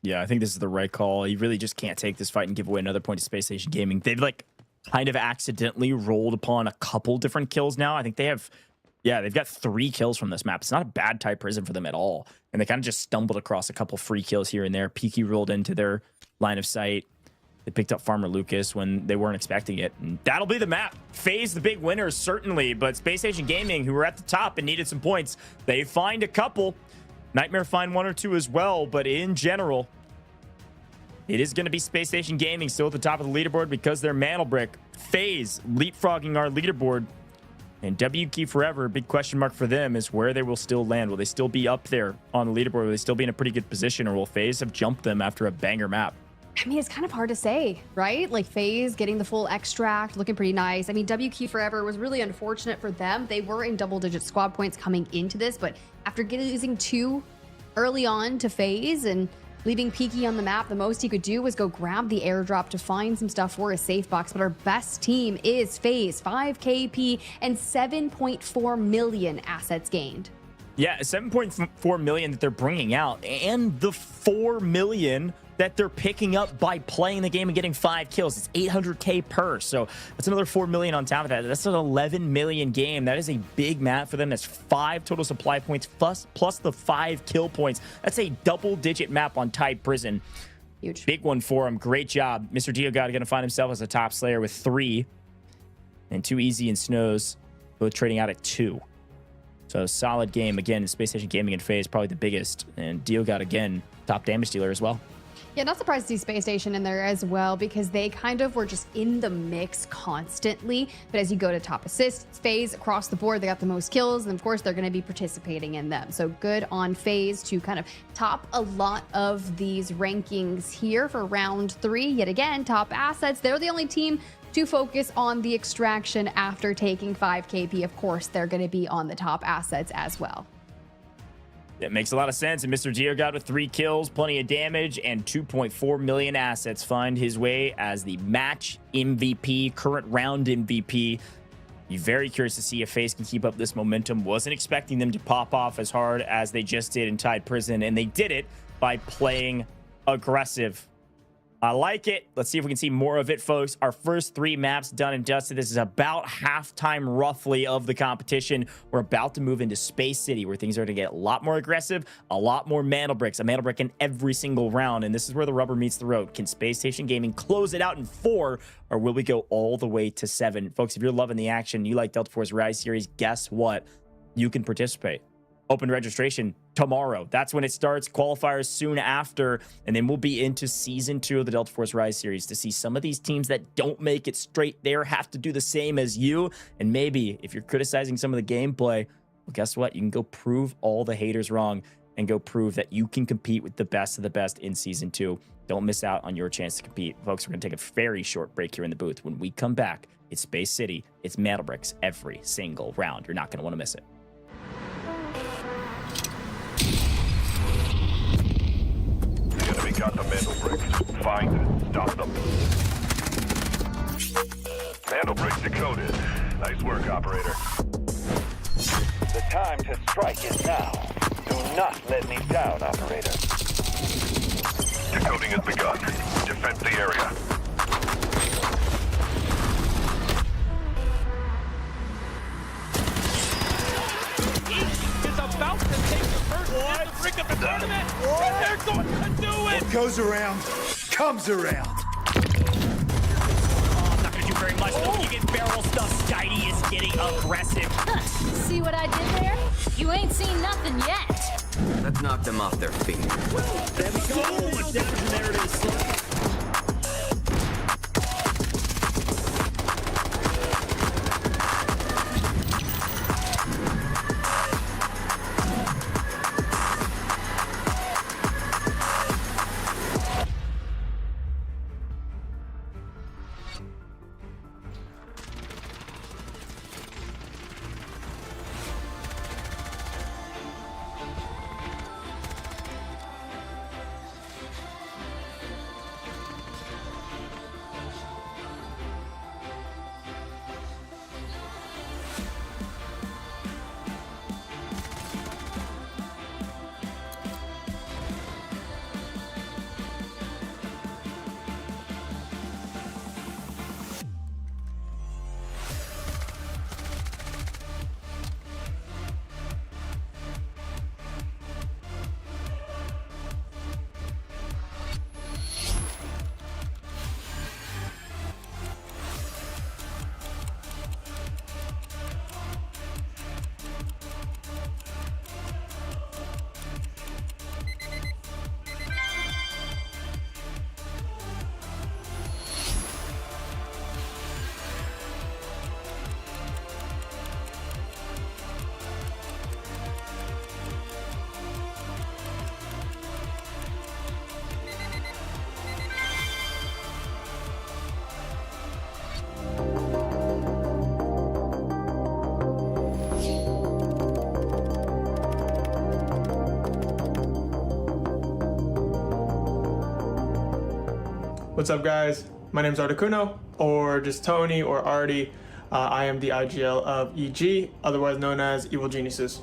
Yeah, I think this is the right call. You really just can't take this fight and give away another point to Spacestation Gaming. They've like kind of accidentally rolled upon a couple different kills now. I think they have, yeah, they've got 3 kills from this map. It's not a bad type prison for them at all. And they kind of just stumbled across a couple free kills here and there. Peaky rolled into their line of sight. They picked up Farmer Lucas when they weren't expecting it. And that'll be the map. FaZe the big winners, certainly. But Spacestation Gaming, who were at the top and needed some points, they find a couple. Nightmare find 1 or 2 as well. But in general, it is going to be Spacestation Gaming still at the top of the leaderboard because they're Mantle Brick. FaZe leapfrogging our leaderboard. And W Key Forever, big question mark for them is where they will still land. Will they still be up there on the leaderboard? Will they still be in a pretty good position? Or will FaZe have jumped them after a banger map? I mean, it's kind of hard to say, right? Like FaZe getting the full extract, looking pretty nice. I mean, W Key Forever was really unfortunate for them. They were in double-digit squad points coming into this, but after losing 2 early on to FaZe and leaving Peaky on the map, the most he could do was go grab the airdrop to find some stuff for a safe box. But our best team is FaZe, 5 KP and 7.4 million assets gained. Yeah, 7.4 million that they're bringing out, and the 4 million that they're picking up by playing the game and getting 5 kills. It's 800K per, so that's another 4 million on top of that. That's an 11 million game. That is a big map for them. That's 5 total supply points plus the 5 kill points. That's a double-digit map on Tide Prison. Huge. Big one for him. Great job. Mr. Diogod going to find himself as a top slayer with 3, and Too Easy and Snows both trading out at 2. So solid game. Again, Spacestation Gaming and FaZe probably the biggest, and Diogod again, top damage dealer as well. Yeah, not surprised to see Space Station in there as well because they kind of were just in the mix constantly. But as you go to top assists, FaZe across the board, they got the most kills. And of course, they're going to be participating in them. So good on FaZe to kind of top a lot of these rankings here for round 3. Yet again, top assets. They're the only team to focus on the extraction after taking 5 KP. Of course, they're going to be on the top assets as well. That makes a lot of sense. And Mr. Geargod with 3 kills, plenty of damage, and 2.4 million assets find his way as the match MVP, current round MVP. You're very curious to see if FaZe can keep up this momentum. Wasn't expecting them to pop off as hard as they just did in Tide Prison, and they did it by playing aggressive. I like it. Let's see if we can see more of it, folks. Our first 3 maps done and dusted. This is about halftime, roughly, of the competition. We're about to move into Space City, where things are going to get a lot more aggressive, a lot more mantle bricks, a mantle brick in every single round, and this is where the rubber meets the road. Can Spacestation Gaming close it out in 4, or will we go all the way to 7? Folks, if you're loving the action, you like Delta Force Rise Series, guess what? You can participate. Open registration tomorrow. That's when it starts. Qualifiers soon after. And then we'll be into season 2 of the Delta Force Rise series to see some of these teams that don't make it straight there have to do the same as you. And maybe if you're criticizing some of the gameplay, well, guess what? You can go prove all the haters wrong and go prove that you can compete with the best of the best in season 2. Don't miss out on your chance to compete. Folks, we're going to take a very short break here in the booth. When we come back, it's Space City. It's mantle bricks every single round. You're not going to want to miss it. Enemy got the mantle bricks. Find it. Stop them. Mantle bricks decoded. Nice work, operator. The time to strike is now. Do not let me down, operator. Decoding has begun. Defend the area. Is about to take the first hit the brick of the tournament, and they're going to do it! What goes around, comes around. Oh, not going to do very much, though. When you get barrel stuff, Skydie is getting aggressive. See what I did there? You ain't seen nothing yet. Let's knock them off their feet. There we go! Much damage, and there it is. What's up, guys? My name's Articuno, or just Tony, or Artie. I am the IGL of EG, otherwise known as Evil Geniuses.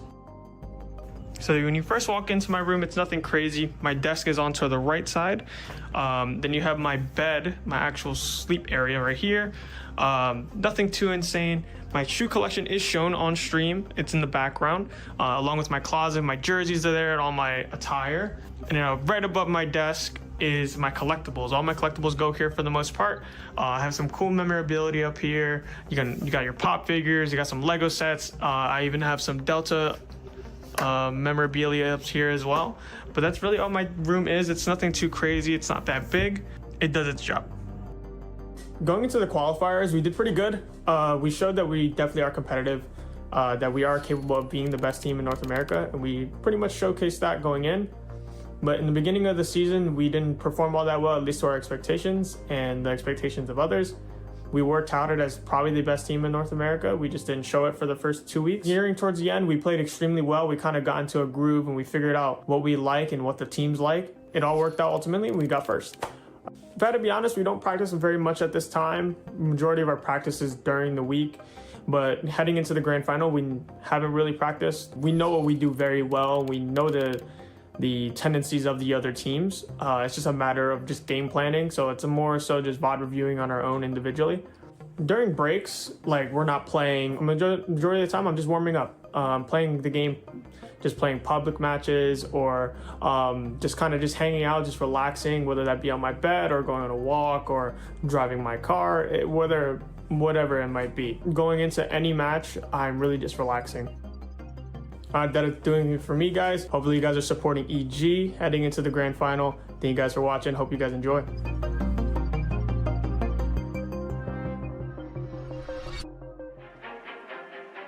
So when you first walk into my room, it's nothing crazy. My desk is on to the right side. Then you have my bed, my actual sleep area right here. Nothing too insane. My shoe collection is shown on stream. It's in the background, along with my closet. My jerseys are there and all my attire. And right above my desk is my collectibles. All my collectibles go here for the most part. I have some cool memorabilia up here. You got your pop figures. You got some Lego sets. I even have some Delta memorabilia up here as well. But that's really all my room is. It's nothing too crazy. It's not that big. It does its job. Going into the qualifiers, we did pretty good. We showed that we definitely are competitive, that we are capable of being the best team in North America, and we pretty much showcased that going in. But in the beginning of the season, we didn't perform all that well, at least to our expectations and the expectations of others. We were touted as probably the best team in North America. We just didn't show it for the first 2 weeks. Nearing towards the end, we played extremely well. We kind of got into a groove and we figured out what we like and what the teams like. It all worked out ultimately, and we got first. If I had to be honest, we don't practice very much at this time. Majority of our practice is during the week, but heading into the grand final, we haven't really practiced. We know what we do very well. We know the tendencies of the other teams. It's just a matter of just game planning. So it's more so just VOD reviewing on our own individually. During breaks, like we're not playing, majority of the time I'm just warming up, playing the game, just playing public matches or just kind of just hanging out, just relaxing, whether that be on my bed or going on a walk or driving my car, whatever it might be. Going into any match, I'm really just relaxing. That is doing it for me, guys. Hopefully you guys are supporting EG heading into the grand final. Thank you guys for watching. Hope you guys enjoy.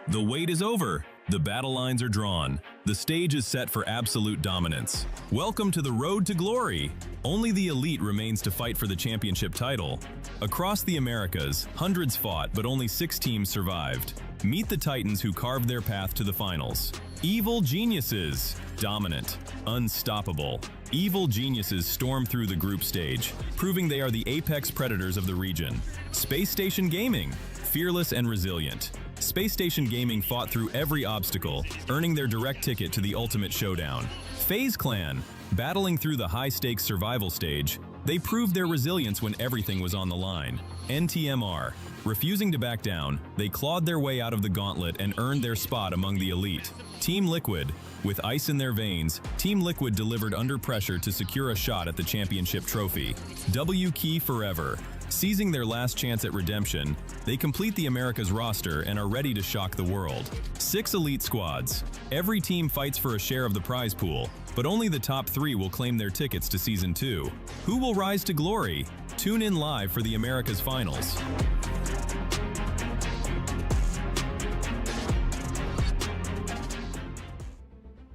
The wait is over. The battle lines are drawn. The stage is set for absolute dominance. Welcome to the road to glory. Only the elite remains to fight for the championship title. Across the Americas, hundreds fought, but only 6 teams survived. Meet the Titans who carved their path to the finals. Evil Geniuses. Dominant. Unstoppable. Evil Geniuses storm through the group stage, proving they are the apex predators of the region. Spacestation Gaming. Fearless and resilient. Spacestation Gaming fought through every obstacle, earning their direct ticket to the ultimate showdown. FaZe Clan. Battling through the high-stakes survival stage, they proved their resilience when everything was on the line. NTMR. Refusing to back down, they clawed their way out of the gauntlet and earned their spot among the elite. Team Liquid. With ice in their veins, Team Liquid delivered under pressure to secure a shot at the championship trophy. W Key Forever. Seizing their last chance at redemption, they complete the Americas roster and are ready to shock the world. 6 elite squads. Every team fights for a share of the prize pool, but only the top 3 will claim their tickets to Season 2. Who will rise to glory? Tune in live for the Americas Finals.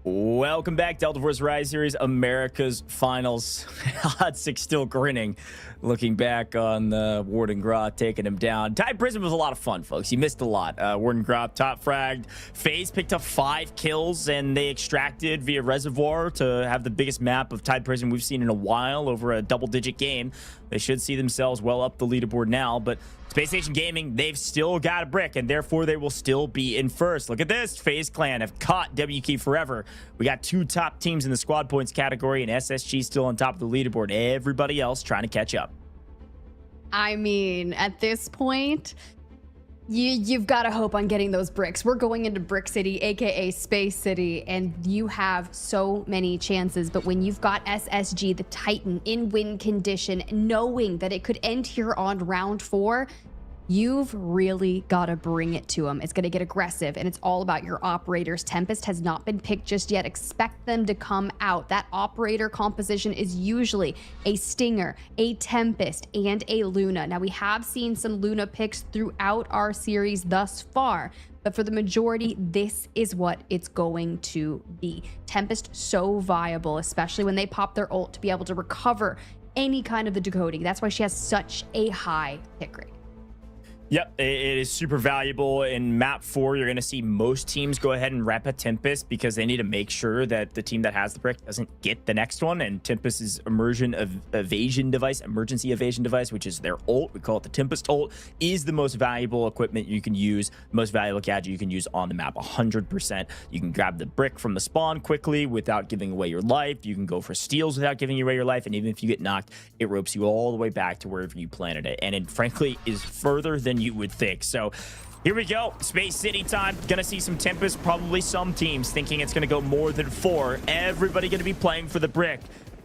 Welcome back, Delta Force Rise Series America's Finals. Hot Six still grinning, looking back on Warden Groth taking him down. Tide Prison was a lot of fun, folks. You missed a lot. Warden Groth top fragged. FaZe picked up 5 kills, and they extracted via Reservoir to have the biggest map of Tide Prison we've seen in a while over a double-digit game. They should see themselves well up the leaderboard now, but Spacestation Gaming, they've still got a brick, and therefore they will still be in first. Look at this. FaZe Clan have caught W Key Forever. We got 2 top teams in the squad points category, and SSG still on top of the leaderboard. Everybody else trying to catch up. I mean, at this point, you've got to hope on getting those bricks. We're going into Brick City, aka Space City, and you have so many chances. But when you've got SSG, the Titan, in win condition, knowing that it could end here on round 4, you've really got to bring it to them. It's going to get aggressive, and it's all about your operators. Tempest has not been picked just yet. Expect them to come out. That operator composition is usually a Stinger, a Tempest, and a Luna. Now, we have seen some Luna picks throughout our series thus far, but for the majority, this is what it's going to be. Tempest, so viable, especially when they pop their ult, to be able to recover any kind of the decoding. That's why she has such a high pick rate. Yep, it is super valuable. In map 4, you're going to see most teams go ahead and rep a Tempest because they need to make sure that the team that has the brick doesn't get the next one. And Tempest's emergency evasion device, which is their ult, we call it the Tempest ult, is the most valuable equipment you can use, most valuable gadget you can use on the map, 100%. You can grab the brick from the spawn quickly without giving away your life. You can go for steals without giving away your life. And even if you get knocked, it ropes you all the way back to wherever you planted it. And it, frankly, is further than you would think. So here we go. Space City time. Gonna see some Tempest, probably some teams thinking it's gonna go more than 4. Everybody gonna be playing for the brick.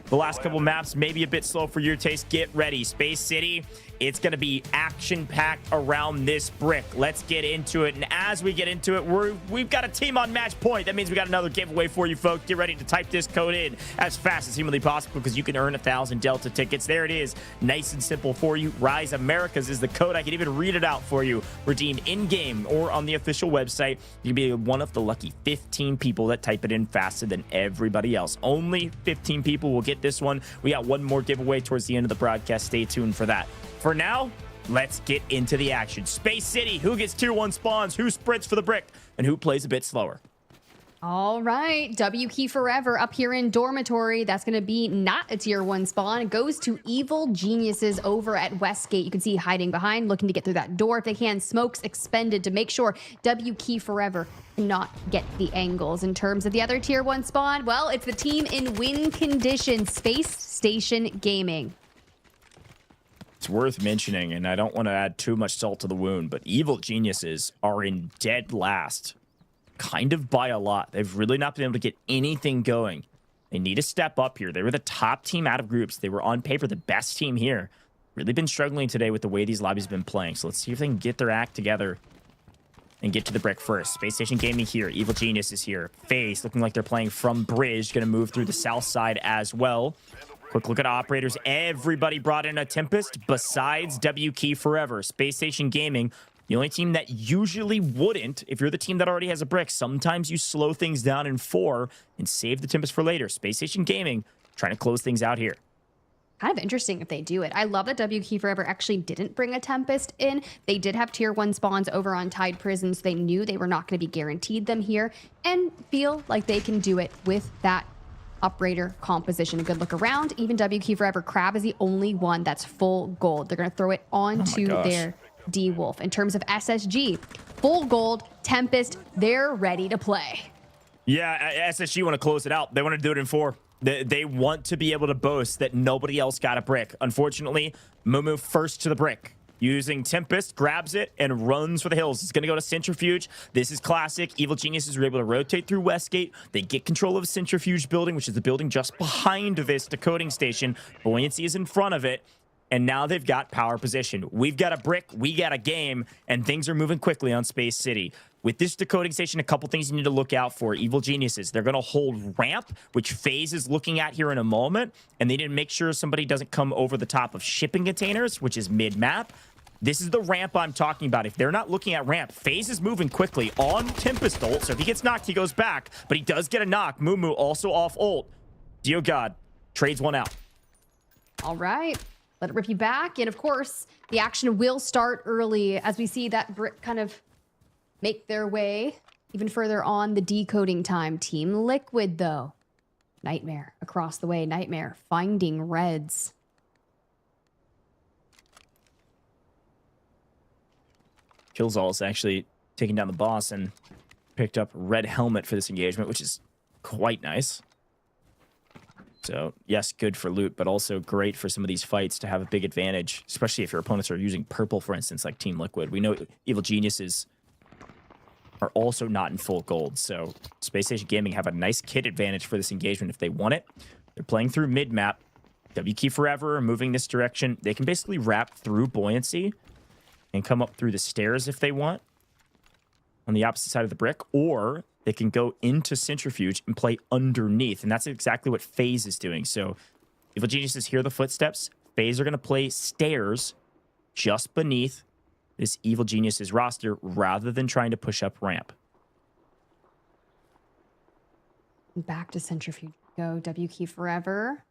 The last couple maps maybe a bit slow for your taste. Get ready. Space City, it's going to be action-packed around this brick. Let's get into it. And as we get into it, we've got a team on match point. That means we got another giveaway for you folks. Get ready to type this code in as fast as humanly possible because you can earn 1,000 Delta tickets. There it is. Nice and simple for you. Rise Americas is the code. I can even read it out for you. Redeem in-game or on the official website. You can be one of the lucky 15 people that type it in faster than everybody else. Only 15 people will get this one. We got one more giveaway towards the end of the broadcast. Stay tuned for that. For now, let's get into the action. Space City, who gets tier 1 spawns, who sprints for the brick, and who plays a bit slower? All right, W Key Forever up here in Dormitory. That's going to be not a tier 1 spawn. It goes to Evil Geniuses over at Westgate. You can see hiding behind, looking to get through that door if they can. Smokes expended to make sure W Key Forever cannot get the angles. In terms of the other tier 1 spawn, well, it's the team in win condition, Spacestation Gaming. It's worth mentioning, and I don't want to add too much salt to the wound, but Evil Geniuses are in dead last. Kind of by a lot. They've really not been able to get anything going. They need to step up here. They were the top team out of groups. They were on paper the best team here. Really been struggling today with the way these lobbies have been playing. So let's see if they can get their act together and get to the brick first. Spacestation Gaming here. Evil Genius is here. FaZe looking like they're playing from bridge. Going to move through the south side as well. Quick look at operators. Everybody brought in a Tempest besides W Key Forever. Spacestation Gaming, the only team that usually wouldn't, if you're the team that already has a brick, sometimes you slow things down in 4 and save the Tempest for later. Spacestation Gaming trying to close things out here. Kind of interesting if they do it. I love that W Key Forever actually didn't bring a Tempest in. They did have tier 1 spawns over on Tide Prison, so they knew they were not going to be guaranteed them here and feel like they can do it with that operator composition. A good look around. Even W Key Forever Crab is the only one that's full gold. They're going to throw it onto their D-Wolf. In terms of SSG, full gold, Tempest, they're ready to play. Yeah, SSG want to close it out. They want to do it in 4. They want to be able to boast that nobody else got a brick. Unfortunately, Mumu first to the brick. Using Tempest, grabs it, and runs for the hills. It's going to go to Centrifuge. This is classic. Evil Geniuses are able to rotate through Westgate. They get control of Centrifuge building, which is the building just behind this decoding station. Buoyancy is in front of it. And now they've got power position. We've got a brick, we got a game, and things are moving quickly on Space City. With this decoding station, a couple things you need to look out for. Evil Geniuses, they're going to hold ramp, which FaZe is looking at here in a moment, and they need to make sure somebody doesn't come over the top of shipping containers, which is mid-map. This is the ramp I'm talking about. If they're not looking at ramp, FaZe is moving quickly on Tempest ult, so if he gets knocked, he goes back, but he does get a knock. Mumu also off ult. Dio God trades one out. All right. Let it rip you back. And of course, the action will start early as we see that brick kind of make their way even further on the decoding time. Team Liquid, though. Nightmare across the way. Nightmare finding reds. Killzall is actually taking down the boss and picked up red helmet for this engagement, which is quite nice. So, yes, good for loot, but also great for some of these fights to have a big advantage, especially if your opponents are using purple, for instance, like Team Liquid. We know Evil Geniuses are also not in full gold, so Spacestation Gaming have a nice kit advantage for this engagement if they want it. They're playing through mid-map. W Key Forever moving this direction. They can basically wrap through Buoyancy and come up through the stairs if they want on the opposite side of the brick, or they can go into Centrifuge and play underneath, and that's exactly what FaZe is doing. So Evil Geniuses hear the footsteps. FaZe are going to play stairs just beneath this Evil Geniuses roster rather than trying to push up ramp. Back to Centrifuge. Go W Key Forever.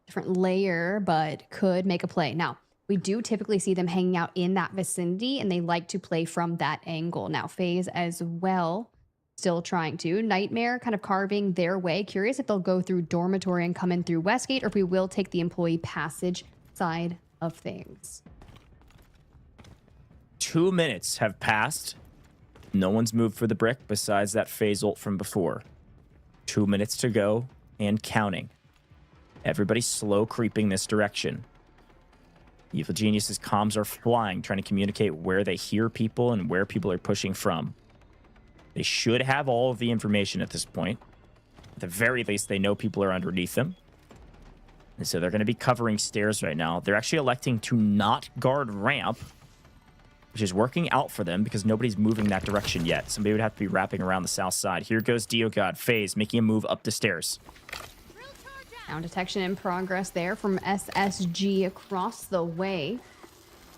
Different layer, but could make a play. Now, we do typically see them hanging out in that vicinity, and they like to play from that angle. Now, FaZe as well, still trying to. Nightmare kind of carving their way. Curious if they'll go through Dormitory and come in through Westgate, or if we will take the employee passage side of things. 2 minutes have passed. No one's moved for the brick besides that FaZe ult from before. 2 minutes to go and counting. Everybody's slow creeping this direction. Evil Genius's comms are flying, trying to communicate where they hear people and where people are pushing from. They should have all of the information at this point. At the very least, they know people are underneath them. And so they're going to be covering stairs right now. They're actually electing to not guard ramp, which is working out for them because nobody's moving that direction yet. Somebody would have to be wrapping around the south side. Here goes Dio God. FaZe making a move up the stairs. Sound detection in progress there from SSG across the way.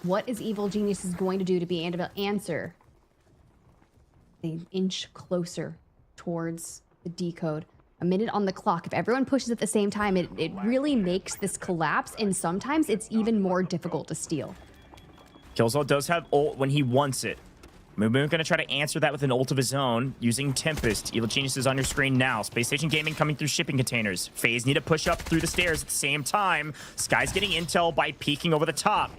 What is Evil Geniuses going to do to be able to answer? They inch closer towards the decode. A minute on the clock. If everyone pushes at the same time, it really makes this collapse, and sometimes it's even more difficult to steal. Killzall does have ult when he wants it. Moo going to try to answer that with an ult of his own using Tempest. Evil Genius is on your screen now. Spacestation Gaming coming through shipping containers. FaZe need to push up through the stairs at the same time. Sky's getting intel by peeking over the top.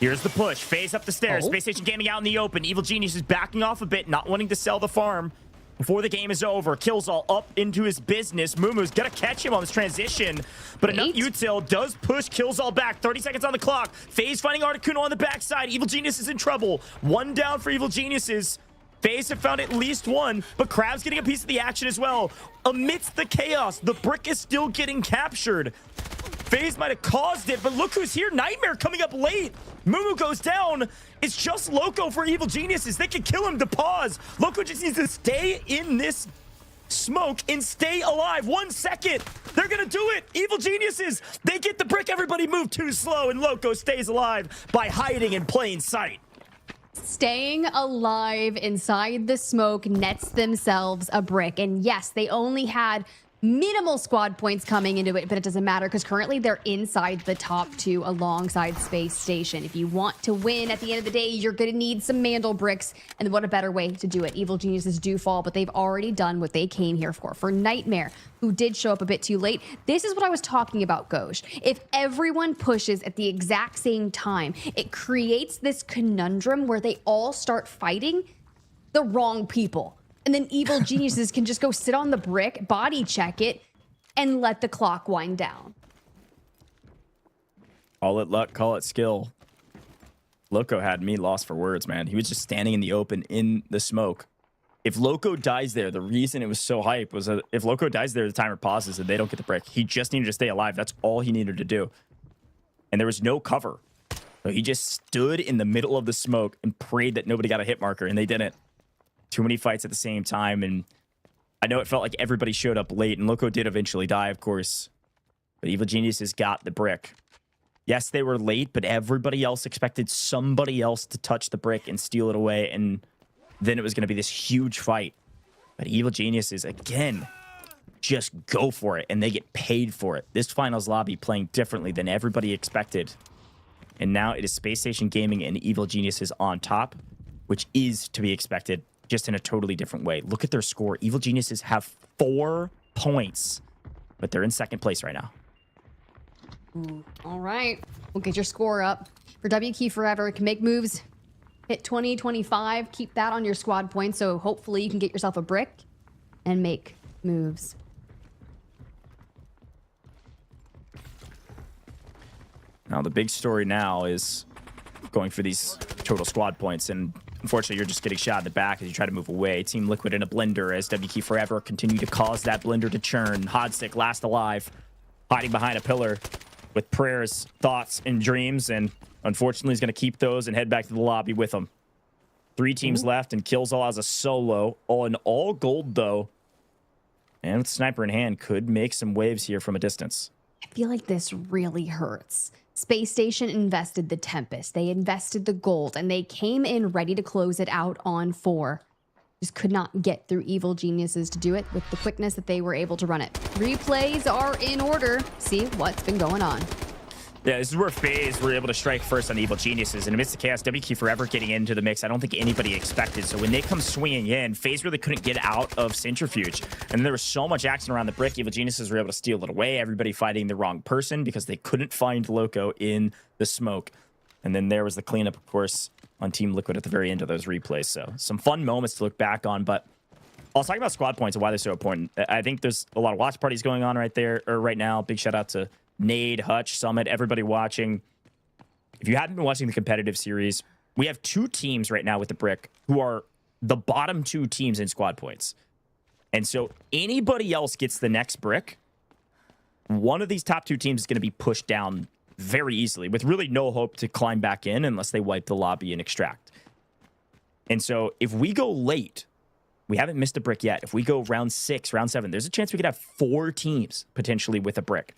Here's the push. FaZe up the stairs. Spacestation Gaming out in the open. Evil Genius is backing off a bit, not wanting to sell the farm before the game is over. Killzall up into his business. Moomoo's gonna catch him on this transition, but enough util does push Killzall back. 30 seconds on the clock. FaZe finding Articuno on the backside. Evil Genius is in trouble. One down for Evil Geniuses. FaZe have found at least one, but Crab's getting a piece of the action as well. Amidst the chaos, the brick is still getting captured. FaZe might have caused it, but look who's here. Nightmare coming up late. Moo goes down. It's just Loco for Evil Geniuses. They can kill him to pause. Loco just needs to stay in this smoke and stay alive. 1 second. They're going to do it. Evil Geniuses. They get the brick. Everybody move too slow, and Loco stays alive by hiding in plain sight. Staying alive inside the smoke nets themselves a brick. And yes, they only had minimal squad points coming into it, but it doesn't matter because currently they're inside the top 2 alongside Space Station. If you want to win at the end of the day, you're going to need some Mandel bricks, and what a better way to do it. Evil Geniuses do fall, but they've already done what they came here for. For Nightmare, who did show up a bit too late, this is what I was talking about, Ghosh. If everyone pushes at the exact same time, it creates this conundrum where they all start fighting the wrong people. And then Evil Geniuses can just go sit on the brick, body check it, and let the clock wind down. Call it luck, call it skill. Loco had me lost for words, man. He was just standing in the open in the smoke. If Loco dies there, the reason it was so hype was that if Loco dies there, the timer pauses and they don't get the brick. He just needed to stay alive. That's all he needed to do. And there was no cover. So he just stood in the middle of the smoke and prayed that nobody got a hit marker, and they didn't. Too many fights at the same time, and I know it felt like everybody showed up late, and Loco did eventually die, of course. But Evil Geniuses got the brick. Yes, they were late, but everybody else expected somebody else to touch the brick and steal it away, and then it was going to be this huge fight. But Evil Geniuses, again, just go for it, and they get paid for it. This finals lobby playing differently than everybody expected. And now it is Space Station Gaming and Evil Geniuses on top, which is to be expected, just in a totally different way. Look at their score. Evil Geniuses have 4 points, but they're in second place right now. All right. We'll get your score up. For W Key Forever, it can make moves. Hit 20, 25. Keep that on your squad points, so hopefully you can get yourself a brick and make moves. Now, the big story now is going for these total squad points, and unfortunately, you're just getting shot in the back as you try to move away. Team Liquid in a blender as W Key Forever continue to cause that blender to churn. Hodstick last alive, hiding behind a pillar with prayers, thoughts, and dreams, and unfortunately, he's going to keep those and head back to the lobby with them. 3 teams left, and Killzall has a solo. All gold, though. And with Sniper in hand, could make some waves here from a distance. I feel like this really hurts. Space Station invested the Tempest, they invested the gold, and they came in ready to close it out on 4. Just could not get through Evil Geniuses to do it with the quickness that they were able to run it. Replays are in order. See what's been going on. Yeah, this is where FaZe were able to strike first on the Evil Geniuses. And amidst the chaos, W Key Forever getting into the mix, I don't think anybody expected. So when they come swinging in, FaZe really couldn't get out of Centrifuge. And there was so much action around the brick, Evil Geniuses were able to steal it away. Everybody fighting the wrong person because they couldn't find Loco in the smoke. And then there was the cleanup, of course, on Team Liquid at the very end of those replays. So some fun moments to look back on. But I was talking about squad points and why they're so important. I think there's a lot of watch parties going on right there, or right now. Big shout out to Nade, Hutch, Summit, everybody watching. If you haven't been watching the competitive series, we have 2 teams right now with the brick who are the bottom 2 teams in squad points. And so anybody else gets the next brick, one of these top 2 teams is going to be pushed down very easily with really no hope to climb back in unless they wipe the lobby and extract. And so if we go late, we haven't missed a brick yet. If we go round 6, round 7, there's a chance we could have 4 teams potentially with a brick.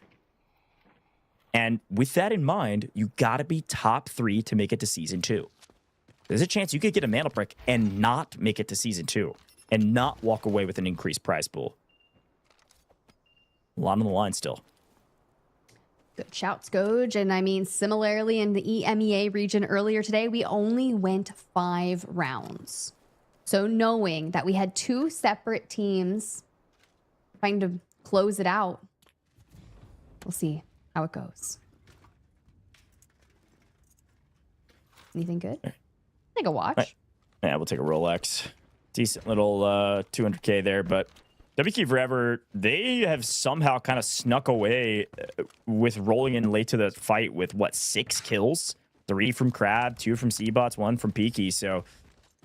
And with that in mind, you got to be top 3 to make it to Season 2. There's a chance you could get a Mantle Brick and not make it to Season 2 and not walk away with an increased prize pool. A lot on the line still. Good shout, Scoj. And I mean, similarly in the EMEA region earlier today, we only went 5 rounds. So knowing that we had 2 separate teams trying to close it out, we'll see how it goes. Anything good? Take a watch. Yeah, we'll take a Rolex. Decent little 200K there, but WK Forever, they have somehow kind of snuck away with rolling in late to the fight with, what, 6 kills? 3 from Crab, 2 from Seabots, 1 from Peaky, so...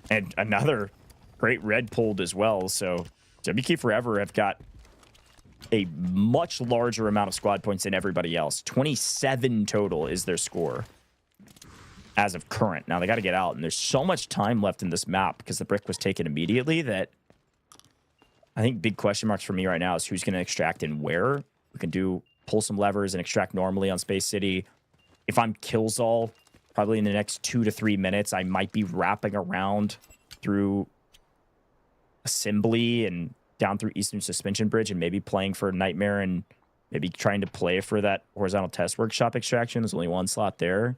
And another great red pulled as well, so WK Forever have got a much larger amount of squad points than everybody else. 27 total is their score as of current. Now, they got to get out, and there's so much time left in this map because the brick was taken immediately that I think big question marks for me right now is who's going to extract and where. We can pull some levers and extract normally on Space City. If I'm Killzall, probably in the next 2 to 3 minutes, I might be wrapping around through Assembly and down through Eastern Suspension Bridge and maybe playing for Nightmare and maybe trying to play for that horizontal test workshop extraction. There's only 1 slot there.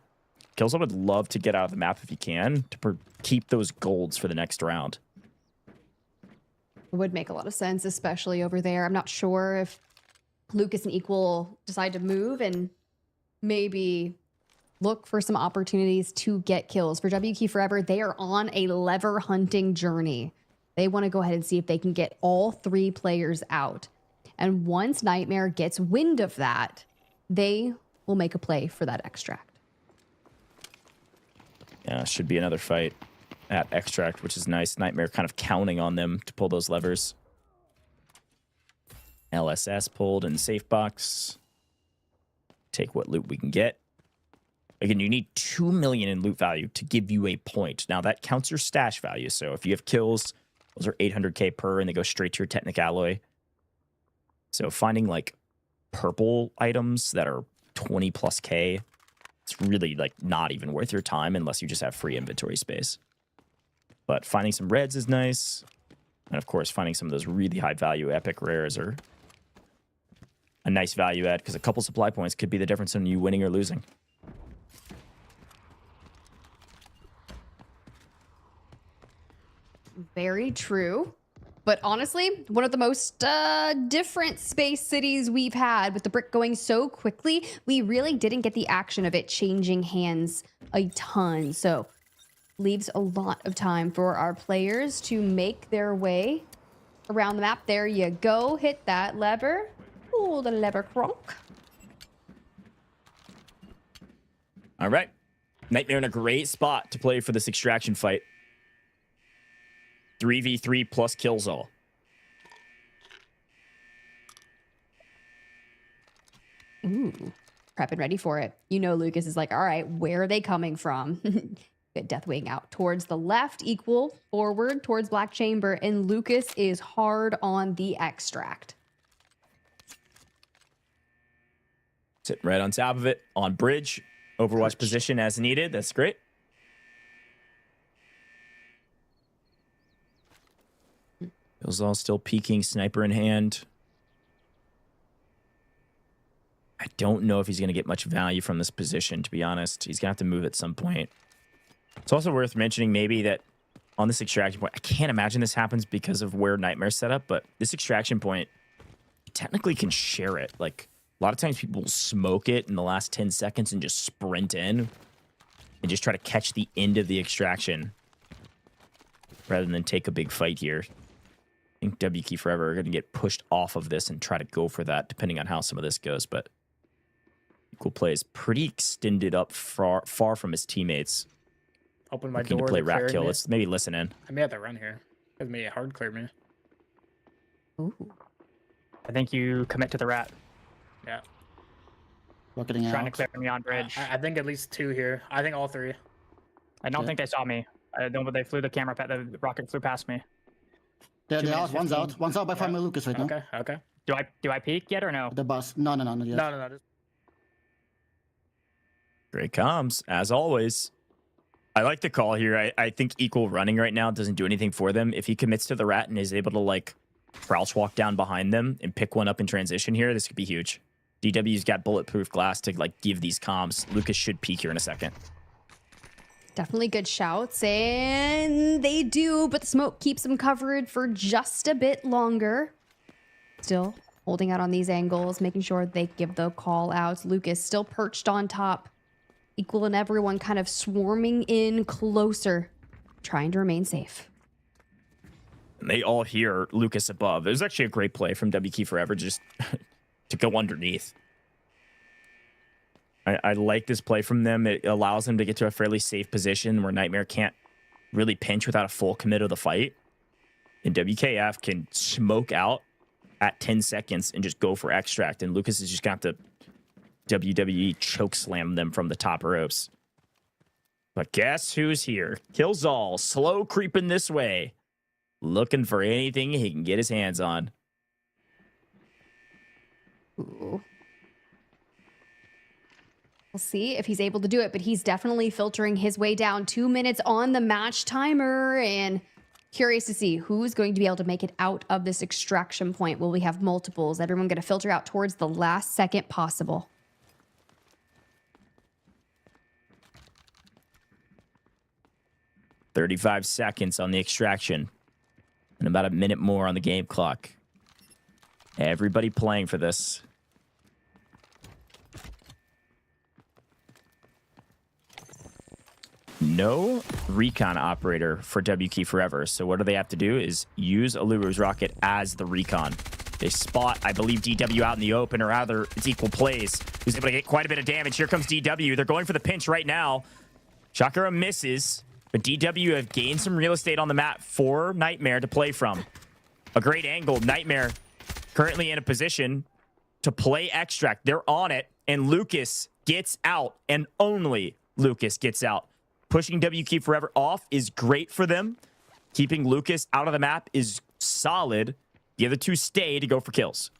Killzall would love to get out of the map if he can to keep those golds for the next round. It would make a lot of sense, especially over there. I'm not sure if Lucas and Equal decide to move and maybe look for some opportunities to get kills. For WK Forever, they are on a lever hunting journey. They want to go ahead and see if they can get all 3 players out. And once Nightmare gets wind of that, they will make a play for that extract. Yeah, should be another fight at extract, which is nice. Nightmare kind of counting on them to pull those levers. LSS pulled in safe box. Take what loot we can get. Again, you need 2 million in loot value to give you a point. Now, that counts your stash value. So if you have kills, those are 800k per, and they go straight to your Technic Alloy. So finding, like, purple items that are 20 plus K, it's really, like, not even worth your time unless you just have free inventory space. But finding some reds is nice. And, of course, finding some of those really high-value epic rares are a nice value add, because a couple supply points could be the difference in you winning or losing. Very true. But honestly, one of the most different space cities we've had with the brick going so quickly, we really didn't get the action of it changing hands a ton. So leaves a lot of time for our players to make their way around the map. There you go. Hit that lever. Pull the lever, Kronk. All right. Nightmare in a great spot to play for this extraction fight. 3v3 plus Killzall. Ooh, prepping ready for it. You know, Lucas is like, all right, where are they coming from? Get Deathwing out towards the left, Equal forward towards Black Chamber, and Lucas is hard on the extract. Sitting right on top of it, on bridge. Overwatch position as needed. That's great. Killzall still peeking, sniper in hand. I don't know if he's going to get much value from this position, to be honest. He's going to have to move at some point. It's also worth mentioning maybe that on this extraction point, I can't imagine this happens because of where Nightmare's set up, but this extraction point, you technically can share it. Like, a lot of times people will smoke it in the last 10 seconds and just sprint in and just try to catch the end of the extraction rather than take a big fight here. I think WK Forever are going to get pushed off of this and try to go for that, depending on how some of this goes. But Equal Play is pretty extended up far from his teammates. Open my Looking door. to play rat kill. Let's maybe listen in. I may have to run here. It may hard clear me. Ooh. I think you commit to the rat. Yeah. Looking trying to clear me on bridge. I think at least 2 here. I think all 3. I don't think they saw me. I don't. But they flew the camera. The rocket flew past me. Yeah, they're out. One's out. One's out by Farmer Lucas right now. Okay. Do I peek yet or no? The bus. No. Yes. No. Great comms, as always. I like the call here. I think Equal running right now doesn't do anything for them. If he commits to the rat and is able to, like, crouch walk down behind them and pick one up in transition here, this could be huge. DW's got bulletproof glass to like give these comms. Lucas should peek here in a second. Definitely good shouts, and they do, but the smoke keeps them covered for just a bit longer. Still holding out on these angles, making sure they give the call outs. Lucas still perched on top. Equal and everyone kind of swarming in closer, trying to remain safe. And they all hear Lucas above. It was actually a great play from WK Forever just to go underneath. I like this play from them. It allows them to get to a fairly safe position where Nightmare can't really pinch without a full commit of the fight. And WKF can smoke out at 10 seconds and just go for extract. And Lucas is just going to have to WWE choke slam them from the top ropes. But guess who's here? Killzall, slow creeping this way. Looking for anything he can get his hands on. Ooh. We'll see if he's able to do it, but he's definitely filtering his way down. 2 minutes on the match timer, and curious to see who's going to be able to make it out of this extraction point. Will we have multiples? Everyone going to filter out towards the last second possible. "35 seconds on the extraction and about a minute more on the game clock. Everybody playing for this. No recon operator for WK Forever. So what do they have to do is use Aluru's rocket as the recon. They spot, I believe, DW out in the open, or rather, it's equal plays. He's able to get quite a bit of damage. Here comes DW. They're going for the pinch right now. Chakra misses, but DW have gained some real estate on the map for Nightmare to play from. A great angle. Nightmare currently in a position to play extract. They're on it, and Lucas gets out, and only Lucas gets out. Pushing WK Forever off is great for them. Keeping Lucas out of the map is solid. The other two stay to go for kills.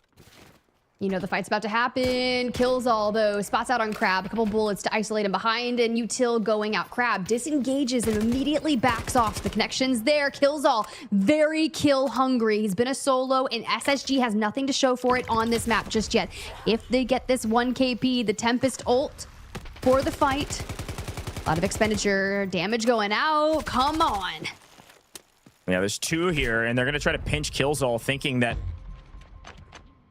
You know the fight's about to happen. Killzall, though, spots out on Crab. A couple bullets to isolate him behind, and Util going out. Crab disengages and immediately backs off. The connection's there. Killzall, very kill hungry. He's been a solo, and SSG has nothing to show for it on this map just yet. If they get this 1 KP, the Tempest ult for the fight. A lot of expenditure, damage going out. Come on. Yeah, there's two here, and they're going to try to pinch Killzall, thinking that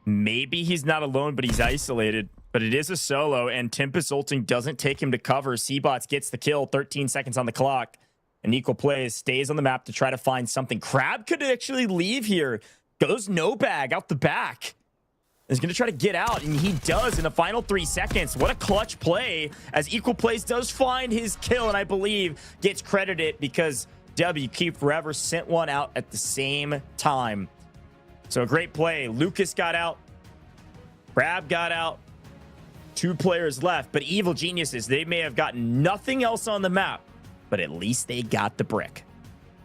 maybe he's not alone, but he's isolated. But it is a solo, and Tempest ulting doesn't take him to cover. Seabots gets the kill, 13 seconds on the clock. And Equal Plays stays on the map to try to find something. Crab could actually leave here. Goes no bag out the back. Is going to try to get out, and he does in the final 3 seconds. What a clutch play, as Equal Plays does find his kill, and I believe gets credited because WK Forever sent one out at the same time. So a great play. Lucas got out. Crab got out. 2 players left, but Evil Geniuses, they may have gotten nothing else on the map, but at least they got the brick.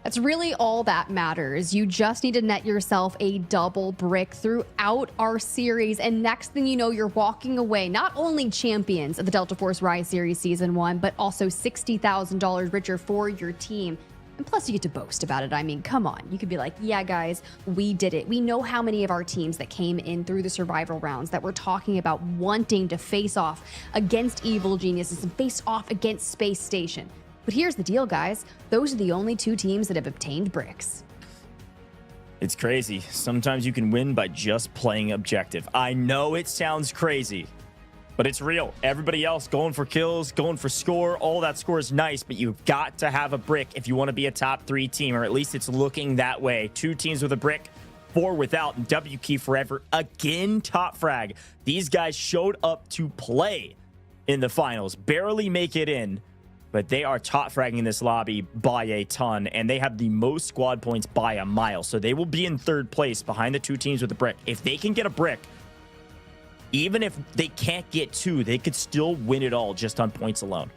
That's really all that matters. You just need to net yourself a double brick throughout our series. And next thing you know, you're walking away not only champions of the Delta Force Rise Series Season 1, but also $60,000 richer for your team. And plus, you get to boast about it. I mean, come on. You could be like, yeah, guys, we did it. We know how many of our teams that came in through the survival rounds that were talking about wanting to face off against Evil Geniuses and face off against Space Station. But here's the deal, guys. Those are the only 2 teams that have obtained bricks. It's crazy. Sometimes you can win by just playing objective. I know it sounds crazy, but it's real. Everybody else going for kills, going for score, all that score is nice, but you've got to have a brick if you want to be a top 3 team, or at least it's looking that way. 2 teams with a brick, 4 without, and WK Forever again top frag. These guys showed up to play in the finals, barely make it in, but they are top fragging this lobby by a ton, and they have the most squad points by a mile. So they will be in 3rd place behind the 2 teams with a brick. If they can get a brick, even if they can't get 2, they could still win it all just on points alone.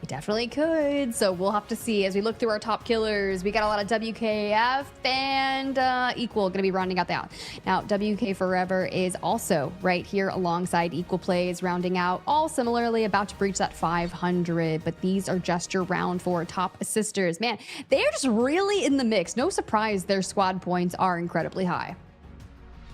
We definitely could. So we'll have to see as we look through our top killers. We got a lot of WKF and Equal going to be rounding out that. Now, WK Forever is also right here alongside Equal Plays, rounding out, all similarly about to breach that 500. But these are just your round 4 top assisters. Man, they are just really in the mix. No surprise their squad points are incredibly high.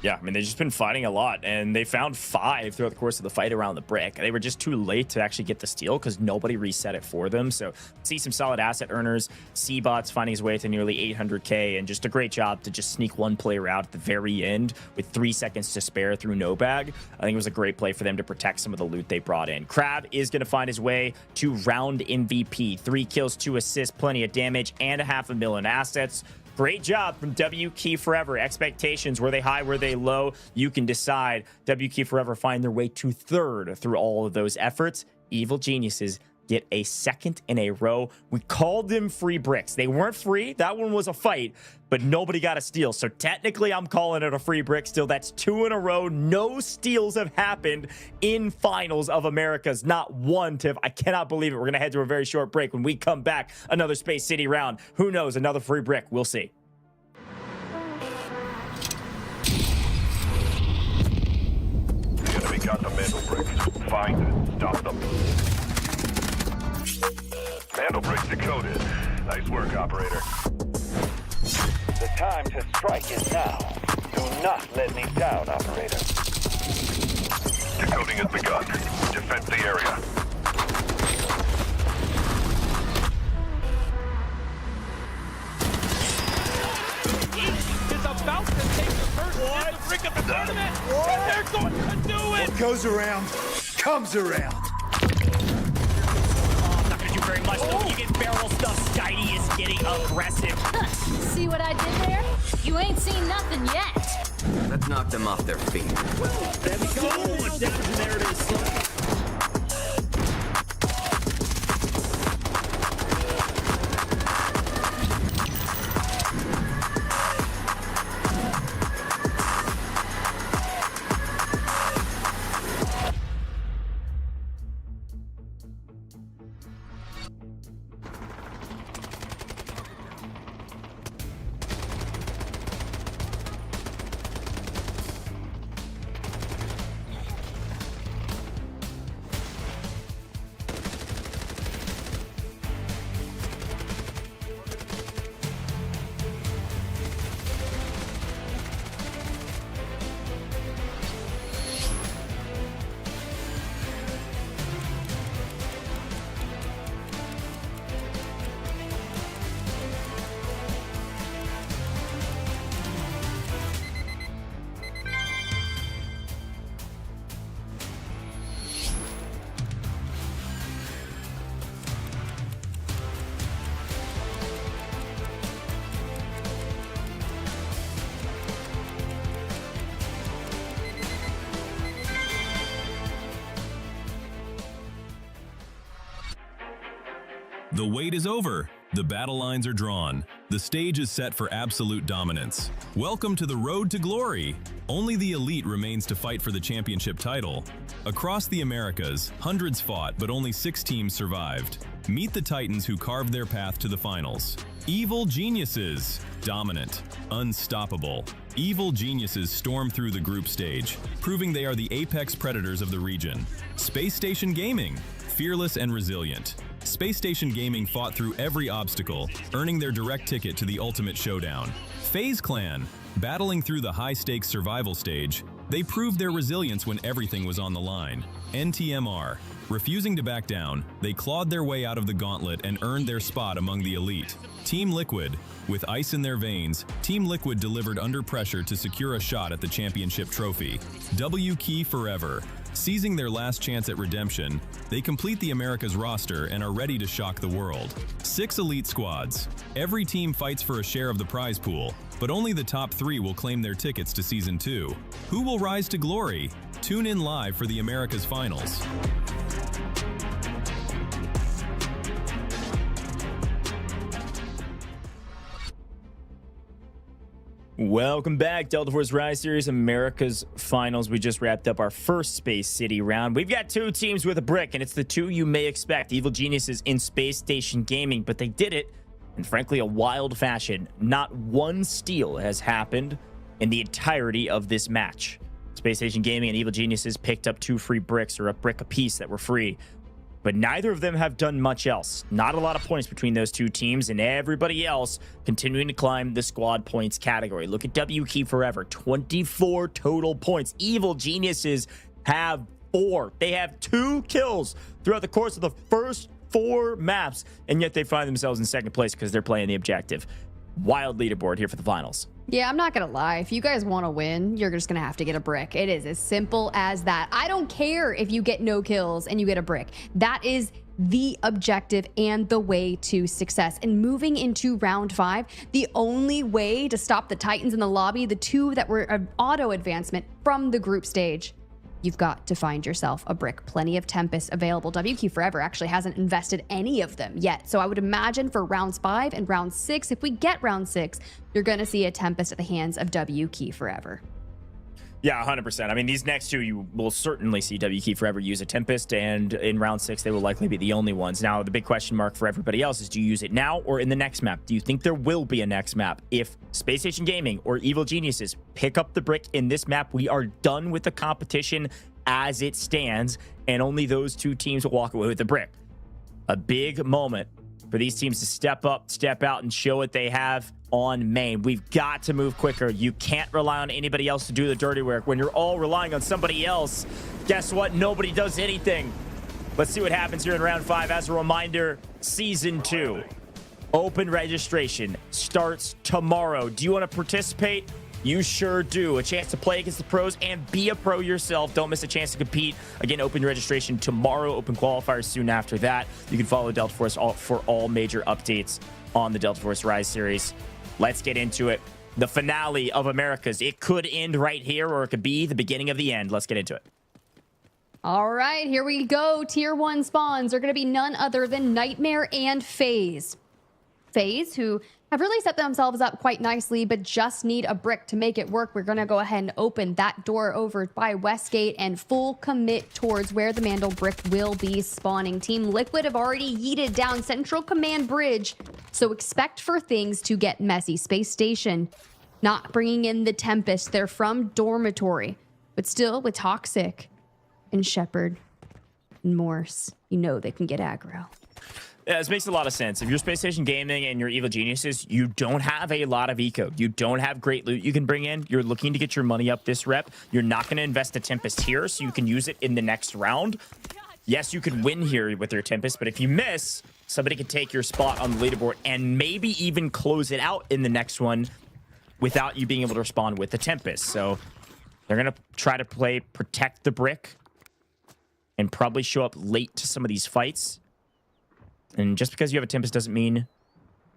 Yeah, I mean, they've just been fighting a lot, and they found 5 throughout the course of the fight around the brick. They were just too late to actually get the steal because nobody reset it for them. So see some solid asset earners. C-Bots finding his way to nearly 800K, and just a great job to just sneak one player out at the very end with 3 seconds to spare through no bag. I think it was a great play for them to protect some of the loot they brought in. Crab is going to find his way to round MVP. 3 kills, 2 assists, plenty of damage, and a $500,000 assets. Great job from W Key Forever. Expectations, were they high, were they low? You can decide. W Key Forever find their way to 3rd through all of those efforts. Evil Geniuses get a 2nd in a row. We called them free bricks. They weren't free. That one was a fight, but nobody got a steal. So technically, I'm calling it a free brick still. That's 2 in a row. No steals have happened in finals of Americas. Not one, Tiff. I cannot believe it. We're going to head to a very short break. When we come back, another Space City round. Who knows? Another free brick. We'll see. The enemy got the Mandel bricks. Find it. Stop them. Mandel bricks decoded. Nice work, operator. The time to strike is now. Do not let me down, operator. Decoding has begun. Defend the area. Is about to take the first brick of the tournament. They're going to do it. What goes around comes around. Not gonna do very much though. You get barrel stuff. Skydie is getting aggressive. See what I did there? You ain't seen nothing yet. Let's knock them off their feet. That's so much damage, and there it is. The wait is over. The battle lines are drawn. The stage is set for absolute dominance. Welcome to the road to glory. Only the elite remains to fight for the championship title. Across the Americas, hundreds fought, but only 6 teams survived. Meet the Titans who carved their path to the finals. Evil Geniuses. Dominant. Unstoppable. Evil Geniuses storm through the group stage, proving they are the apex predators of the region. Spacestation Gaming. Fearless and resilient. Spacestation Gaming fought through every obstacle, earning their direct ticket to the ultimate showdown. FaZe Clan. Battling through the high-stakes survival stage, they proved their resilience when everything was on the line. NTMR. Refusing to back down, they clawed their way out of the gauntlet and earned their spot among the elite. Team Liquid. With ice in their veins, Team Liquid delivered under pressure to secure a shot at the championship trophy. W Key Forever. Seizing their last chance at redemption, they complete the Americas roster and are ready to shock the world. 6 elite squads. Every team fights for a share of the prize pool, but only the top 3 will claim their tickets to Season 2. Who will rise to glory? Tune in live for the Americas Finals. Welcome back, Delta Force Rise Series America's Finals. We just wrapped up our first Space City round. We've got 2 teams with a brick, and it's the 2 you may expect. Evil Geniuses in Space Station Gaming, but they did it in, frankly, a wild fashion. Not one steal has happened in the entirety of this match. Space Station Gaming and Evil Geniuses picked up 2 free bricks, or a brick apiece that were free. but neither of them have done much else. Not a lot of points between those two teams, and everybody else continuing to climb the squad points category. Look at WK Forever, 24 total points. Evil Geniuses have 4. They have 2 kills throughout the course of the first 4 maps, and yet they find themselves in second place because they're playing the objective. Wild leaderboard here for the finals. Yeah, I'm not gonna lie. If you guys want to win, you're just gonna have to get a brick. It is as simple as that. I don't care if you get no kills and you get a brick. That is the objective and the way to success. And moving into round 5, the only way to stop the Titans in the lobby, the 2 that were an auto advancement from the group stage, you've got to find yourself a brick. Plenty of Tempest available. WQ Forever actually hasn't invested any of them yet. So I would imagine for rounds 5 and round 6, if we get round 6, you're going to see a Tempest at the hands of WQ Forever. Yeah, 100%. I mean, these next 2, you will certainly see WK Forever use a Tempest, and in round 6, they will likely be the only ones. Now, the big question mark for everybody else is, do you use it now or in the next map? Do you think there will be a next map? If Spacestation Gaming or Evil Geniuses pick up the brick in this map, we are done with the competition as it stands, and only those 2 teams will walk away with the brick. A big moment for these teams to step up, step out, and show what they have on main. We've got to move quicker. You can't rely on anybody else to do the dirty work. When you're all relying on somebody else, guess what? Nobody does anything. Let's see what happens here in round 5. As a reminder, season 2 open registration starts tomorrow. Do you want to participate? You sure do. A chance to play against the pros and be a pro yourself. Don't miss a chance to compete. Again, open registration tomorrow. Open qualifiers soon after that. You can follow Delta Force for all major updates on the Delta Force Rise series. Let's get into it. The finale of Americas. It could end right here, or it could be the beginning of the end. Let's get into it. All right, here we go. Tier 1 spawns are going to be none other than Nightmare and FaZe. FaZe, who have really set themselves up quite nicely, but just need a brick to make it work. We're going to go ahead and open that door over by Westgate and full commit towards where the Mandel brick will be spawning. Team Liquid have already yeeted down Central Command Bridge, so expect for things to get messy. Space Station not bringing in the Tempest. They're from Dormitory, but still with Toxic and Shepard and Morse, you know they can get aggro. Yeah, this makes a lot of sense. If you're Space Station Gaming and you're Evil Geniuses, you don't have a lot of eco. You don't have great loot you can bring in. You're looking to get your money up this rep. You're not going to invest a Tempest here, so you can use it in the next round. Yes, you could win here with your Tempest, but if you miss, somebody could take your spot on the leaderboard and maybe even close it out in the next one without you being able to respond with the Tempest. So they're going to try to protect the brick and probably show up late to some of these fights. And just because you have a Tempest doesn't mean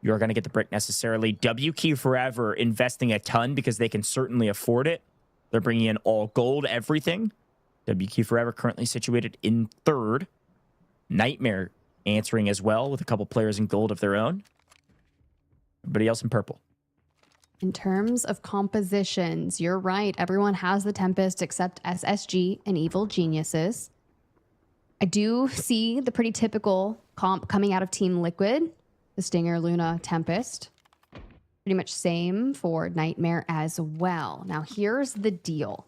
you're going to get the brick necessarily. WQ Forever investing a ton because they can certainly afford it. They're bringing in all gold, everything. WQ Forever currently situated in 3rd. Nightmare answering as well with a couple players in gold of their own. Everybody else in purple. In terms of compositions, you're right. Everyone has the Tempest except SSG and Evil Geniuses. I do see the pretty typical comp coming out of Team Liquid. The Stinger, Luna, Tempest. Pretty much same for Nightmare as well. Now, here's the deal.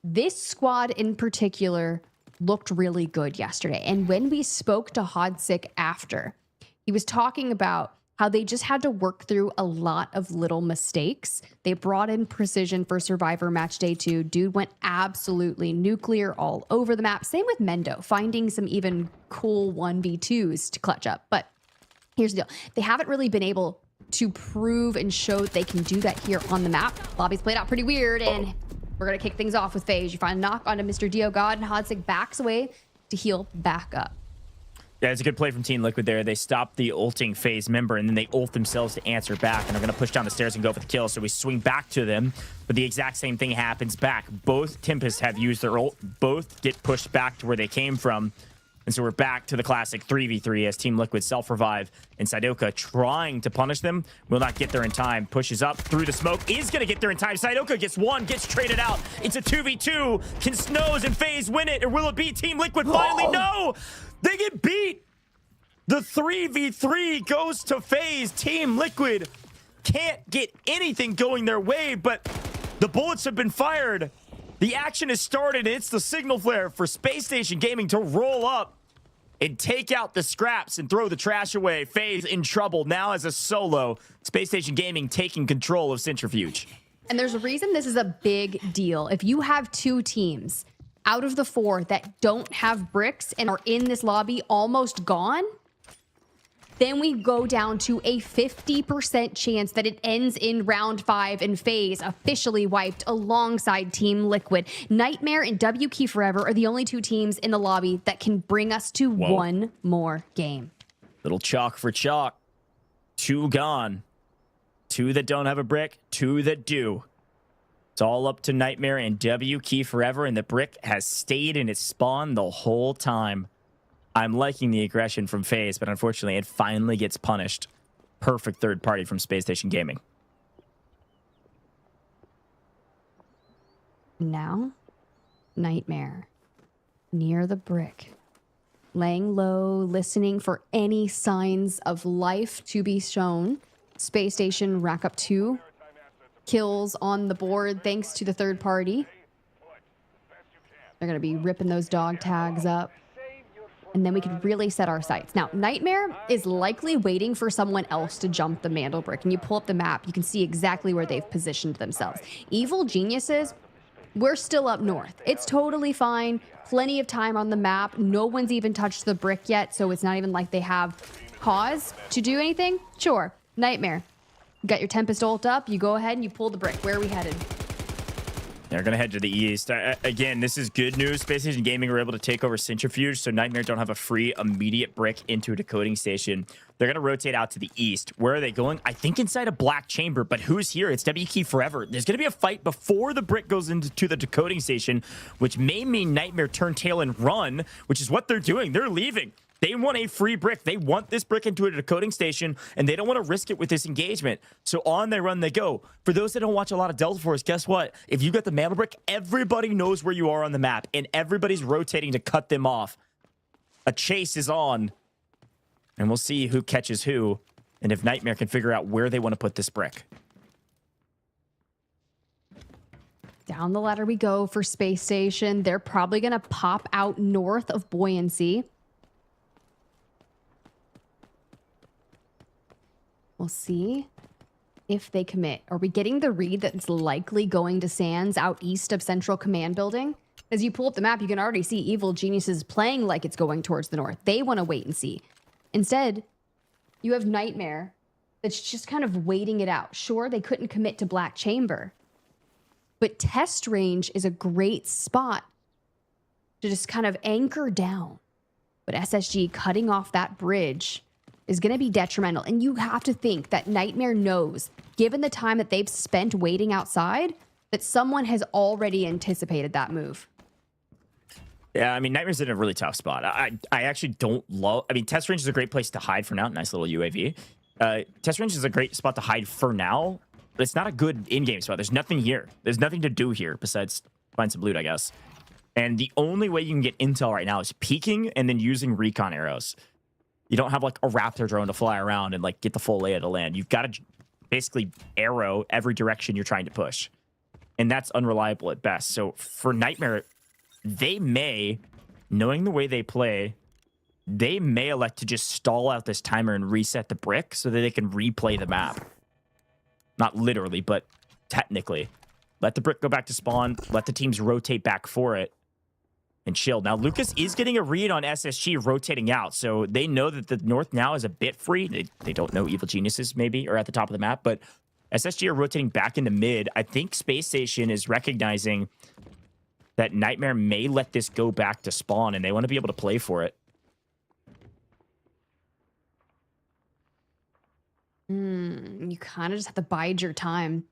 This squad in particular looked really good yesterday. And when we spoke to Hodsick after, he was talking about how they just had to work through a lot of little mistakes. They brought in Precision for Survivor Match Day 2. Dude went absolutely nuclear all over the map. Same with Mendo, finding some even cool 1v2s to clutch up. But here's the deal. They haven't really been able to prove and show that they can do that here on the map. Lobby's played out pretty weird, and we're going to kick things off with FaZe. You find a knock onto Mr. Dio God, and Hodsick backs away to heal back up. Yeah, it's a good play from Team Liquid there. They stopped the ulting FaZe member, and then they ult themselves to answer back, and are going to push down the stairs and go for the kill. So we swing back to them, but the exact same thing happens back. Both Tempests have used their ult. Both get pushed back to where they came from. And so we're back to the classic 3v3 as Team Liquid self-revive, and Sidoka trying to punish them. Will not get there in time. Pushes up through the smoke. Is going to get there in time. Sidoka gets one, gets traded out. It's a 2v2. Can Snows and FaZe win it, or will it be Team Liquid finally? No! They get beat! The 3v3 goes to FaZe. Team Liquid can't get anything going their way, but the bullets have been fired. The action has started, and it's the signal flare for Space Station Gaming to roll up. and take out the scraps and throw the trash away. FaZe in trouble now as a solo. Spacestation Gaming taking control of Centrifuge. And there's a reason this is a big deal. If you have 2 teams out of the 4 that don't have bricks and are in this lobby almost gone, then we go down to a 50% chance that it ends in round 5 and FaZe officially wiped alongside Team Liquid. Nightmare and WK Forever are the only 2 teams in the lobby that can bring us to one more game. Little chalk for chalk. 2 gone. 2 that don't have a brick, 2 that do. It's all up to Nightmare and WK Forever, and the brick has stayed in its spawn the whole time. I'm liking the aggression from FaZe, but unfortunately it finally gets punished. Perfect third party from Spacestation Gaming. Now, Nightmare, near the brick, laying low, listening for any signs of life to be shown. Space Station rack up 2 kills on the board thanks to the third party. They're going to be ripping those dog tags up. And then we can really set our sights. Now, Nightmare is likely waiting for someone else to jump the mantle brick. And you pull up the map, you can see exactly where they've positioned themselves. Evil Geniuses, we're still up north. It's totally fine. Plenty of time on the map. No one's even touched the brick yet, so it's not even like they have cause to do anything. Sure, Nightmare, you got your Tempest ult up. You go ahead and you pull the brick. Where are we headed? They're going to head to the east. Again, this is good news. Spacestation Gaming were able to take over Centrifuge, so Nightmare don't have a free immediate brick into a decoding station. They're going to rotate out to the east. Where are they going? I think inside a black chamber, but who's here? It's WK Forever. There's going to be a fight before the brick goes into the decoding station, which may mean Nightmare turn tail and run, which is what they're doing. They're leaving. They want a free brick. They want this brick into a decoding station, and they don't want to risk it with this engagement. So on they run, they go. For those that don't watch a lot of Delta Force, guess what? If you got the mantle brick, everybody knows where you are on the map, and everybody's rotating to cut them off. A chase is on, and we'll see who catches who, and if Nightmare can figure out where they want to put this brick. Down the ladder we go for Space Station. They're probably going to pop out north of Buoyancy. We'll see if they commit. Are we getting the read that it's likely going to Sands out east of Central Command Building? As you pull up the map, you can already see Evil Geniuses playing like it's going towards the north. They want to wait and see. Instead, you have Nightmare that's just kind of waiting it out. Sure, they couldn't commit to Black Chamber, but Test Range is a great spot to just kind of anchor down. But SSG cutting off that bridge is going to be detrimental. And you have to think that Nightmare knows, given the time that they've spent waiting outside, that someone has already anticipated that move. Yeah, I mean, Nightmare's in a really tough spot. I actually don't love... I mean, Test Range is a great place to hide for now. Nice little UAV. Test Range is a great spot to hide for now, but it's not a good in-game spot. There's nothing here. There's nothing to do here besides find some loot, I guess. And the only way you can get intel right now is peeking and then using recon arrows. You don't have like a Raptor drone to fly around and like get the full lay of the land. You've got to basically arrow every direction you're trying to push. And that's unreliable at best. So for Nightmare, they may, knowing the way they play, they may elect to just stall out this timer and reset the brick so that they can replay the map. Not literally, but technically. Let the brick go back to spawn. Let the teams rotate back for it. And chill. Now, Lucas is getting a read on SSG rotating out, so they know that the north now is a bit free. They don't know Evil Geniuses, maybe, or at the top of the map, but SSG are rotating back into mid. I think Space Station is recognizing that Nightmare may let this go back to spawn, and they want to be able to play for it. You kind of just have to bide your time.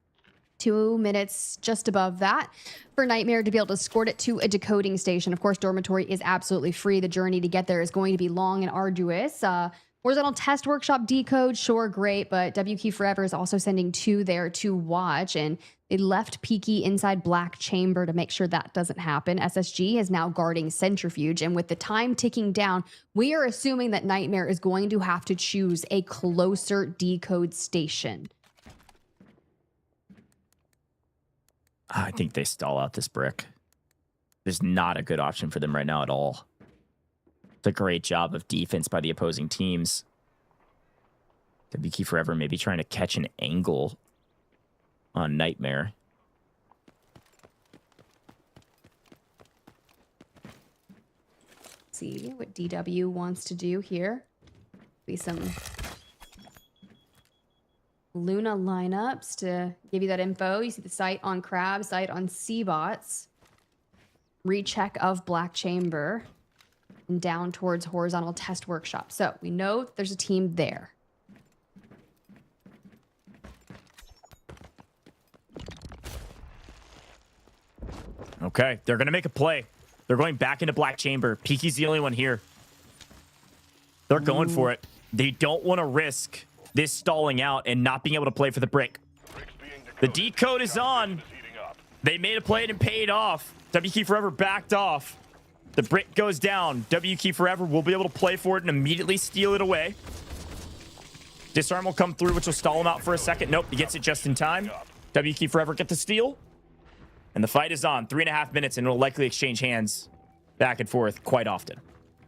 2 minutes just above that for Nightmare to be able to escort it to a decoding station. Of course, Dormitory is absolutely free. The journey to get there is going to be long and arduous. Horizontal Test Workshop decode, sure, great, but WK Forever is also sending 2 there to watch, and they left Peaky inside Black Chamber to make sure that doesn't happen. SSG is now guarding Centrifuge, and with the time ticking down, we are assuming that Nightmare is going to have to choose a closer decode station. I think they stall out this brick. There's not a good option for them right now at all. It's a great job of defense by the opposing teams. WK Forever maybe trying to catch an angle on Nightmare. See what DW wants to do here. Be some Luna lineups to give you that info. You see the site on Crab, site on Seabots. Recheck of Black Chamber. And down towards Horizontal Test Workshop. So we know there's a team there. Okay, they're going to make a play. They're going back into Black Chamber. Peaky's the only one here. They're going for it. They don't want to risk this stalling out and not being able to play for the brick. The decode is on. They made a play and paid off. WK Forever backed off. The brick goes down. WK Forever will be able to play for it and immediately steal it away. Disarm will come through, which will stall him out for a second. Nope, he gets it just in time. WK Forever get the steal. And the fight is on. 3.5 minutes, and it'll likely exchange hands back and forth quite often.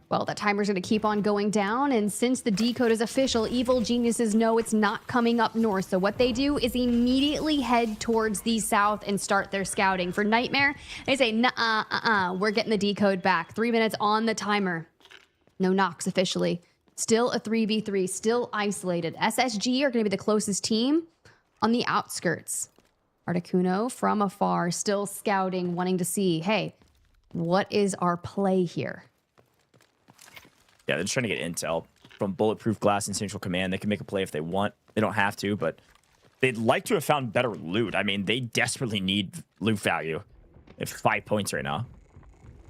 Well, that timer's going to keep on going down, and since the decode is official, evil geniuses know it's not coming up north. So what they do is immediately head towards the south and start their scouting. For Nightmare, they say, nah, we're getting the decode back. 3 minutes on the timer. No knocks officially. Still a 3v3, still isolated. SSG are going to be the closest team on the outskirts. Articuno from afar, still scouting, wanting to see, hey, what is our play here? Yeah, they're just trying to get intel from Bulletproof Glass and Central Command. They can make a play if they want. They don't have to, but they'd like to have found better loot. I mean, they desperately need loot value. They have 5 points right now.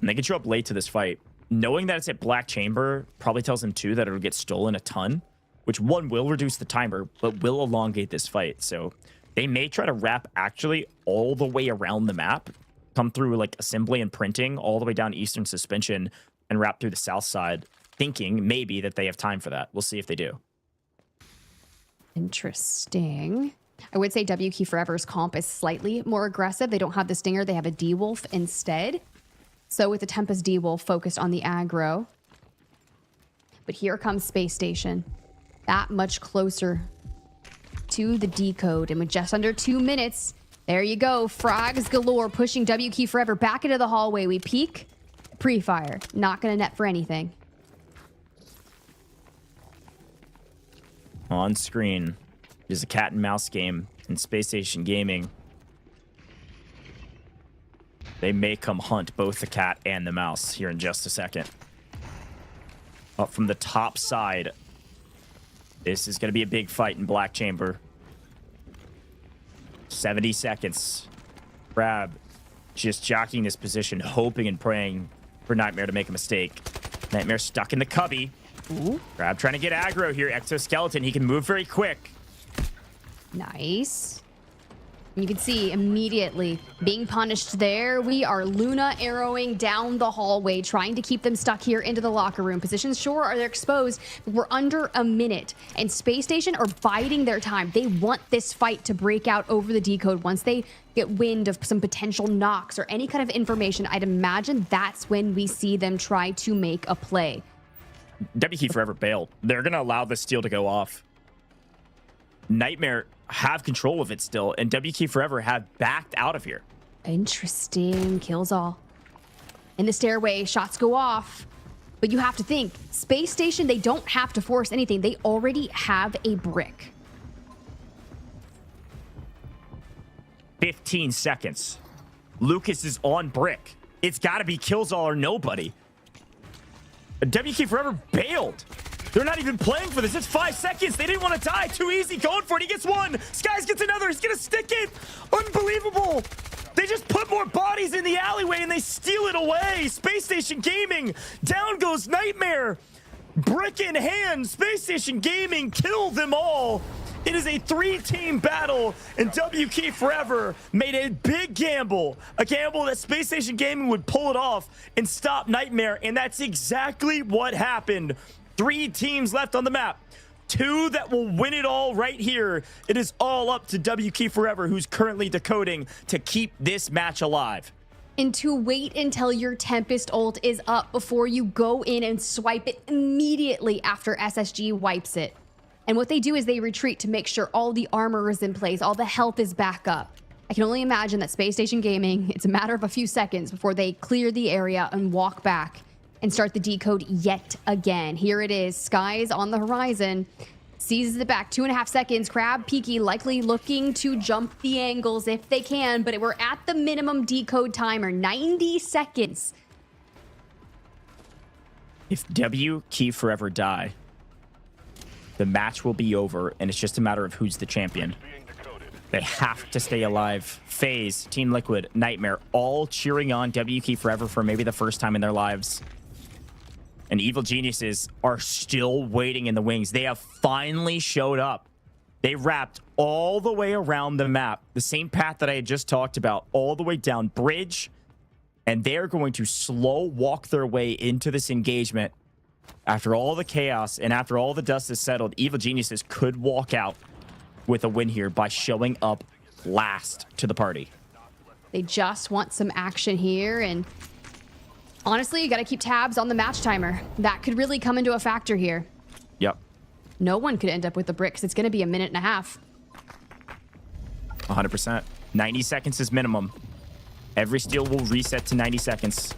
And they can show up late to this fight. Knowing that it's at Black Chamber probably tells them, too, that it'll get stolen a ton, which, one, will reduce the timer, but will elongate this fight. So they may try to wrap actually all the way around the map, come through like assembly and printing all the way down Eastern Suspension and wrap through the south side, thinking maybe that they have time for that. We'll see if they do. Interesting. I would say WK Forever's comp is slightly more aggressive. They don't have the Stinger. They have a D-Wolf instead. So with the Tempest D-Wolf focused on the aggro. But here comes Space Station. That much closer to the decode. And with just under 2 minutes, there you go. Frags galore pushing WK Forever back into the hallway. We peek. Pre-fire. Not going to net for anything. On screen is a cat and mouse game in Spacestation Gaming. They may come hunt both the cat and the mouse here in just a second. Up from the top side. This is going to be a big fight in Black Chamber. 70 seconds. Crab just jockeying this position, hoping and praying for Nightmare to make a mistake. Nightmare stuck in the cubby. Ooh. Crab trying to get aggro here. Exoskeleton, he can move very quick. Nice. You can see immediately being punished there. We are Luna arrowing down the hallway, trying to keep them stuck here into the locker room. Positions sure are exposed, but we're under a minute. And Space Station are biding their time. They want this fight to break out over the decode. Once they get wind of some potential knocks or any kind of information, I'd imagine that's when we see them try to make a play. WK Forever bailed. They're going to allow the steal to go off. Nightmare have control of it still, and WK Forever have backed out of here. Interesting. Kills all. In the stairway, shots go off. But you have to think, Space Station, they don't have to force anything. They already have a brick. 15 seconds. Lucas is on brick. It's got to be kills all or nobody. WK Forever bailed. They're not even playing for this. It's 5 seconds. They didn't want to die. Too easy. Going for it. He gets one. Skies gets another. He's going to stick it. Unbelievable. They just put more bodies in the alleyway and they steal it away. Space Station Gaming. Down goes Nightmare. Brick in hand. Space Station Gaming killed them all. It is a 3-team battle, and WK Forever made a big gamble. A gamble that Space Station Gaming would pull it off and stop Nightmare, and that's exactly what happened. 3 teams left on the map. 2 that will win it all right here. It is all up to WK Forever, who's currently decoding to keep this match alive. and to wait until your Tempest ult is up before you go in and swipe it immediately after SSG wipes it. And what they do is they retreat to make sure all the armor is in place, all the health is back up. I can only imagine that Spacestation Gaming, it's a matter of a few seconds before they clear the area and walk back and start the decode yet again. Here it is, Skies on the horizon. Seizes it back, 2.5 seconds. Crab, Peaky likely looking to jump the angles if they can, but we're at the minimum decode timer, 90 seconds. If W Key Forever die, the match will be over, and it's just a matter of who's the champion. They have to stay alive. FaZe, Team Liquid, Nightmare, all cheering on W Key Forever for maybe the first time in their lives. And Evil Geniuses are still waiting in the wings. They have finally showed up. They wrapped all the way around the map, the same path that I had just talked about, all the way down bridge, and they're going to slow walk their way into this engagement. After all the chaos and after all the dust is settled, Evil Geniuses could walk out with a win here by showing up last to the party. They just want some action here, and honestly, you got to keep tabs on the match timer. That could really come into a factor here. Yep. No one could end up with the bricks. It's going to be a 1.5 minutes. 100%. 90 seconds is minimum. Every steal will reset to 90 seconds.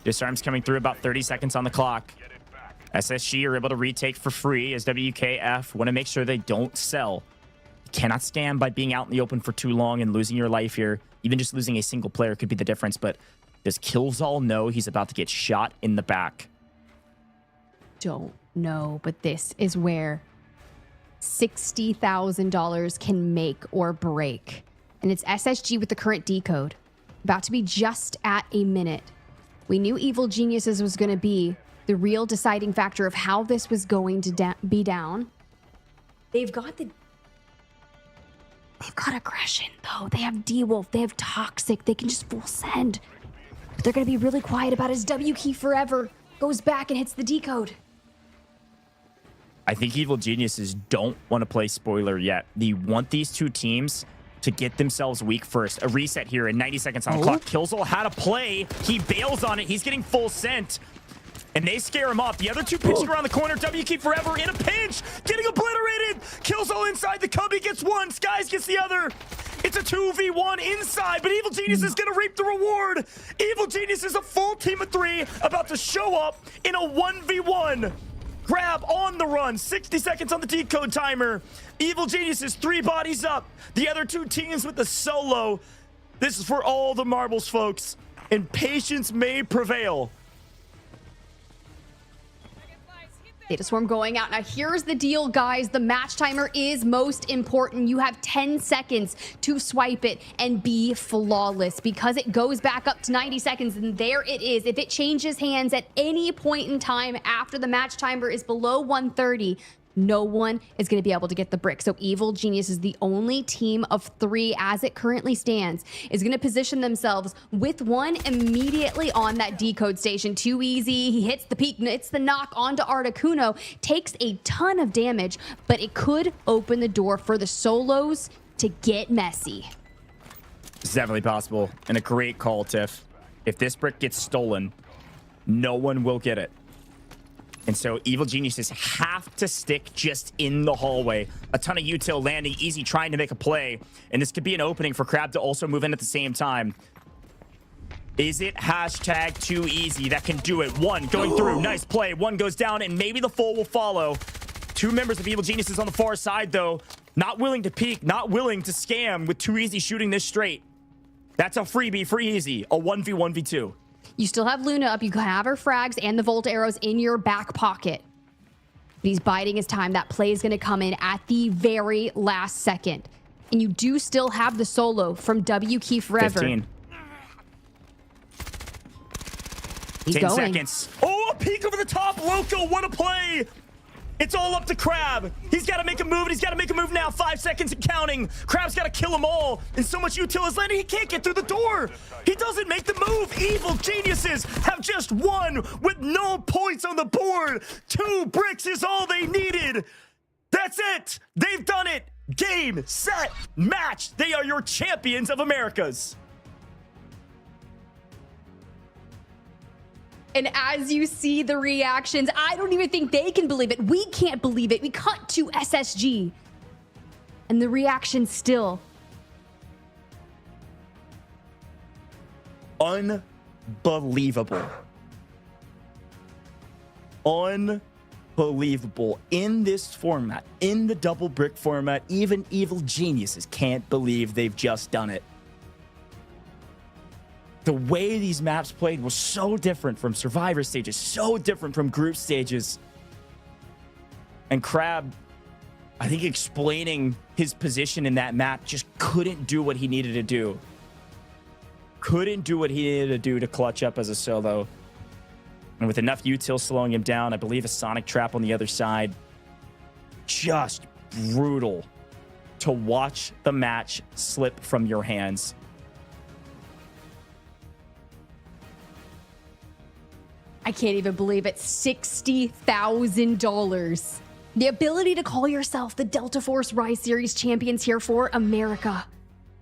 Disarm's coming through about 30 seconds on the clock. SSG are able to retake for free as WKF want to make sure they don't sell. You cannot scam by being out in the open for too long and losing your life here. Even just losing a single player could be the difference, but does Killzall know he's about to get shot in the back? Don't know, but this is where $60,000 can make or break. And it's SSG with the current decode. About to be just at a minute. We knew Evil Geniuses was going to be the real deciding factor of how this was going to be down. They've got aggression, though. They have D-Wolf. They have Toxic. They can just full send. But they're going to be really quiet about his W Key Forever. Goes back and hits the decode. I think Evil Geniuses don't want to play spoiler yet. They want these two teams to get themselves weak first. A reset here in 90 seconds on the clock. Killzall had a play. He bails on it. He's getting full sent. And they scare him off. The other two pitching around the corner. W Key Forever in a pinch. Getting obliterated. Killzall inside the cubby gets one. Skies gets the other. It's a 2v1 inside, but Evil Genius is going to reap the reward. Evil Genius is a full team of 3 about to show up in a 1v1. Grab on the run. 60 seconds on the decode timer. Evil Geniuses 3 bodies up. The other 2 teams with the solo. This is for all the marbles, folks. And patience may prevail. Data Swarm going out. Now here's the deal, guys. The match timer is most important. You have 10 seconds to swipe it and be flawless because it goes back up to 90 seconds and there it is. If it changes hands at any point in time after the match timer is below 130, no one is going to be able to get the brick. So Evil Genius is the only team of 3 as it currently stands, is going to position themselves with one immediately on that decode station. Too easy. He hits the peak, hits the knock onto Articuno, takes a ton of damage, but it could open the door for the solos to get messy. It's definitely possible. And a great call, Tiff. If this brick gets stolen, no one will get it. And so Evil Geniuses have to stick just in the hallway. A ton of util landing, Easy trying to make a play. And this could be an opening for Crab to also move in at the same time. Is it hashtag too easy that can do it? One going through, nice play. One goes down and maybe the full will follow. 2 members of Evil Geniuses on the far side though. Not willing to peek, not willing to scam with Too Easy shooting this straight. That's a freebie for Easy, a 1v1v2. You still have Luna up. You can have her frags and the Volt arrows in your back pocket. But he's biding his time. That play is going to come in at the very last second. And you do still have the solo from W Key Forever. 15. He's 10 going. seconds. Oh, a peek over the top. Loco, what a play. It's all up to Crab. He's got to make a move, and he's got to make a move now. 5 seconds and counting. Crab's got to kill them all. And so much util is landing, he can't get through the door. He doesn't make the move. Evil Geniuses have just won with no points on the board. 2 bricks is all they needed. That's it. They've done it. Game, set, match. They are your champions of Americas. And as you see the reactions, I don't even think they can believe it. We can't believe it. We cut to SSG. And the reaction still. Unbelievable. Unbelievable. In this format, in the double brick format, even evil geniuses can't believe they've just done it. The way these maps played was so different from survivor stages, so different from group stages. And Crab, I think explaining his position in that map, just couldn't do what he needed to do. Couldn't do what he needed to do to clutch up as a solo. And with enough util slowing him down, I believe a sonic trap on the other side, just brutal to watch the match slip from your hands. I can't even believe it. $60,000. The ability to call yourself the Delta Force Rise Series champions here for America.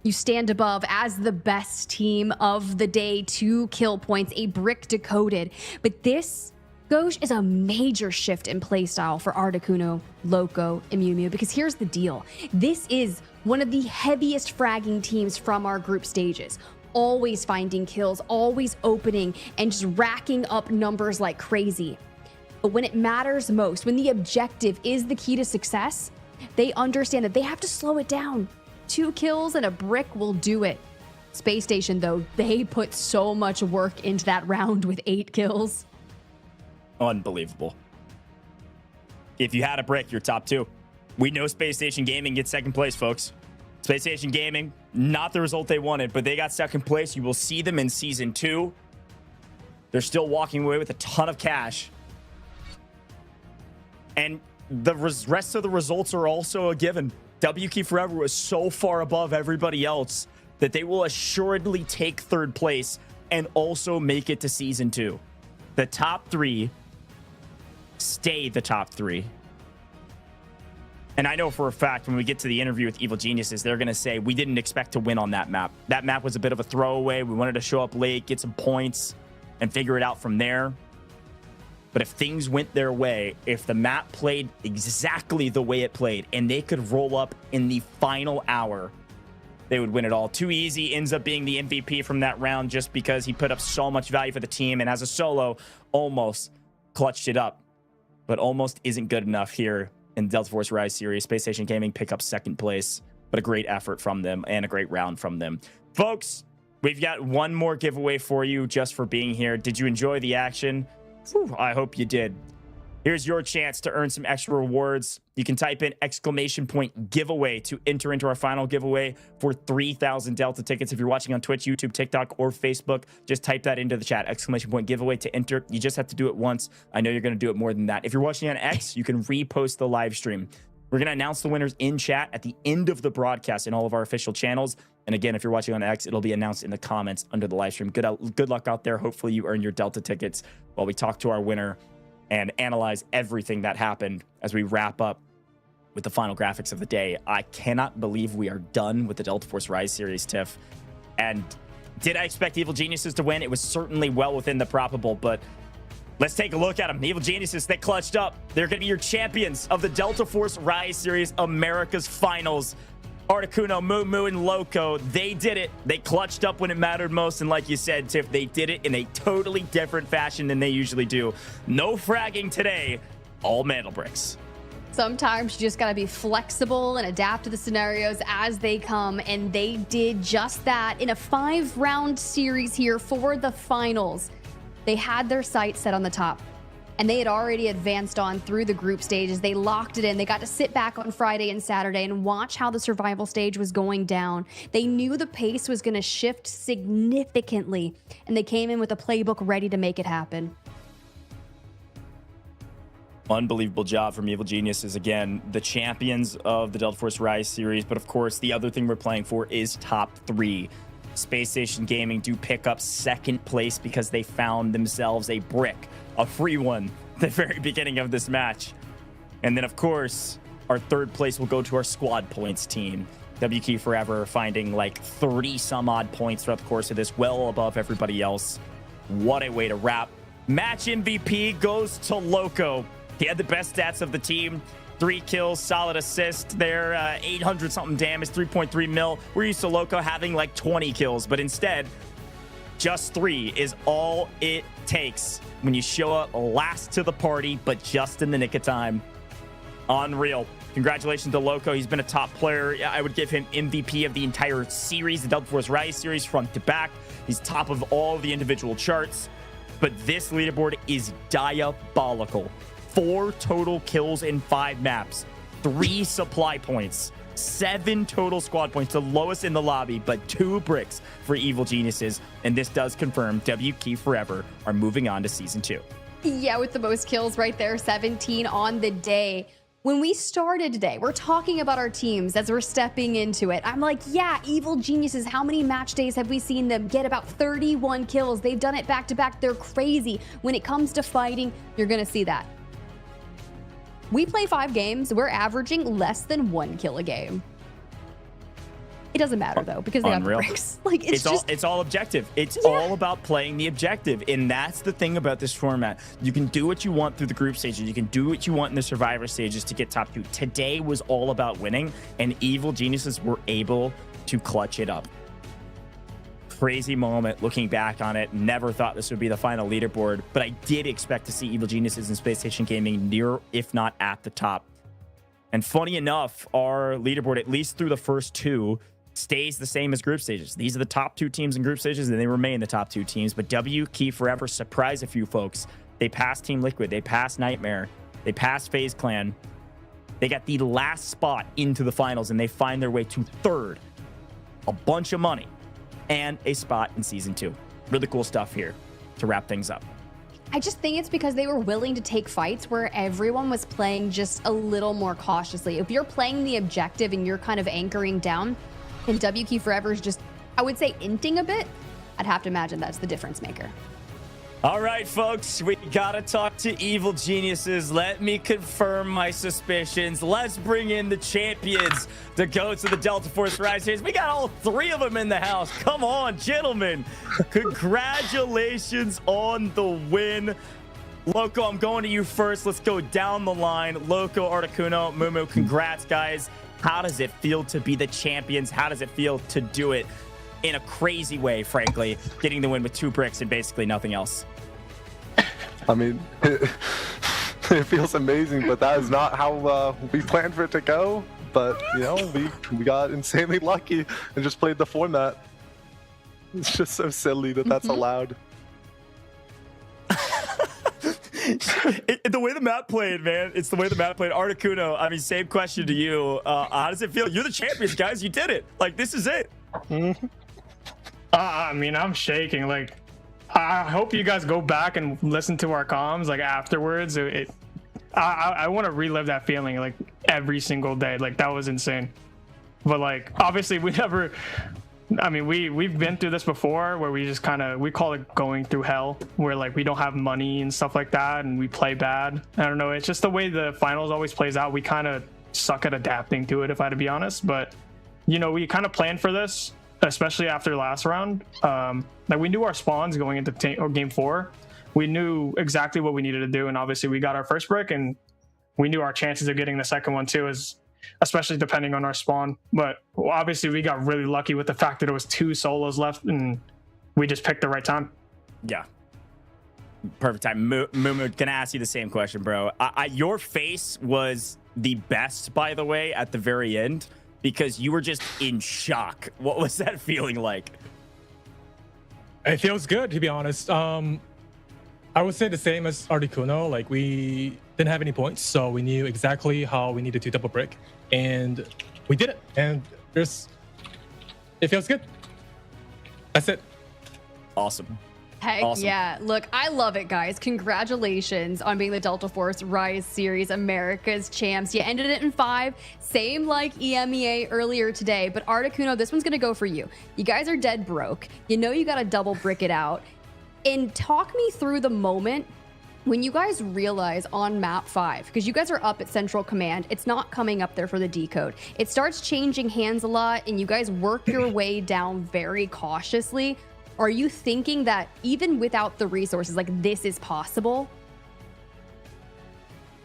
You stand above as the best team of the day, 2 kill points, a brick decoded. But this, Ghosh, is a major shift in playstyle for Articuno, Loco, and Mew Mew, because here's the deal. This is one of the heaviest fragging teams from our group stages. Always finding kills, always opening, and just racking up numbers like crazy. But when it matters most, when the objective is the key to success, they understand that they have to slow it down. 2 kills and a brick will do it. Space Station, though, they put so much work into that round with 8 kills. Unbelievable. If you had a brick, you're top 2. We know Space Station Gaming gets second place, folks. Space Station Gaming, not the result they wanted, but they got second place. You will see them in Season 2. They're still walking away with a ton of cash. And the rest of the results are also a given. WK Forever was so far above everybody else that they will assuredly take 3rd place and also make it to Season 2. The top 3 stay the top 3. And I know for a fact when we get to the interview with Evil Geniuses, they're going to say, we didn't expect to win on that map. That map was a bit of a throwaway. We wanted to show up late, get some points, and figure it out from there. But if things went their way, if the map played exactly the way it played, and they could roll up in the final hour, they would win it all. Too Easy ends up being the MVP from that round just because he put up so much value for the team, and as a solo, almost clutched it up. But almost isn't good enough here in the Delta Force Rise Series. Space Station Gaming pick up 2nd place, but a great effort from them and a great round from them. Folks, we've got one more giveaway for you just for being here. Did you enjoy the action? Whew, I hope you did. Here's your chance to earn some extra rewards. You can type in !giveaway to enter into our final giveaway for 3,000 Delta tickets. If you're watching on Twitch, YouTube, TikTok, or Facebook, just type that into the chat, !giveaway to enter. You just have to do it once. I know you're going to do it more than that. If you're watching on X, you can repost the live stream. We're going to announce the winners in chat at the end of the broadcast in all of our official channels. And again, if you're watching on X, it'll be announced in the comments under the live stream. Good luck out there. Hopefully you earn your Delta tickets while we talk to our winner and analyze everything that happened as we wrap up with the final graphics of the day. I cannot believe we are done with the Delta Force Rise Series, Tiff. And did I expect Evil Geniuses to win? It was certainly well within the probable, but let's take a look at them. Evil Geniuses, they clutched up. They're going to be your champions of the Delta Force Rise Series America's Finals. Articuno, Moo Moo, and Loco, they did it. They clutched up when it mattered most, and like you said, Tiff, they did it in a totally different fashion than they usually do. No fragging today, all mantle bricks. Sometimes you just got to be flexible and adapt to the scenarios as they come, and they did just that in a 5-round series here for the finals. They had their sights set on the top, and they had already advanced on through the group stages. They locked it in. They got to sit back on Friday and Saturday and watch how the survival stage was going down. They knew the pace was going to shift significantly, and they came in with a playbook ready to make it happen. Unbelievable job from Evil Geniuses. Again, the champions of the Delta Force Rise Series. But of course, the other thing we're playing for is top 3. Space Station Gaming do pick up 2nd place because they found themselves a brick, a free one, at the very beginning of this match. And then, of course, our 3rd place will go to our squad points team. WK Forever finding like 30 some odd points throughout the course of this, well above everybody else. What a way to wrap Match MVP goes to Loco. He had the best stats of the team. 3 kills, solid assist there, 800 something damage, 3.3 mil. We're used to Loco having like 20 kills, but instead, just 3 is all it takes when you show up last to the party, but just in the nick of time. Unreal. Congratulations to Loco. He's been a top player. I would give him MVP of the entire series, the Delta Force Rise series, front to back. He's top of all the individual charts. But this leaderboard is diabolical. 4 total kills in 5 maps, 3 supply points, 7 total squad points, the lowest in the lobby, but 2 bricks for Evil Geniuses. And this does confirm WK Forever are moving on to Season 2. Yeah, with the most kills right there, 17 on the day. When we started today, we're talking about our teams as we're stepping into it. I'm like, yeah, Evil Geniuses, how many match days have we seen them get about 31 kills? They've done it back to back. They're crazy. When it comes to fighting, you're going to see that. We play 5 games. We're averaging less than 1 kill a game. It doesn't matter though, because they have the bricks. Like it's all objective. It's all about playing the objective, and that's the thing about this format. You can do what you want through the group stages. You can do what you want in the survivor stages to get top 2. Today was all about winning, and Evil Geniuses were able to clutch it up. Crazy moment looking back on it. Never thought this would be the final leaderboard, but I did expect to see Evil Geniuses and Spacestation Gaming near, if not at the top. And funny enough, our leaderboard, at least through the first 2, stays the same as group stages. These are the top 2 teams in group stages, and they remain the top 2 teams. But WK Forever surprised a few folks. They passed Team Liquid. They passed Nightmare. They passed FaZe Clan. They got the last spot into the finals, and they find their way to 3rd. A bunch of money and a spot in Season 2. Really cool stuff here to wrap things up. I just think it's because they were willing to take fights where everyone was playing just a little more cautiously. If you're playing the objective and you're kind of anchoring down, and WK Forever is just, I would say, inting a bit, I'd have to imagine that's the difference maker. All right, folks, we gotta talk to Evil Geniuses. Let me confirm my suspicions. Let's bring in the champions to go to the Delta Force Rise Series. We got all 3 of them in the house. Come on, gentlemen. Congratulations on the win. Loco, I'm going to you first. Let's go down the line. Loco, Articuno, Mumu, congrats, guys. How does it feel to be the champions? How does it feel to do it in a crazy way, frankly, getting the win with 2 bricks and basically nothing else? I mean, it feels amazing, but that is not how we planned for it to go. But, you know, we got insanely lucky and just played the format. It's just so silly that that's allowed. The way the map played, man. It's the way the map played. Articuno, I mean, same question to you. How does it feel? You're the champions, guys. You did it. Like, this is it. I mean, I'm shaking. Like, I hope you guys go back and listen to our comms, like, afterwards. I want to relive that feeling, like, every single day. Like, that was insane. But, like, obviously, we never... I mean, we've been through this before where we just kind of, we call it going through hell, where like we don't have money and stuff like that and we play bad. I don't know. It's just the way the finals always plays out. We kind of suck at adapting to it, if I had to be honest. But, you know, we kind of planned for this, especially after last round. Like we knew our spawns going into game 4. We knew exactly what we needed to do. And obviously we got our first brick and we knew our chances of getting the second one too, especially depending on our spawn. But obviously we got really lucky with the fact that it was 2 solos left and we just picked the right time. Yeah. Perfect time. Mumu, gonna ask you the same question, bro. Your face was the best, by the way, at the very end, because you were just in shock. What was that feeling like? It feels good, to be honest. I would say the same as Articuno. Like, we didn't have any points, so we knew exactly how we needed to double brick, and we did it. And it feels good. That's it. Awesome. Heck awesome. Yeah. Look, I love it, guys. Congratulations on being the Delta Force Rise Series America's champs. You ended it in 5, same like EMEA earlier today. But Articuno, this one's going to go for you. You guys are dead broke. You know you got to double brick it out. And talk me through the moment when you guys realize on map 5, because you guys are up at Central Command, it's not coming up there for the decode. It starts changing hands a lot, and you guys work your way down very cautiously. Are you thinking that even without the resources, like this is possible?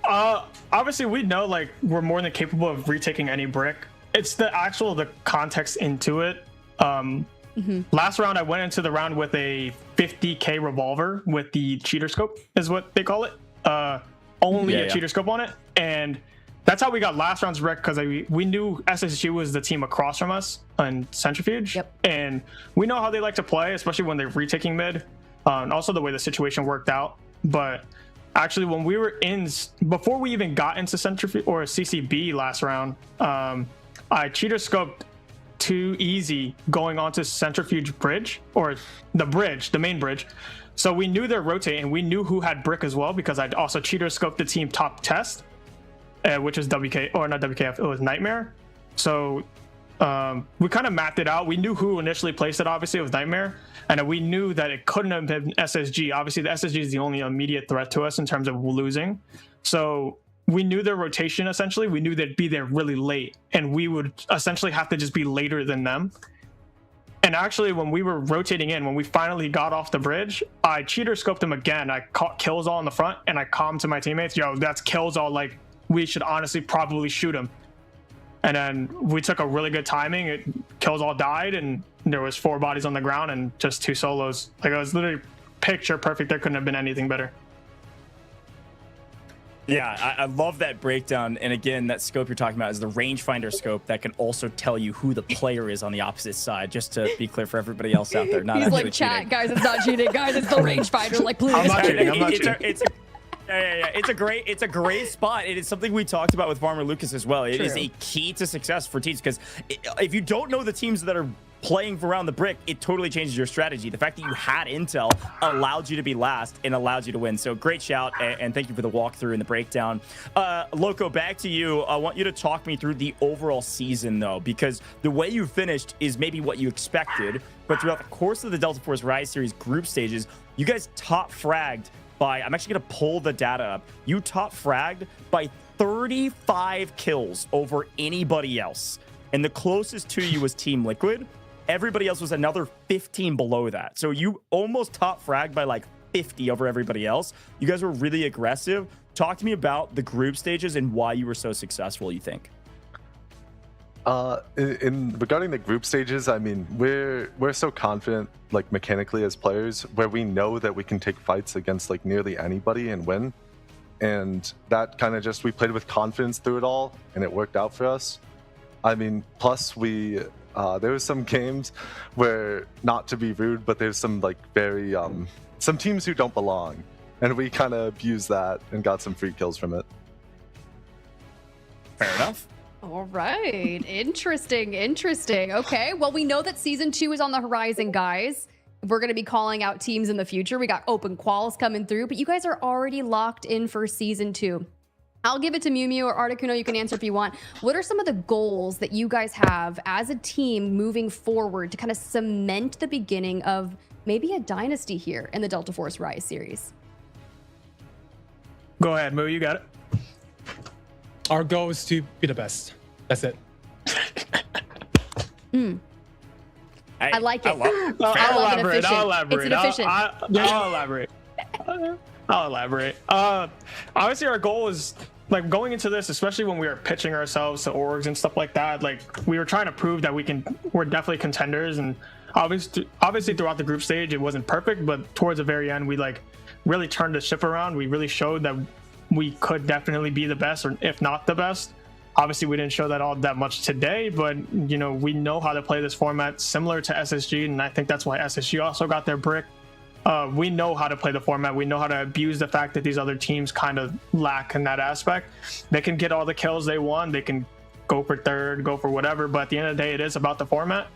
Obviously we know like we're more than capable of retaking any brick. It's the context into it. Last round I went into the round with a 50k revolver with the cheater scope is what they call it. Only a cheater scope on it, and that's how we got last round's wreck, because we knew SSG was the team across from us on Centrifuge, and we know how they like to play, especially when they're retaking mid, and also the way the situation worked out. But actually, when we were before we even got into Centrifuge or CCB last round, I cheater scoped too easy going onto Centrifuge bridge, or the main bridge. So we knew they're rotating. We knew who had brick as well, because I'd also cheater scoped the team top test, which is WK, or not WKF, it was Nightmare. So we kind of mapped it out. We knew who initially placed it, obviously it was Nightmare, and we knew that it couldn't have been SSG. Obviously the SSG is the only immediate threat to us in terms of losing. So we knew their rotation, essentially. We knew they'd be there really late, and we would essentially have to just be later than them. And actually, when we were rotating in, when we finally got off the bridge, I cheater scoped them again. I caught kills all in the front, and I calmed to my teammates, yo, that's kills all, like, we should honestly probably shoot him. And then we took a really good timing. Kills all died, and there was 4 bodies on the ground and just 2 solos. Like, it was literally picture perfect. There couldn't have been anything better. Yeah, I love that breakdown. And again, that scope you're talking about is the rangefinder scope that can also tell you who the player is on the opposite side, just to be clear for everybody else out there. Not He's like, chat, cheating. guys, it's not cheating. Guys, it's the rangefinder. Like, please. I'm not cheating. I'm not cheating. It's a great spot. It is something we talked about with Farmer Lucas as well. It is a key to success for teams, because if you don't know the teams that are playing around the brick, it totally changes your strategy. The fact that you had intel allowed you to be last and allowed you to win. So great shout, and thank you for the walkthrough and the breakdown. Loco, back to you. I want you to talk me through the overall season, though, because the way you finished is maybe what you expected, but throughout the course of the Delta Force Rise Series group stages, you guys top fragged by, I'm actually going to pull the data up. You top fragged by 35 kills over anybody else. And the closest to you was Team Liquid. Everybody else was another 15 below that. So you almost top fragged by like 50 over everybody else. You guys were really aggressive. Talk to me about the group stages and why you were so successful, you think. Regarding the group stages, I mean, we're so confident, like, mechanically as players, where we know that we can take fights against like nearly anybody and win. And that kind of just, we played with confidence through it all, and it worked out for us. I mean, plus there was some games where, not to be rude, but there's some like very some teams who don't belong, and we kind of abused that and got some free kills from it. Fair enough. All right. Interesting. Okay. Well, we know that season 2 is on the horizon, guys. We're going to be calling out teams in the future. We got open quals coming through, but you guys are already locked in for season 2. I'll give it to Mew Mew or Articuno. You can answer if you want. What are some of the goals that you guys have as a team moving forward to kind of cement the beginning of maybe a dynasty here in the Delta Force Rise series? Go ahead, Moo. You got it. Our goal is to be the best. That's it. I like it. I'll elaborate. It's efficient. I'll elaborate. Obviously, our goal is, like, going into this, especially when we were pitching ourselves to orgs and stuff like that, like, we were trying to prove that we're definitely contenders. And obviously throughout the group stage, it wasn't perfect, but towards the very end, we like really turned the ship around. We really showed that we could definitely be the best, or if not the best. Obviously, we didn't show that all that much today, but, you know, we know how to play this format similar to SSG, and I think that's why SSG also got their brick. We know how to play the format. We know how to abuse the fact that these other teams kind of lack in that aspect. They can get all the kills they want. They can go for third, go for whatever, but at the end of the day, it is about the format.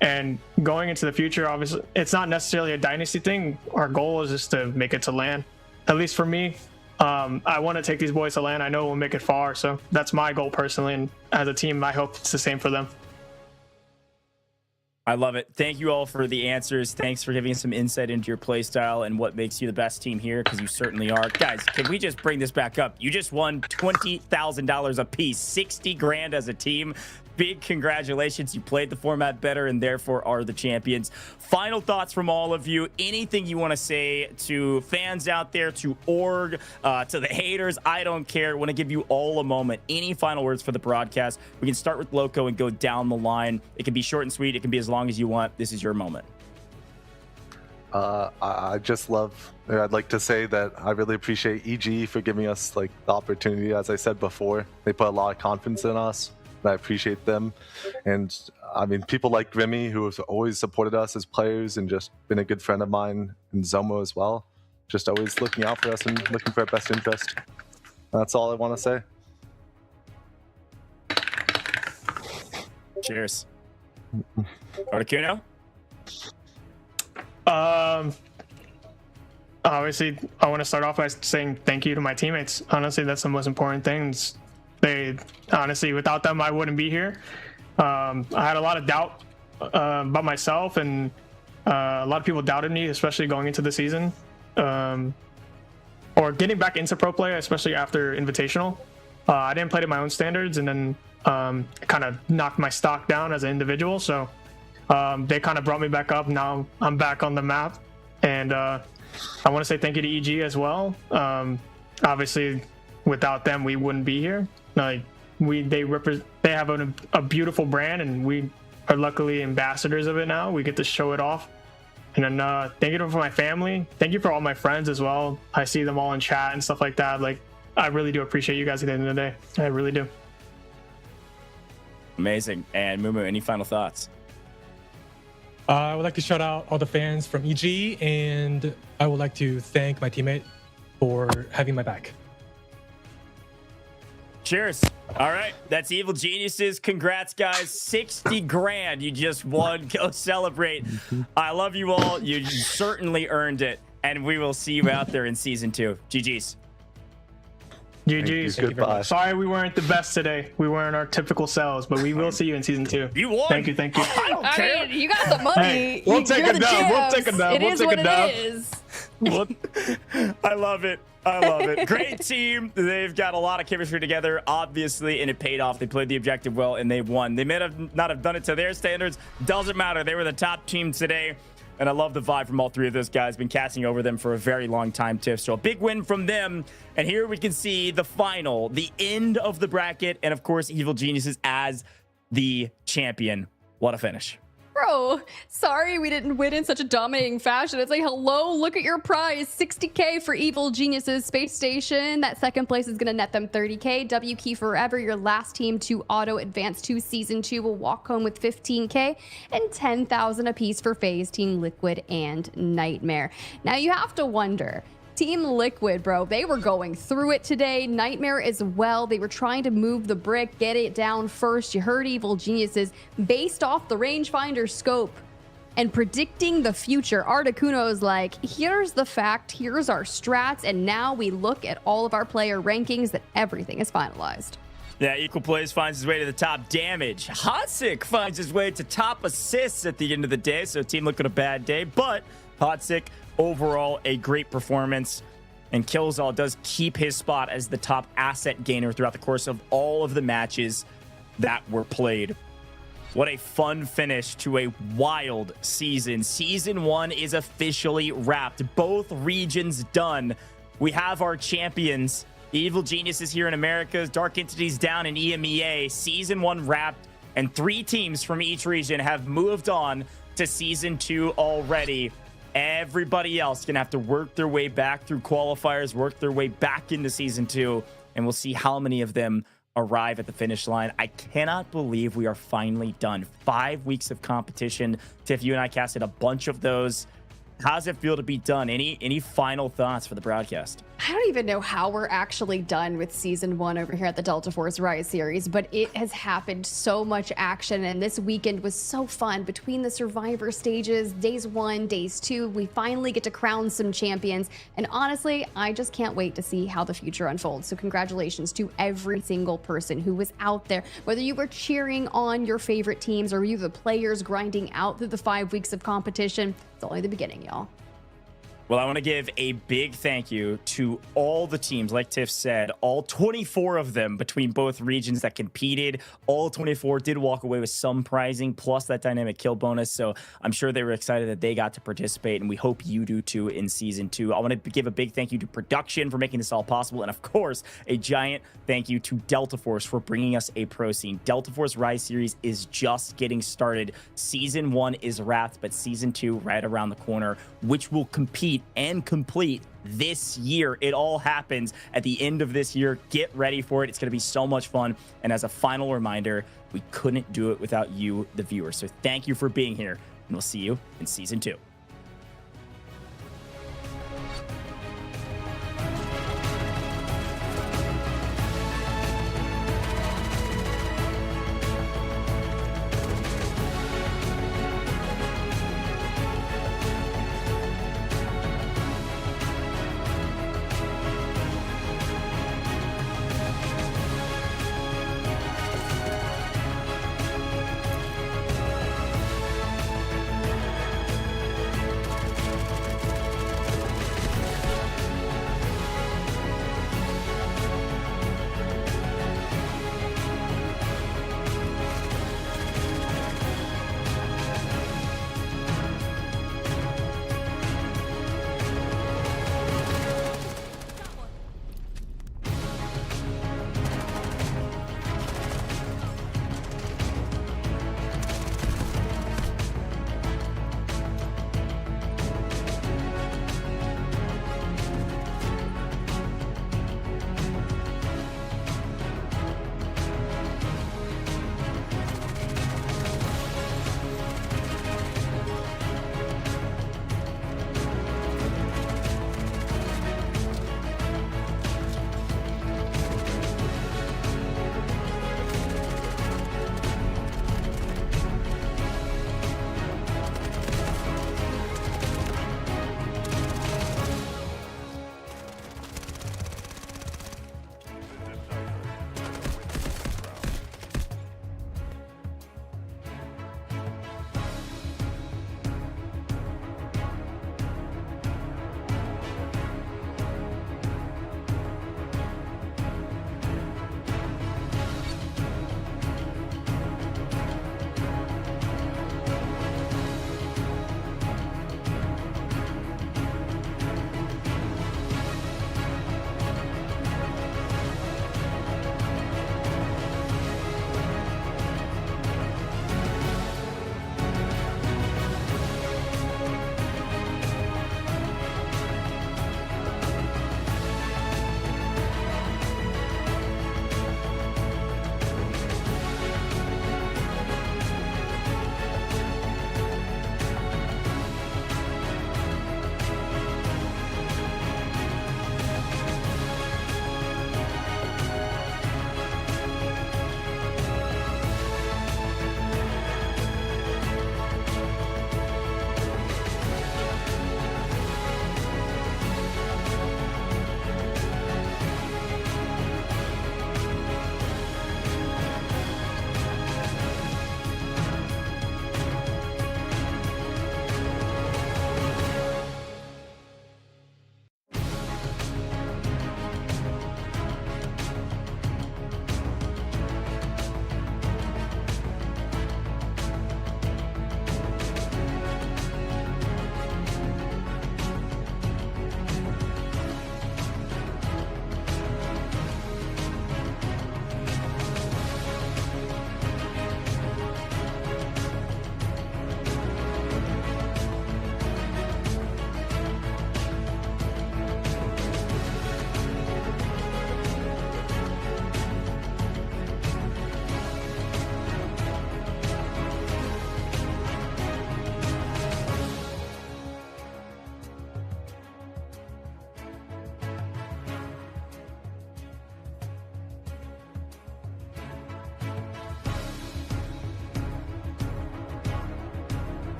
And going into the future, obviously, it's not necessarily a dynasty thing. Our goal is just to make it to LAN. At least for me, I want to take these boys to LAN. I know we'll make it far, so that's my goal personally. And as a team, I hope it's the same for them. I love it. Thank you all for the answers. Thanks for giving us some insight into your playstyle and what makes you the best team here, because you certainly are. Guys, can we just bring this back up? You just won $20,000 a piece, 60 grand as a team. big congratulations. You played the format better and therefore are the champions. Final thoughts from all of you. Anything you want to say to fans out there, to org, to the haters, I don't care. I want to give you all a moment. Any final words for the broadcast? We can start with Loco and go down the line. It can be short and sweet. It can be as long as you want. This is your moment. I'd like to say that I really appreciate EG for giving us like the opportunity. As I said before, they put a lot of confidence in us, and I appreciate them. And I mean, people like Grimmy, who have always supported us as players and just been a good friend of mine, and Zomo as well, just always looking out for us and looking for our best interest. That's all I want to say. Cheers. Articuno? Obviously, I want to start off by saying thank you to my teammates. Honestly, that's the most important thing. Honestly, without them, I wouldn't be here. I had a lot of doubt about myself, and a lot of people doubted me, especially going into the season, or getting back into pro play, especially after Invitational. I didn't play to my own standards, and then kind of knocked my stock down as an individual. So they kind of brought me back up. Now I'm back on the map, and I want to say thank you to EG as well. Obviously, without them, we wouldn't be here. Like they have a beautiful brand, and we are luckily ambassadors of it now. We get to show it off. And then thank you for my family. Thank you for all my friends as well. I see them all in chat and stuff like that. Like, I really do appreciate you guys at the end of the day. I really do. Amazing. And Mumu, any final thoughts? I would like to shout out all the fans from EG, and I would like to thank my teammate for having my back. Cheers. All right, that's Evil Geniuses. Congrats, guys. 60 grand you just won. Go celebrate. I love you all. You certainly earned it, and we will see you out there in season 2. GG's. GG's. Goodbye. Sorry we weren't the best today. We weren't our typical selves, but we will see you in season 2. You won. Thank you. I don't care. mean, you got the money. Hey, we'll take You're it the down. We'll champs. take it down. It We'll is take what it down. it is. I love it. I love it. Great team. They've got a lot of chemistry together, obviously, and it paid off. They played the objective well, and they won. They may not have done it to their standards. Doesn't matter. They were the top team today, and I love the vibe from all three of those guys. Been casting over them for a very long time, Tiff. So a big win from them. And here we can see the final, the end of the bracket, and, of course, Evil Geniuses as the champion. What a finish. Bro, sorry we didn't win in such a dominating fashion. It's like, hello, look at your prize. 60K for Evil Geniuses Space Station. That second place is going to net them 30K. W Key Forever, your last team to auto advance to Season 2, will walk home with 15K and 10,000 apiece for FaZe, Team Liquid, and Nightmare. Now, you have to wonder, Team Liquid, bro, they were going through it today. Nightmare as well. They were trying to move the brick, get it down first. You heard Evil Geniuses based off the rangefinder scope and predicting the future. Articuno is like, here's the fact, here's our strats, and now we look at all of our player rankings that everything is finalized. Yeah, Equal Plays finds his way to the top damage. Hotsick finds his way to top assists at the end of the day, so Team Liquid a bad day, but Hotsick overall a great performance, and Killzall does keep his spot as the top asset gainer throughout the course of all of the matches that were played. What a fun finish to a wild season. Season 1 is officially wrapped. Both regions done. We have our champions. Evil Geniuses here in America, Dark Entities down in EMEA. Season 1 wrapped, and 3 teams from each region have moved on to Season 2 already. Everybody else gonna have to work their way back through qualifiers, work their way back into Season 2, and we'll see how many of them arrive at the finish line. I cannot believe we are finally done. 5 weeks of competition. Tiff, you and I casted a bunch of those. How does it feel to be done? Any final thoughts for the broadcast? I don't even know how we're actually done with Season 1 over here at the Delta Force Rise series, but it has happened so much action, and this weekend was so fun. Between the Survivor stages, days 1, days 2, we finally get to crown some champions, and honestly, I just can't wait to see how the future unfolds. So congratulations to every single person who was out there, whether you were cheering on your favorite teams or you the players grinding out through the 5 weeks of competition. It's only the beginning, y'all. Well, I want to give a big thank you to all the teams, like Tiff said, all 24 of them between both regions that competed. All 24 did walk away with some prizing, plus that dynamic kill bonus. So I'm sure they were excited that they got to participate, and we hope you do too in Season 2. I want to give a big thank you to production for making this all possible, and of course, a giant thank you to Delta Force for bringing us a pro scene. Delta Force Rise series is just getting started. Season 1 is wrapped, but Season 2 right around the corner, which will compete and complete this year. It all happens at the end of this year. Get ready for it. It's going to be so much fun. And as a final reminder, we couldn't do it without you, the viewers. So thank you for being here, and we'll see you in Season 2.